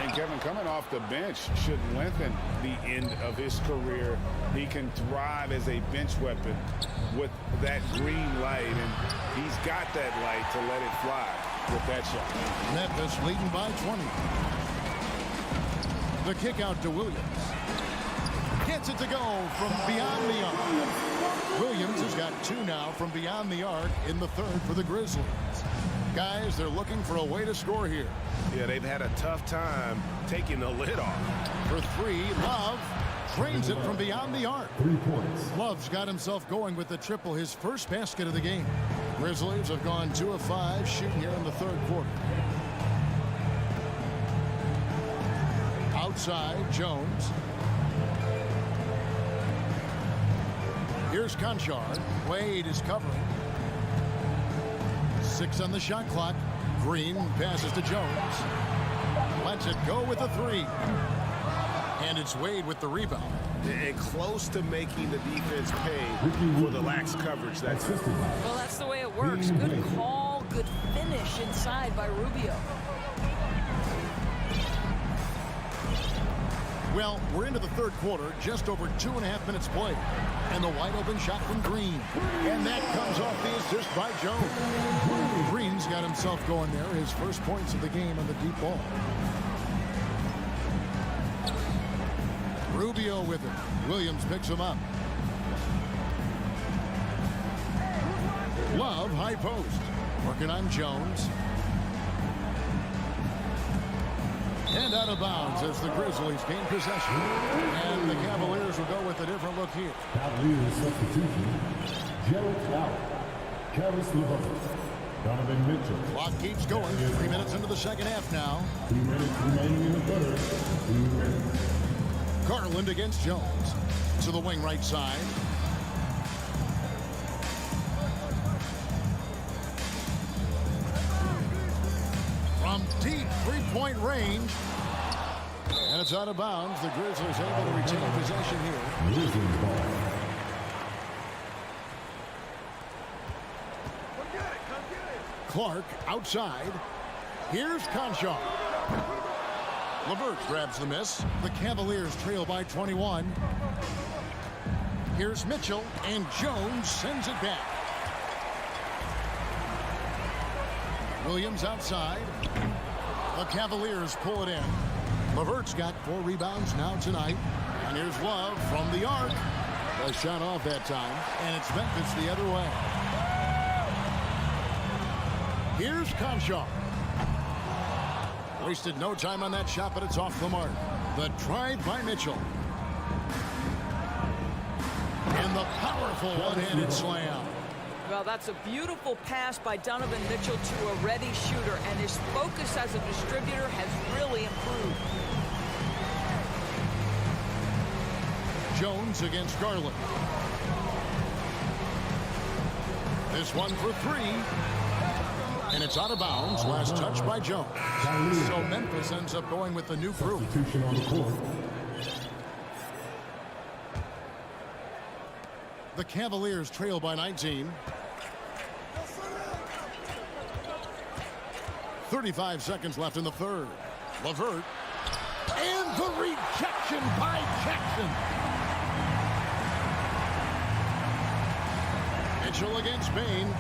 And Kevin, coming off the bench should lengthen the end of his career. He can thrive as a bench weapon with that green light, and he's got that light to let it fly with that shot. Memphis leading by 20. The kick out to Williams. Gets it to go from beyond the arc. Williams has got 2 now from beyond the arc in the third for the Grizzlies. Guys, they're looking for a way to score here. Yeah, they've had a tough time taking the lid off. For 3, Love drains it from beyond the arc. 3 points. Love's got himself going with the triple, his first basket of the game. Grizzlies have gone 2 of 5 shooting here in the third quarter. Outside, Jones. Here's Conchar. Wade is covering. 6 on the shot clock. Green passes to Jones. Lets it go with a 3. And it's Wade with the rebound. And close to making the defense pay for the lax coverage. Well, that's the way it works. Good call, good finish inside by Rubio. Well, we're into the third quarter, just over 2.5 minutes played. And the wide open shot from Green. And that comes off the assist by Jones. Green's got himself going there, his first points of the game on the deep ball. Rubio with it. Williams picks him up. Love, high post. Working on Jones. And out of bounds as the Grizzlies gain possession. And the Cavaliers will go with a different look here. Cavaliers substitution. Jarrett Allen. Caris LeVert. Donovan Mitchell. Clock keeps going. 3 minutes into the second half now. 2 minutes remaining in the third. 2 minutes. Garland against Jones. To the wing right side. From deep three-point range. And it's out of bounds. The Grizzlies able to retain possession here. Grizzlies ball. Clark outside. Here's Conchar. LeVert grabs the miss. The Cavaliers trail by 21. Here's Mitchell, and Jones sends it back. Williams outside. The Cavaliers pull it in. LeVert's got 4 rebounds now tonight. And here's Love from the arc. A shot off that time, and it's Memphis the other way. Here's Conchar. Wasted no time on that shot, but it's off the mark. The drive by Mitchell. And the powerful one-handed slam. Well, that's a beautiful pass by Donovan Mitchell to a ready shooter, and his focus as a distributor has really improved. Jones against Garland. This one for 3. And it's out of bounds. Last touch by Jones. So Memphis ends up going with the new crew. Substitution on the court. The Cavaliers trail by 19. 35 seconds left in the third. LeVert. And the rejection by Jackson. Mitchell against Bain.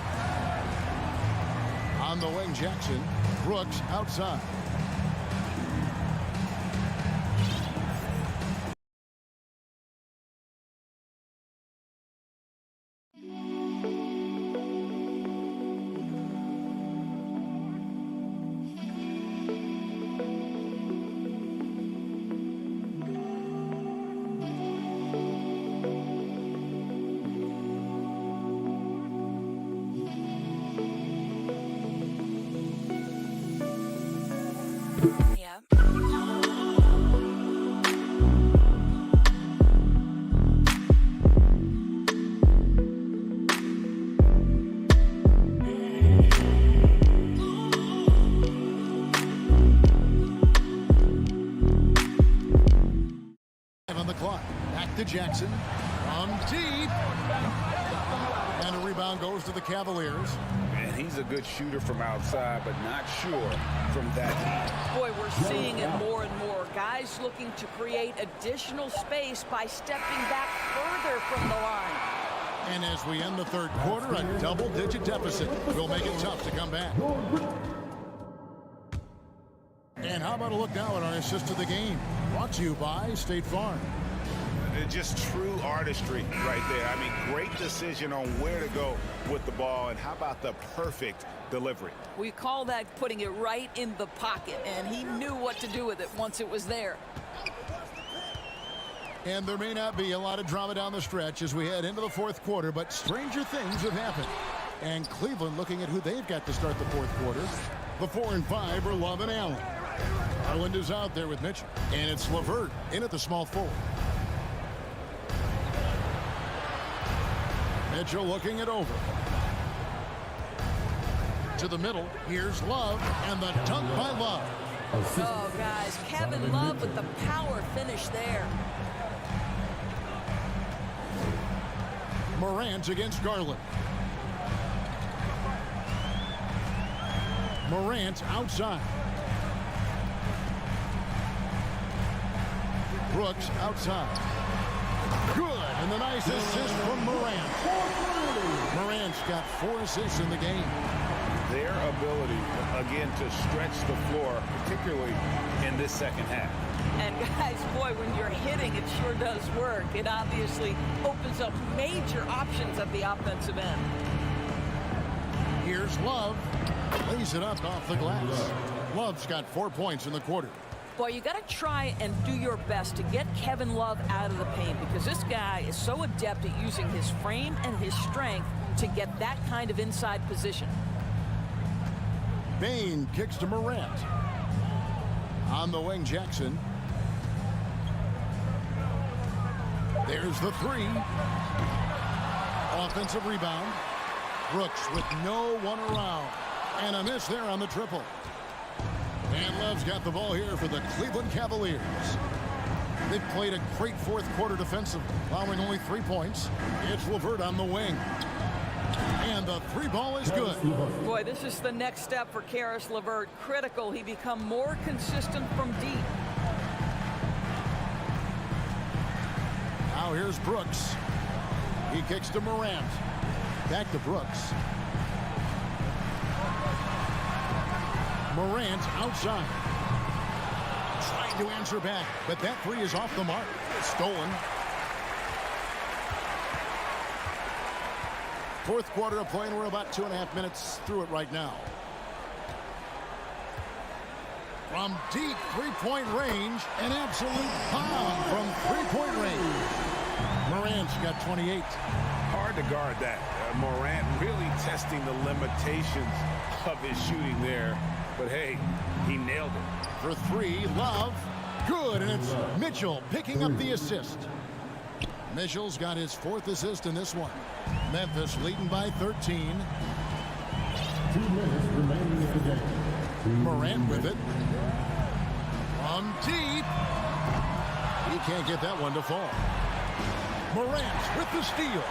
On the wing, Jackson. Brooks outside. To Jackson from deep, and a rebound goes to the Cavaliers. And he's a good shooter from outside, but not sure from that deep. Boy, we're seeing it more and more. Guys looking to create additional space by stepping back further from the line. And as we end the third quarter, a double-digit deficit will make it tough to come back. And how about a look now at our assist of the game? Brought to you by State Farm. Just true artistry right there. I mean, great decision on where to go with the ball, and how about the perfect delivery? We call that putting it right in the pocket, and he knew what to do with it once it was there. And there may not be a lot of drama down the stretch as we head into the fourth quarter, but stranger things have happened. And Cleveland looking at who they've got to start the fourth quarter. The 4 and 5 are Love and Allen. Garland is out there with Mitchell, and it's LeVert in at the small forward. Mitchell looking it over. To the middle. Here's Love, and the dunk by Love. Oh, guys, Kevin Love with the power finish there. Morant against Garland. Morant outside. Brooks outside. Good, and the nice assist from Morant. Morant's got 4 assists in the game. Their ability, again, to stretch the floor, particularly in this second half. And guys, boy, when you're hitting, it sure does work. It obviously opens up major options at the offensive end. Here's Love. Lays it up off the glass. Love's got 4 points in the quarter. Boy, you got to try and do your best to get Kevin Love out of the paint because this guy is so adept at using his frame and his strength to get that kind of inside position. Bain kicks to Morant. On the wing, Jackson. There's the 3. Offensive rebound. Brooks with no one around. And a miss there on the triple. And Love's got the ball here for the Cleveland Cavaliers. They've played a great fourth quarter defensively, allowing only 3 points. It's LeVert on the wing. And the 3 ball is good. Boy, this is the next step for Caris LeVert. Critical. He become more consistent from deep. Now here's Brooks. He kicks to Morant. Back to Brooks. Morant outside. Trying to answer back, but that 3 is off the mark. Stolen. Fourth quarter of play, and we're about 2.5 minutes through it right now. From deep three-point range, an absolute bomb from three-point range. Morant's got 28. Hard to guard that. Morant really testing the limitations of his shooting there. But hey, he nailed it. For 3, Love. Good, and it's Mitchell picking up the assist. Mitchell's got his 4th assist in this one. Memphis leading by 13. 2 minutes remaining in the game. Morant with it. From deep. He can't get that one to fall. Morant with the steal.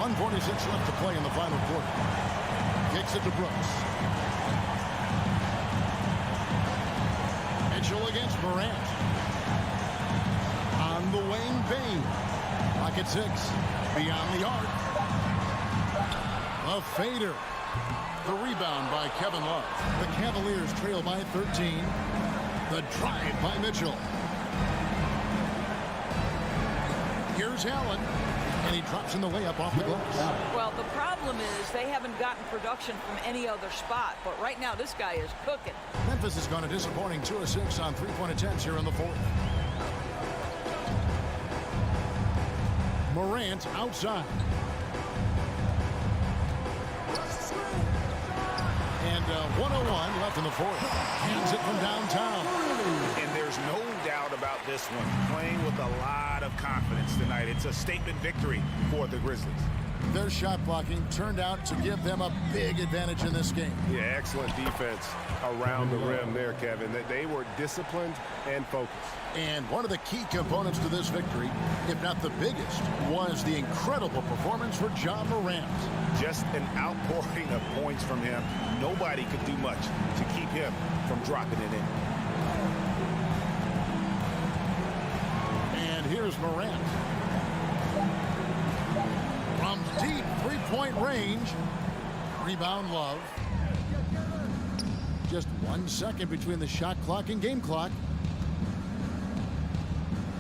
1:46 left to play in the final quarter. Kicks it to Brooks. Mitchell against Morant. On the wing, Bain. Pocket 6. Beyond the arc. A fader. The rebound by Kevin Love. The Cavaliers trail by 13. The drive by Mitchell. Here's Allen. And he drops in the layup off the glass. Well, the problem is they haven't gotten production from any other spot. But right now, this guy is cooking. Memphis has gone a disappointing 2 of 6 on three-point attempts here in the fourth. Morant outside. And 1:01 left in the fourth. Hands it from downtown. And there's no doubt about this one. Playing with a lot of confidence tonight. It's a statement victory for the Grizzlies. Their shot blocking turned out to give them a big advantage in this game. Yeah, excellent defense around the rim there, Kevin. They were disciplined and focused. And one of the key components to this victory, if not the biggest, was the incredible performance for John Morant. Just an outpouring of points from him. Nobody could do much to keep him from dropping it in. And here's Morant. From deep three-point range. Rebound Love. Just 1 second between the shot clock and game clock.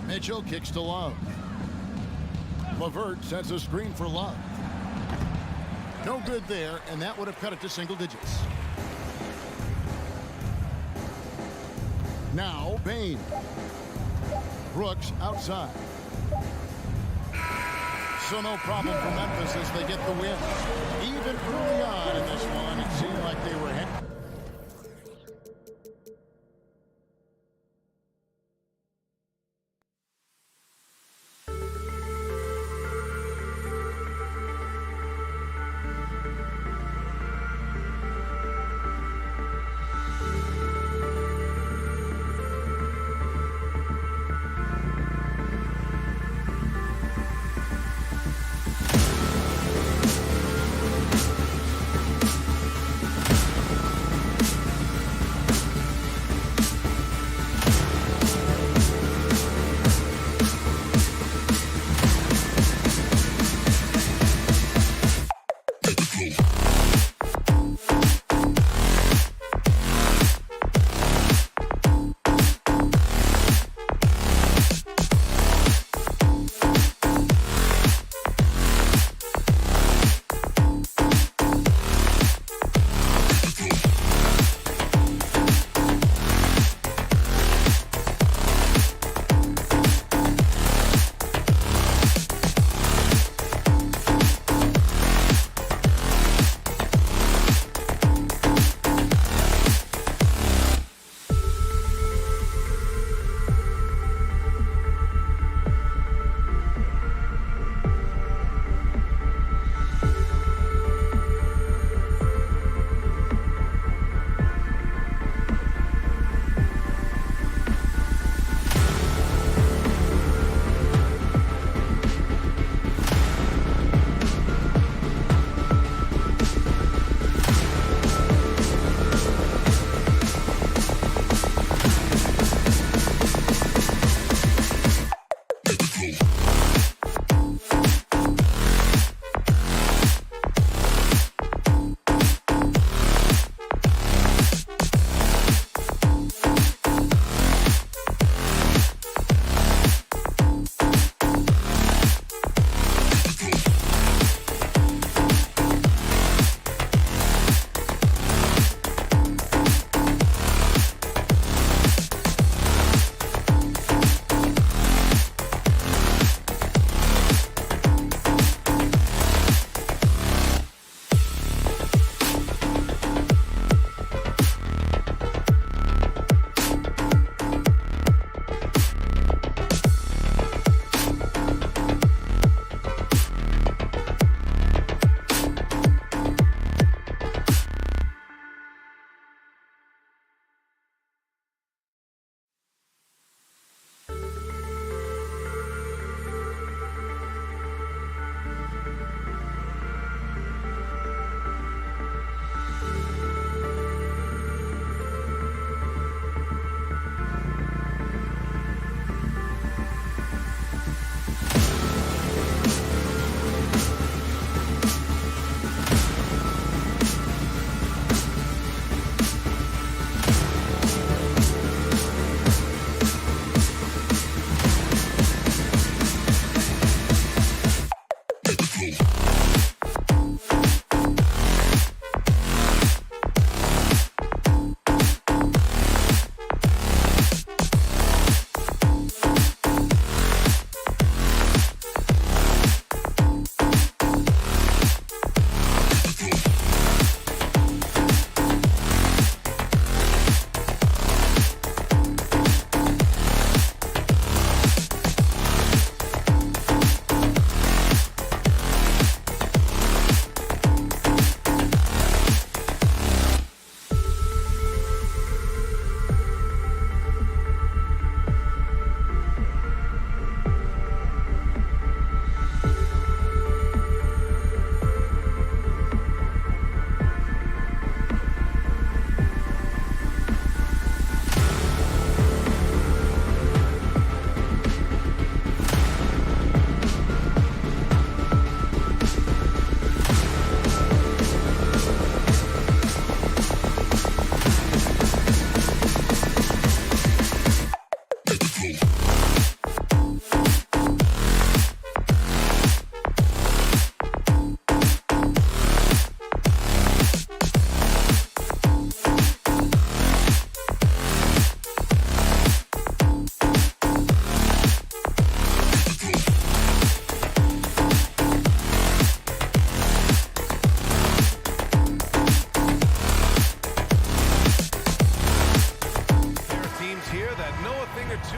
Mitchell kicks to Love. LeVert sets a screen for Love. No good there, and that would have cut it to single digits. Now, Bain. Brooks outside. So no problem for Memphis as they get the win. Even early on in this one, it seemed like they were ahead.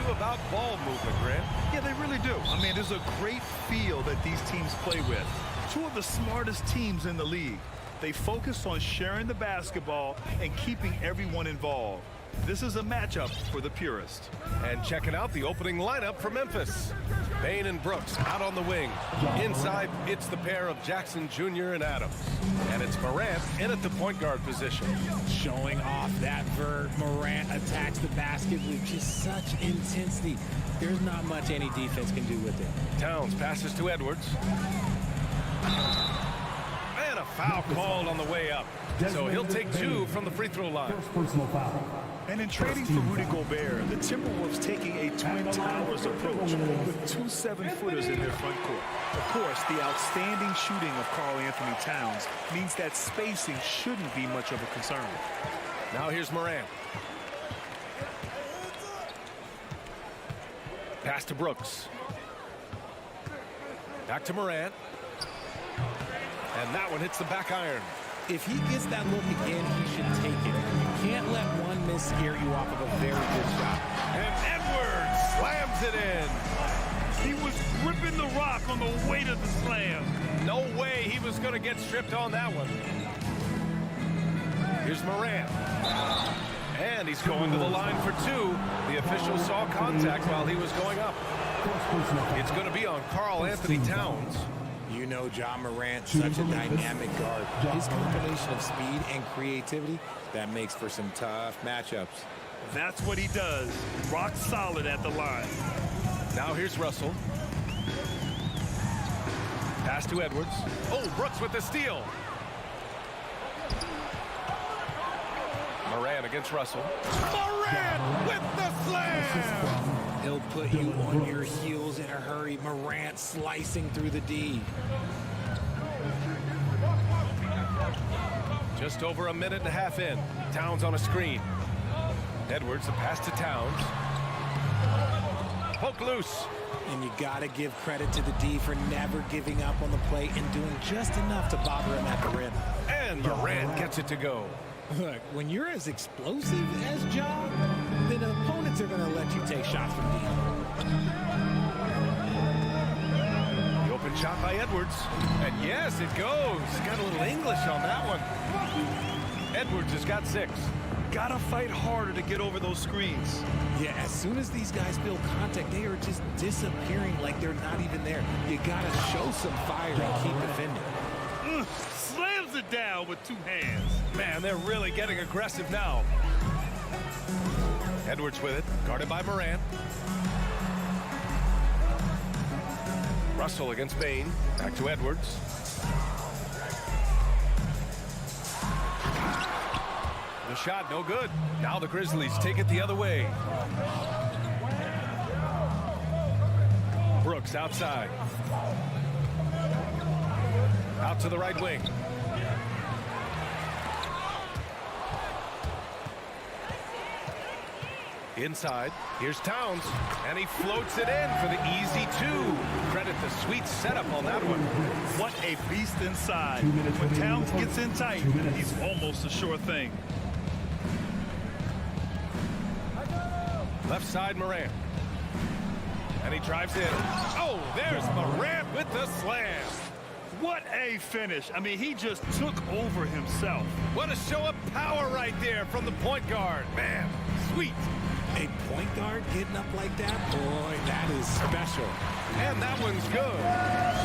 you about ball movement, Grant. Yeah, they really do. I mean, there's a great feel that these teams play with. Two of the smartest teams in the league. They focus on sharing the basketball and keeping everyone involved. This is a matchup for the purist. And checking out the opening lineup for Memphis. Bain and Brooks out on the wing. Inside, it's the pair of Jackson Jr. and Adams. And it's Morant in at the point guard position. Showing off that vert. Morant attacks the basket with just such intensity. There's not much any defense can do with it. Towns passes to Edwards. And a foul called on the way up. So he'll take 2 from the free throw line. Personal foul. And in trading for Rudy Gobert, the Timberwolves taking a Twin Towers approach with 2 7-footers in their front court. Of course, the outstanding shooting of Karl Anthony Towns means that spacing shouldn't be much of a concern. Now here's Morant. Pass to Brooks. Back to Morant. And that one hits the back iron. If he gets that look again, he should take it. You can't let one miss scare you off of a very good shot. And Edwards slams it in. He was gripping the rock on the way to the slam. No way he was going to get stripped on that one. Here's Morant. And he's going to the line for 2. The official saw contact while he was going up. It's going to be on Karl Anthony Towns. You know John Morant, such a dynamic guard. His combination of speed and creativity, that makes for some tough matchups. That's what he does. Rock solid at the line. Now here's Russell. Pass to Edwards. Oh, Brooks with the steal. Morant against Russell. Morant with the slam! He'll put you on your heels in a hurry. Morant slicing through the D. Just over a minute and a half in. Towns on a screen. Edwards, the pass to Towns. Poke loose. And you got to give credit to the D for never giving up on the play and doing just enough to bother him at the rim. And Morant gets it to go. Look, when you're as explosive as Ja, then opponents are going to let you take shots from deep. The open shot by Edwards. And yes, it goes. Got a little English on that one. Edwards has got 6. Gotta fight harder to get over those screens. Yeah, as soon as these guys feel contact, they are just disappearing like they're not even there. You got to show some fire and keep defending. Slams it down with 2 hands. Man, they're really getting aggressive now. Edwards with it, guarded by Morant. Russell against Bain. Back to Edwards. The shot, no good. Now the Grizzlies take it the other way. Brooks outside. Out to the right wing. Inside, here's Towns, and he floats it in for the easy 2. Credit the sweet setup on that one. What a beast inside. When Towns gets in tight, he's almost a sure thing. Left side, Morant. And he drives in. Oh, there's Morant with the slam. What a finish. I mean, he just took over himself. What a show of power right there from the point guard. Man, sweet. A point guard getting up like that? Boy, that is special. And that one's good.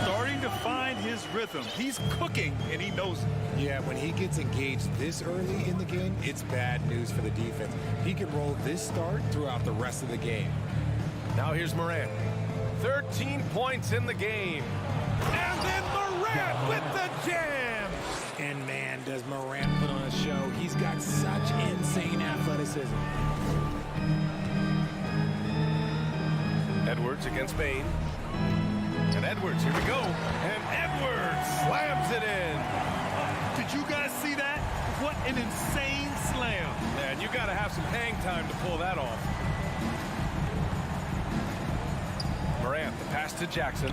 Starting to find his rhythm. He's cooking, and he knows it. Yeah, when he gets engaged this early in the game, it's bad news for the defense. He can roll this start throughout the rest of the game. Now here's Morant. 13 points in the game. And then Morant with the jam. And man, does Morant put on a show. He's got such insane athleticism. Edwards against Bain. And Edwards, here we go. And Edwards slams it in. Did you guys see that? What an insane slam. Man, you got to have some hang time to pull that off. Morant, the pass to Jackson.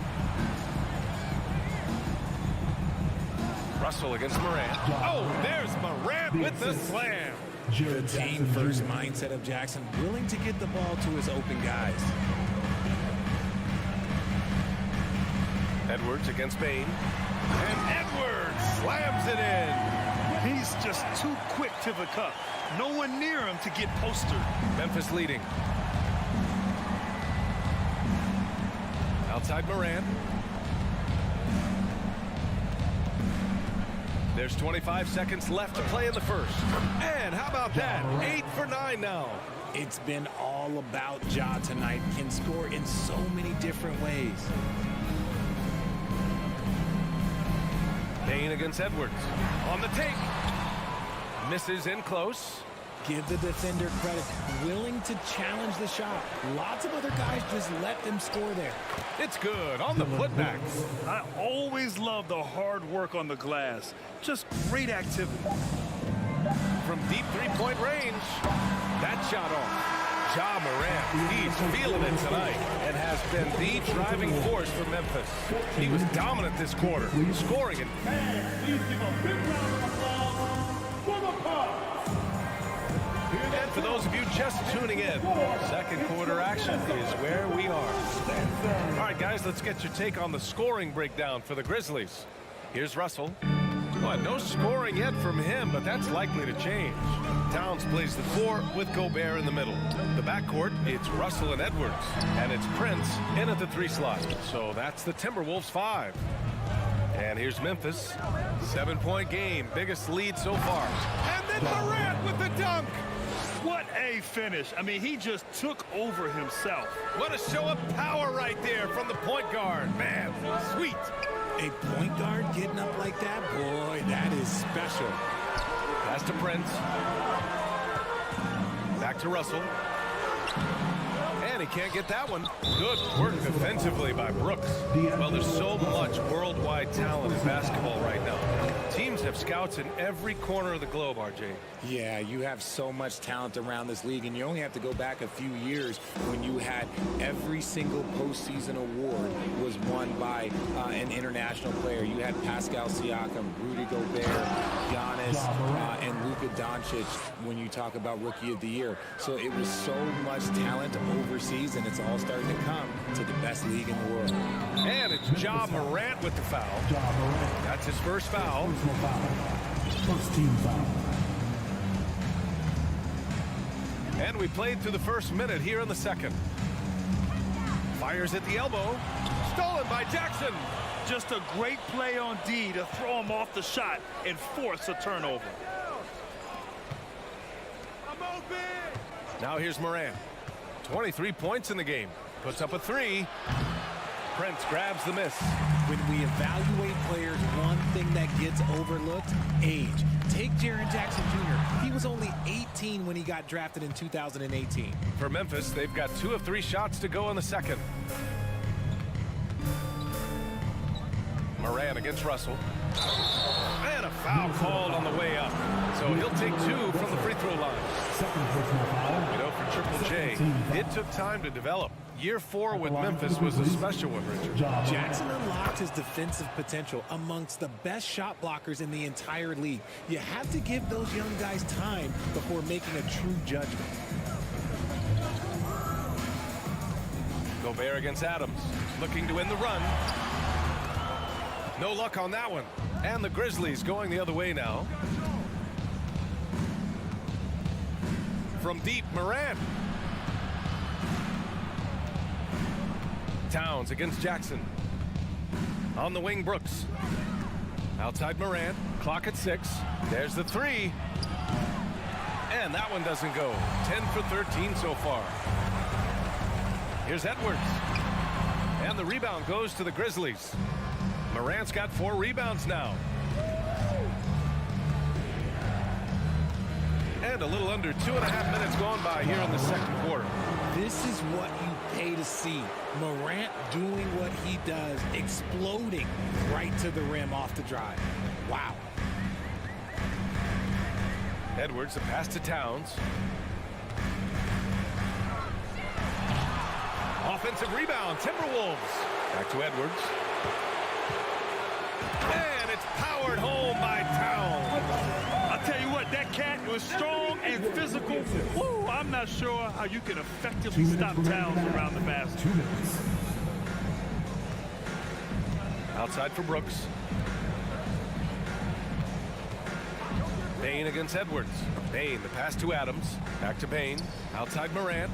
Russell against Morant. Oh, there's Morant with the slam. The team-first mindset of Jackson, willing to get the ball to his open guys. Edwards against Bain. And Edwards slams it in. He's just too quick to the cup. No one near him to get postered. Memphis leading. Outside Moran. There's 25 seconds left to play in the first. And how about that? 8 for 9 now. It's been all about Ja tonight. Can score in so many different ways. Bain against Edwards. On the take. Misses in close. Give the defender credit. Willing to challenge the shot. Lots of other guys just let them score there. It's good on the putback. I always love the hard work on the glass. Just great activity. From deep three-point range. That shot off. Ja Morant, he's feeling it tonight and has been the driving force for Memphis. He was dominant this quarter, scoring it. Please give a big round of applause for the Cubs. And for those of you just tuning in, second quarter action is where we are. All right, guys, let's get your take on the scoring breakdown for the Grizzlies. Here's Russell. Well, no scoring yet from him, but that's likely to change. Towns plays the 4 with Gobert in the middle. The backcourt, it's Russell and Edwards, and it's Prince in at the 3 slot. So that's the Timberwolves 5. And here's Memphis. 7-point game, biggest lead so far. And then Morant with the dunk. What a finish. I mean, he just took over himself. What a show of power right there from the point guard. Man, sweet. A point guard getting up like that, boy, that is special. Pass to Prince. Back to Russell. And he can't get that one. Good work defensively by Brooks. Well, there's so much worldwide talent in basketball right now. Teams have scouts in every corner of the globe, RJ. Yeah, you have so much talent around this league, and you only have to go back a few years when you had every single postseason award was won by an international player. You had Pascal Siakam, Rudy Gobert, Giannis, and Luka Doncic when you talk about Rookie of the Year. So it was so much talent overseas, and it's all starting to come to the best league in the world. And it's Ja Morant with the foul. That's his first foul. First team foul. And we played through the first minute here in the second. Fires at the elbow. Stolen by Jackson. Just a great play on D to throw him off the shot and force a turnover. I'm open. Now here's Morant. 23 points in the game. Puts up a 3. Prince grabs the miss. When we evaluate players, one thing that gets overlooked, age. Take Jaren Jackson Jr. He was only 18 when he got drafted in 2018. For Memphis, they've got 2 of 3 shots to go in the second. Moran against Russell. And a foul called on the way up. So he'll take 2 from the free throw line. Second personal foul. You know, for Triple J, it took time to develop. Year 4 with Memphis was a special one, Richard. Jackson unlocked his defensive potential amongst the best shot blockers in the entire league. You have to give those young guys time before making a true judgment. Gobert against Adams, looking to win the run. No luck on that one. And the Grizzlies going the other way now. From deep, Morant. Towns against Jackson. On the wing, Brooks. Outside Morant. Clock at 6. There's the 3. And that one doesn't go. 10 for 13 so far. Here's Edwards. And the rebound goes to the Grizzlies. Morant's got 4 rebounds now. And a little under 2.5 minutes gone by here in the second quarter. This is what you pay to see. Morant doing what he does, exploding right to the rim off the drive. Wow. Edwards, a pass to Towns. Offensive rebound, Timberwolves. Back to Edwards. And it's powered home by Towns. I'll tell you what, that Cat was strong and physical. Woo, I'm not sure how you can effectively stop Towns around the basket. 2 minutes. Outside for Brooks. Bain against Edwards. Bain, the pass to Adams. Back to Bain. Outside Morant.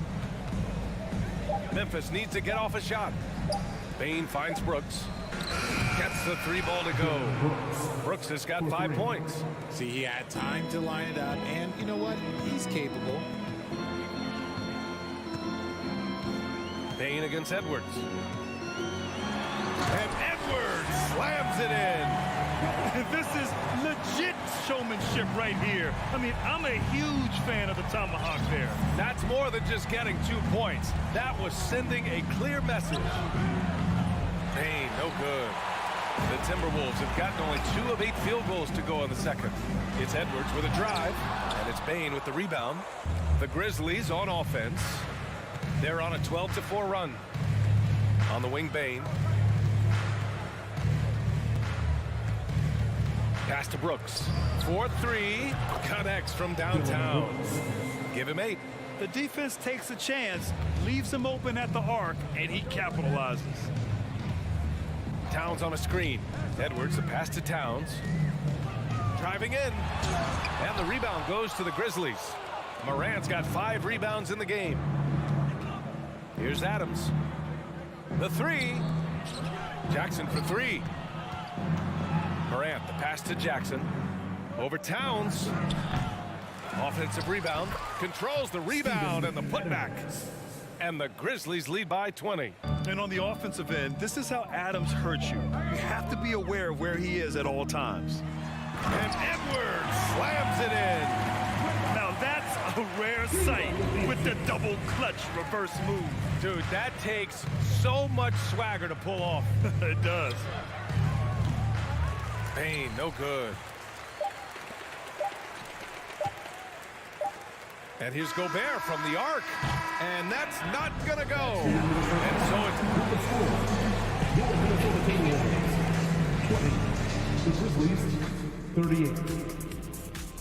Memphis needs to get off a shot. Bain finds Brooks. Gets the 3 ball to go. Brooks has got 5 points. See, he had time to line it up, and you know what? He's capable. Bain against Edwards. And Edwards slams it in. This is legit showmanship right here. I mean, I'm a huge fan of the tomahawk there. That's more than just getting 2 points. That was sending a clear message. Bain, no good. The Timberwolves have gotten only 2 of 8 field goals to go in the second. It's Edwards with a drive, and it's Bain with the rebound. The Grizzlies on offense. They're on a 12-4 run. On the wing, Bain. Pass to Brooks. 4-3. Connects from downtown. Give him 8. The defense takes a chance, leaves him open at the arc, and he capitalizes. Towns on a screen. Edwards, the pass to Towns. Driving in. And the rebound goes to the Grizzlies. Morant's got 5 rebounds in the game. Here's Adams. The 3. Jackson for 3. Morant, the pass to Jackson. Over Towns. Offensive rebound. Controls the rebound and the putback. And the Grizzlies lead by 20. And on the offensive end, this is how Adams hurts you. You have to be aware of where he is at all times. And Edwards slams it in. Now that's a rare sight with the double clutch reverse move. Dude, that takes so much swagger to pull off. It does. Bain, no good. And here's Gobert from the arc. And that's not going to go. And so it's... The Grizzlies, 38.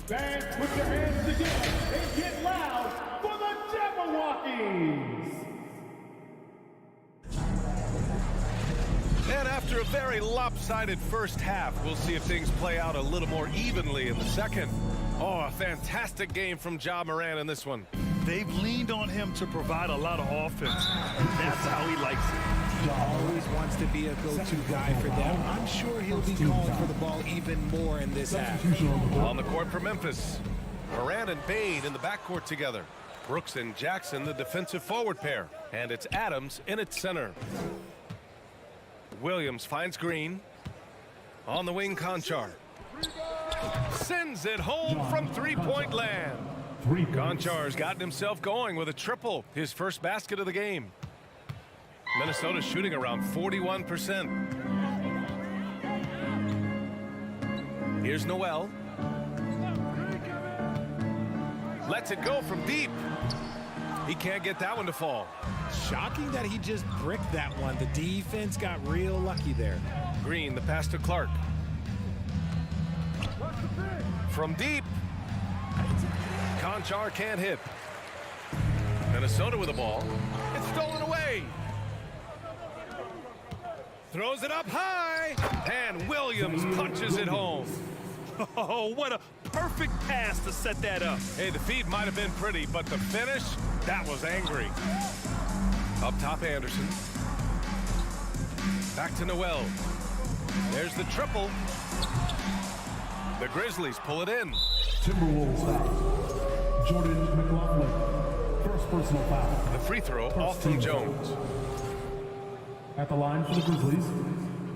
Fans, put your hands together and get loud for the Jabberwockies! And after a very lopsided first half, we'll see if things play out a little more evenly in the second. Oh, a fantastic game from Ja Morant in this one. They've leaned on him to provide a lot of offense, and that's how he likes it. Ja always wants to be a go-to guy for them. I'm sure he'll be calling for the ball even more in this half. On the court for Memphis, Morant and Bain in the backcourt together. Brooks and Jackson, the defensive forward pair. And it's Adams in its center. Williams finds Green. On the wing, Conchar. Sends it home from three-point land. Conchar's gotten himself going with a triple, his first basket of the game. Minnesota shooting around 41%. Here's Noel. Lets it go from deep. He can't get that one to fall. Shocking that he just bricked that one. The defense got real lucky there. Green, the pass to Clark. From deep. Conchar can't hit. Minnesota with the ball. It's stolen away. Throws it up high. And Williams punches it home. Oh, what a perfect pass to set that up. Hey, the feed might have been pretty, but the finish, that was angry. Up top, Anderson. Back to Noel. There's the triple. The Grizzlies pull it in. Timberwolves foul. Jordan McLaughlin. First personal foul. The free throw off from Jones. At the line for the Grizzlies,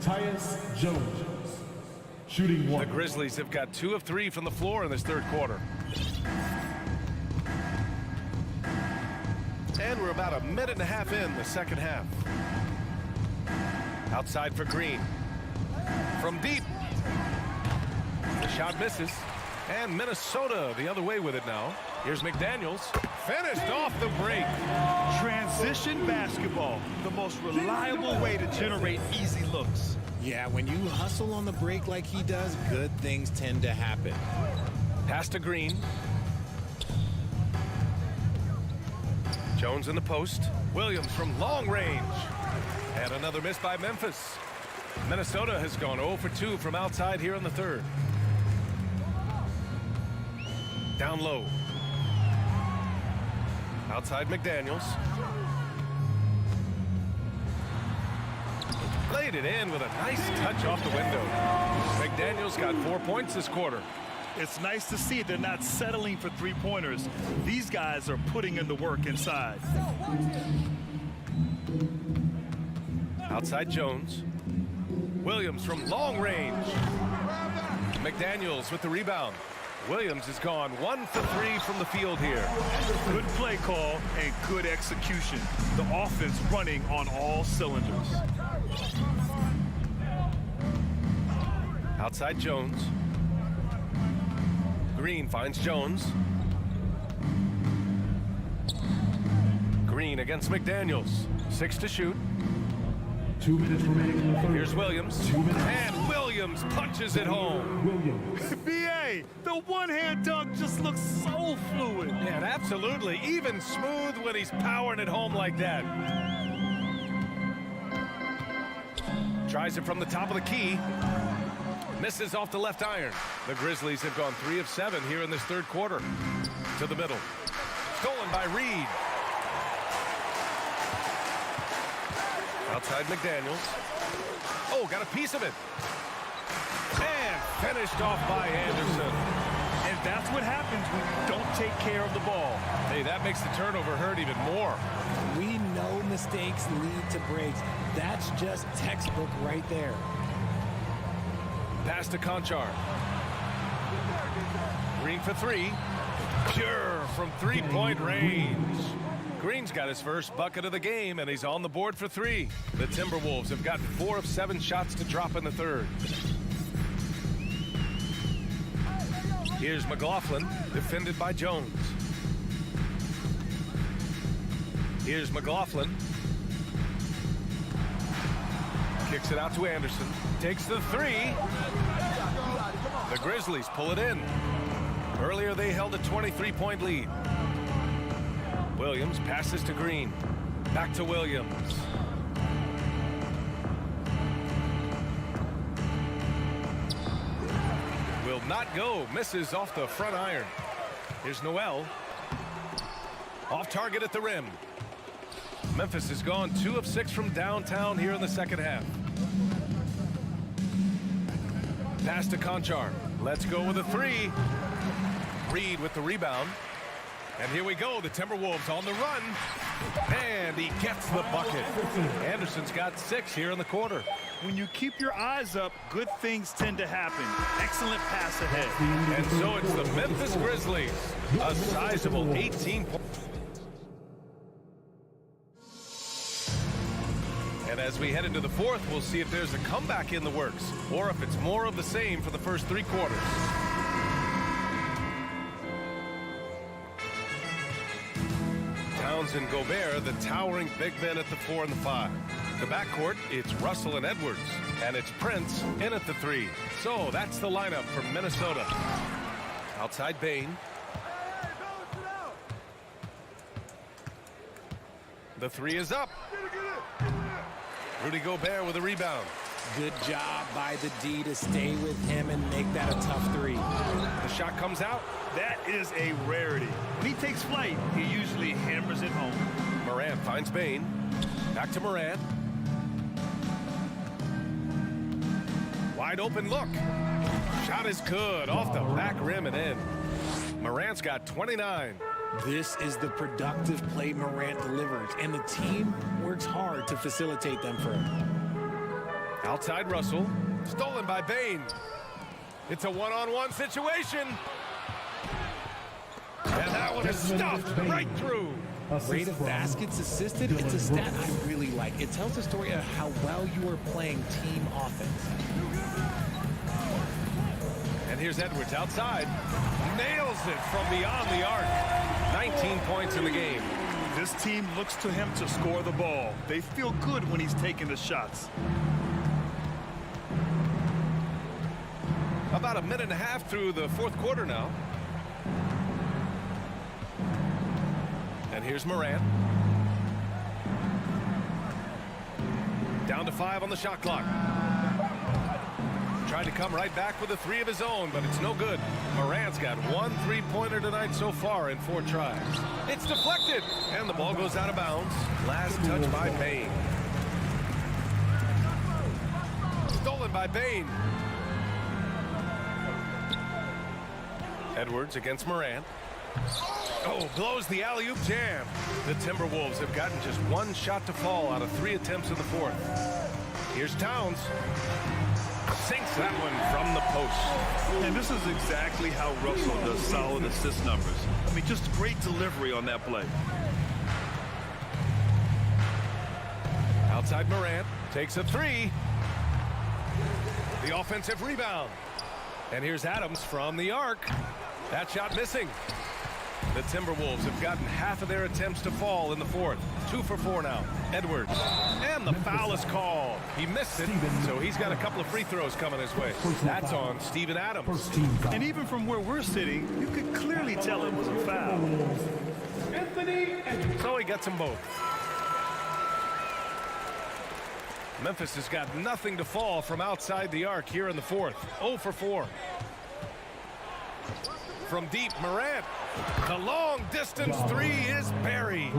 Tyus Jones. Shooting one. The Grizzlies have got 2 of 3 from the floor in this third quarter. And we're about a minute and a half in the second half. Outside for Green. From deep. The shot misses. And Minnesota the other way with it now. Here's McDaniels. Finished off the break. Transition basketball, the most reliable way to generate easy looks. Yeah, when you hustle on the break like he does, good things tend to happen. Pass to Green. Jones in the post. Williams from long range. And another miss by Memphis. Minnesota has gone 0 for 2 from outside here in the third. Down low. Outside McDaniels. Laid it in with a nice touch off the window. McDaniels got 4 points this quarter. It's nice to see they're not settling for three-pointers. These guys are putting in the work inside. Outside Jones. Williams from long range. McDaniels with the rebound. Williams has gone 1 for 3 from the field here. Good play call and good execution. The offense running on all cylinders. Outside Jones. Green finds Jones. Green against McDaniels. 6 to shoot. 2 minutes remaining in the third. Here's Williams. 2 minutes. And Williams punches it home. Williams. BA, the one-hand dunk just looks so fluid. Yeah, and absolutely. Even smooth when he's powering it home like that. Tries it from the top of the key. Misses off the left iron. The Grizzlies have gone 3 of 7 here in this third quarter. To the middle. Stolen by Reed. Outside McDaniels. Oh, got a piece of it. And finished off by Anderson. And that's what happens when you don't take care of the ball. Hey, that makes the turnover hurt even more. We know mistakes lead to breaks. That's just textbook right there. Pass to Conchar. Green for 3. Pure from three-point range. Green's got his first bucket of the game, and he's on the board for 3. The Timberwolves have gotten 4 of 7 shots to drop in the third. Here's McLaughlin, defended by Jones. Here's McLaughlin. Kicks it out to Anderson. Takes the 3. The Grizzlies pull it in. Earlier they held a 23-point lead. Williams passes to Green. Back to Williams. Will not go. Misses off the front iron. Here's Noel. Off target at the rim. Memphis has gone 2 of 6 from downtown here in the second half. Pass to Conchar. Let's go with a 3. Reed with the rebound. And here we go, the Timberwolves on the run. And he gets the bucket. Anderson's got 6 here in the quarter. When you keep your eyes up, good things tend to happen. Excellent pass ahead. And so it's the Memphis Grizzlies. A sizable 18 points. And as we head into the fourth, we'll see if there's a comeback in the works or if it's more of the same for the first 3 quarters. Towns and Gobert, the towering big men at the 4 and the 5. The backcourt, it's Russell and Edwards. And it's Prince in at the 3. So that's the lineup for Minnesota. Outside Bane. The 3 is up. Rudy Gobert with a rebound. Good job by the D to stay with him and make that a tough 3. The shot comes out. That is a rarity. When he takes flight, he usually hammers it home. Morant finds Bane. Back to Morant. Wide open look. Shot is good. Off the back rim and in. Morant's got 29. This is the productive play Morant delivers, and the team works hard to facilitate them for him. Outside Russell. Stolen by Bane. It's a one-on-one situation. And that one is stuffed right through. Rate of baskets assisted, it's a stat I really like. It tells the story of how well you are playing team offense. And here's Edwards outside. Nails it from beyond the arc. 19 points in the game. This team looks to him to score the ball. They feel good when he's taking the shots. A About a minute and a half through the fourth quarter now. And here's Morant. Down to 5 on the shot clock. Tried to come right back with a 3 of his own, but it's no good. Morant's got 1 3-pointer tonight so far in 4 tries. It's deflected, and the ball goes out of bounds. Last touch by Bane. Stolen by Bane. Edwards against Morant. Oh, blows the alley-oop jam. The Timberwolves have gotten just 1 shot to fall out of 3 attempts in the fourth. Here's Towns. Sinks that one from the post. And this is exactly how Russell does solid assist numbers. I mean, just great delivery on that play. Outside Morant takes a 3. The offensive rebound. And here's Adams from the arc. That shot missing. The Timberwolves have gotten half of their attempts to fall in the fourth. 2 for 4 now. Edwards. And the foul is called. He missed it, so he's got a couple of free throws coming his way. That's on Steven Adams. And even from where we're sitting, you could clearly tell it was a foul. So he gets them both. Memphis has got nothing to fall from outside the arc here in the fourth. 0 for 4. From deep, Morant. The long distance 3 is buried.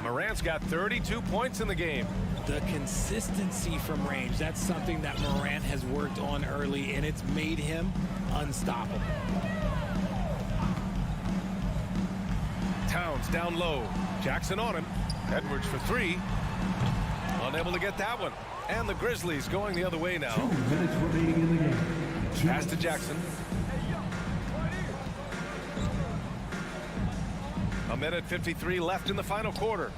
Morant's got 32 points in the game. The consistency from range, that's something that Morant has worked on early, and it's made him unstoppable. Towns down low. Jackson on him. Edwards for 3. Unable to get that one. And the Grizzlies going the other way now. 2 minutes remaining in the game. Pass to Jackson. A minute 53 left in the final quarter.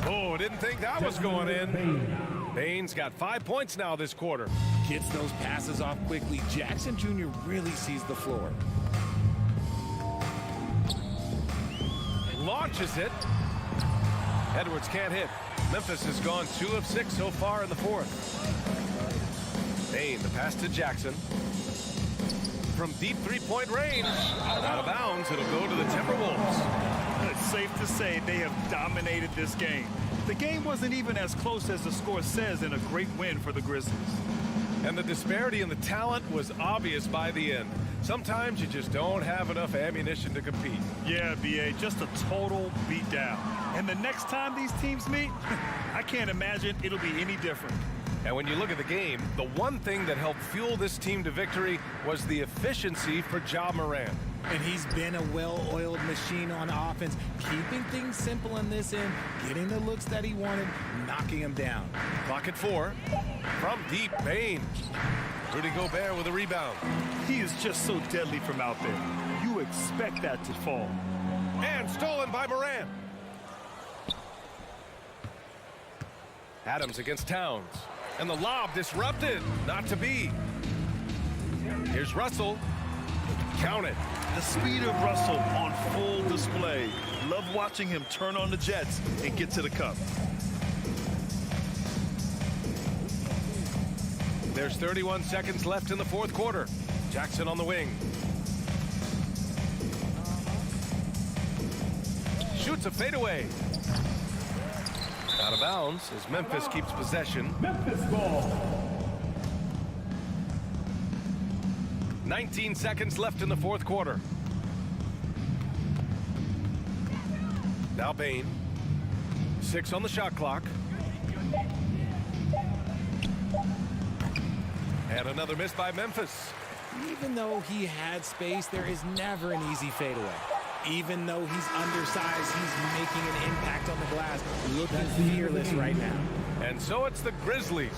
Oh, didn't think that was going in. Bane's got 5 points now this quarter. Gets those passes off quickly. Jackson Jr. really sees the floor. Launches it. Edwards can't hit. Memphis has gone 2 of 6 so far in the fourth. Bane, the pass to Jackson. From deep 3-point range. Out of bounds, it'll go to the Timberwolves. It's safe to say they have dominated this game. The game wasn't even as close as the score says in a great win for the Grizzlies. And the disparity in the talent was obvious by the end. Sometimes you just don't have enough ammunition to compete. Yeah, B.A., just a total beatdown. And the next time these teams meet, I can't imagine it'll be any different. And when you look at the game, the one thing that helped fuel this team to victory was the efficiency for Ja Morant. And he's been a well-oiled machine on offense, keeping things simple in this end, getting the looks that he wanted, knocking them down. Clock at 4. From deep, Bane. Rudy Gobert with a rebound. He is just so deadly from out there. You expect that to fall. And stolen by Morant. Adams against Towns. And the lob disrupted. Not to be. Here's Russell. Count it. The speed of Russell on full display. Love watching him turn on the jets and get to the cup. There's 31 seconds left in the fourth quarter. Jackson on the wing. Shoots a fadeaway. Out of bounds as Memphis keeps possession. Memphis ball. 19 seconds left in the fourth quarter. Now Bane. 6 on the shot clock. And another miss by Memphis. Even though he had space, there is never an easy fadeaway. Even though he's undersized, he's making an impact on the glass. Looking fearless right now. And so it's the Grizzlies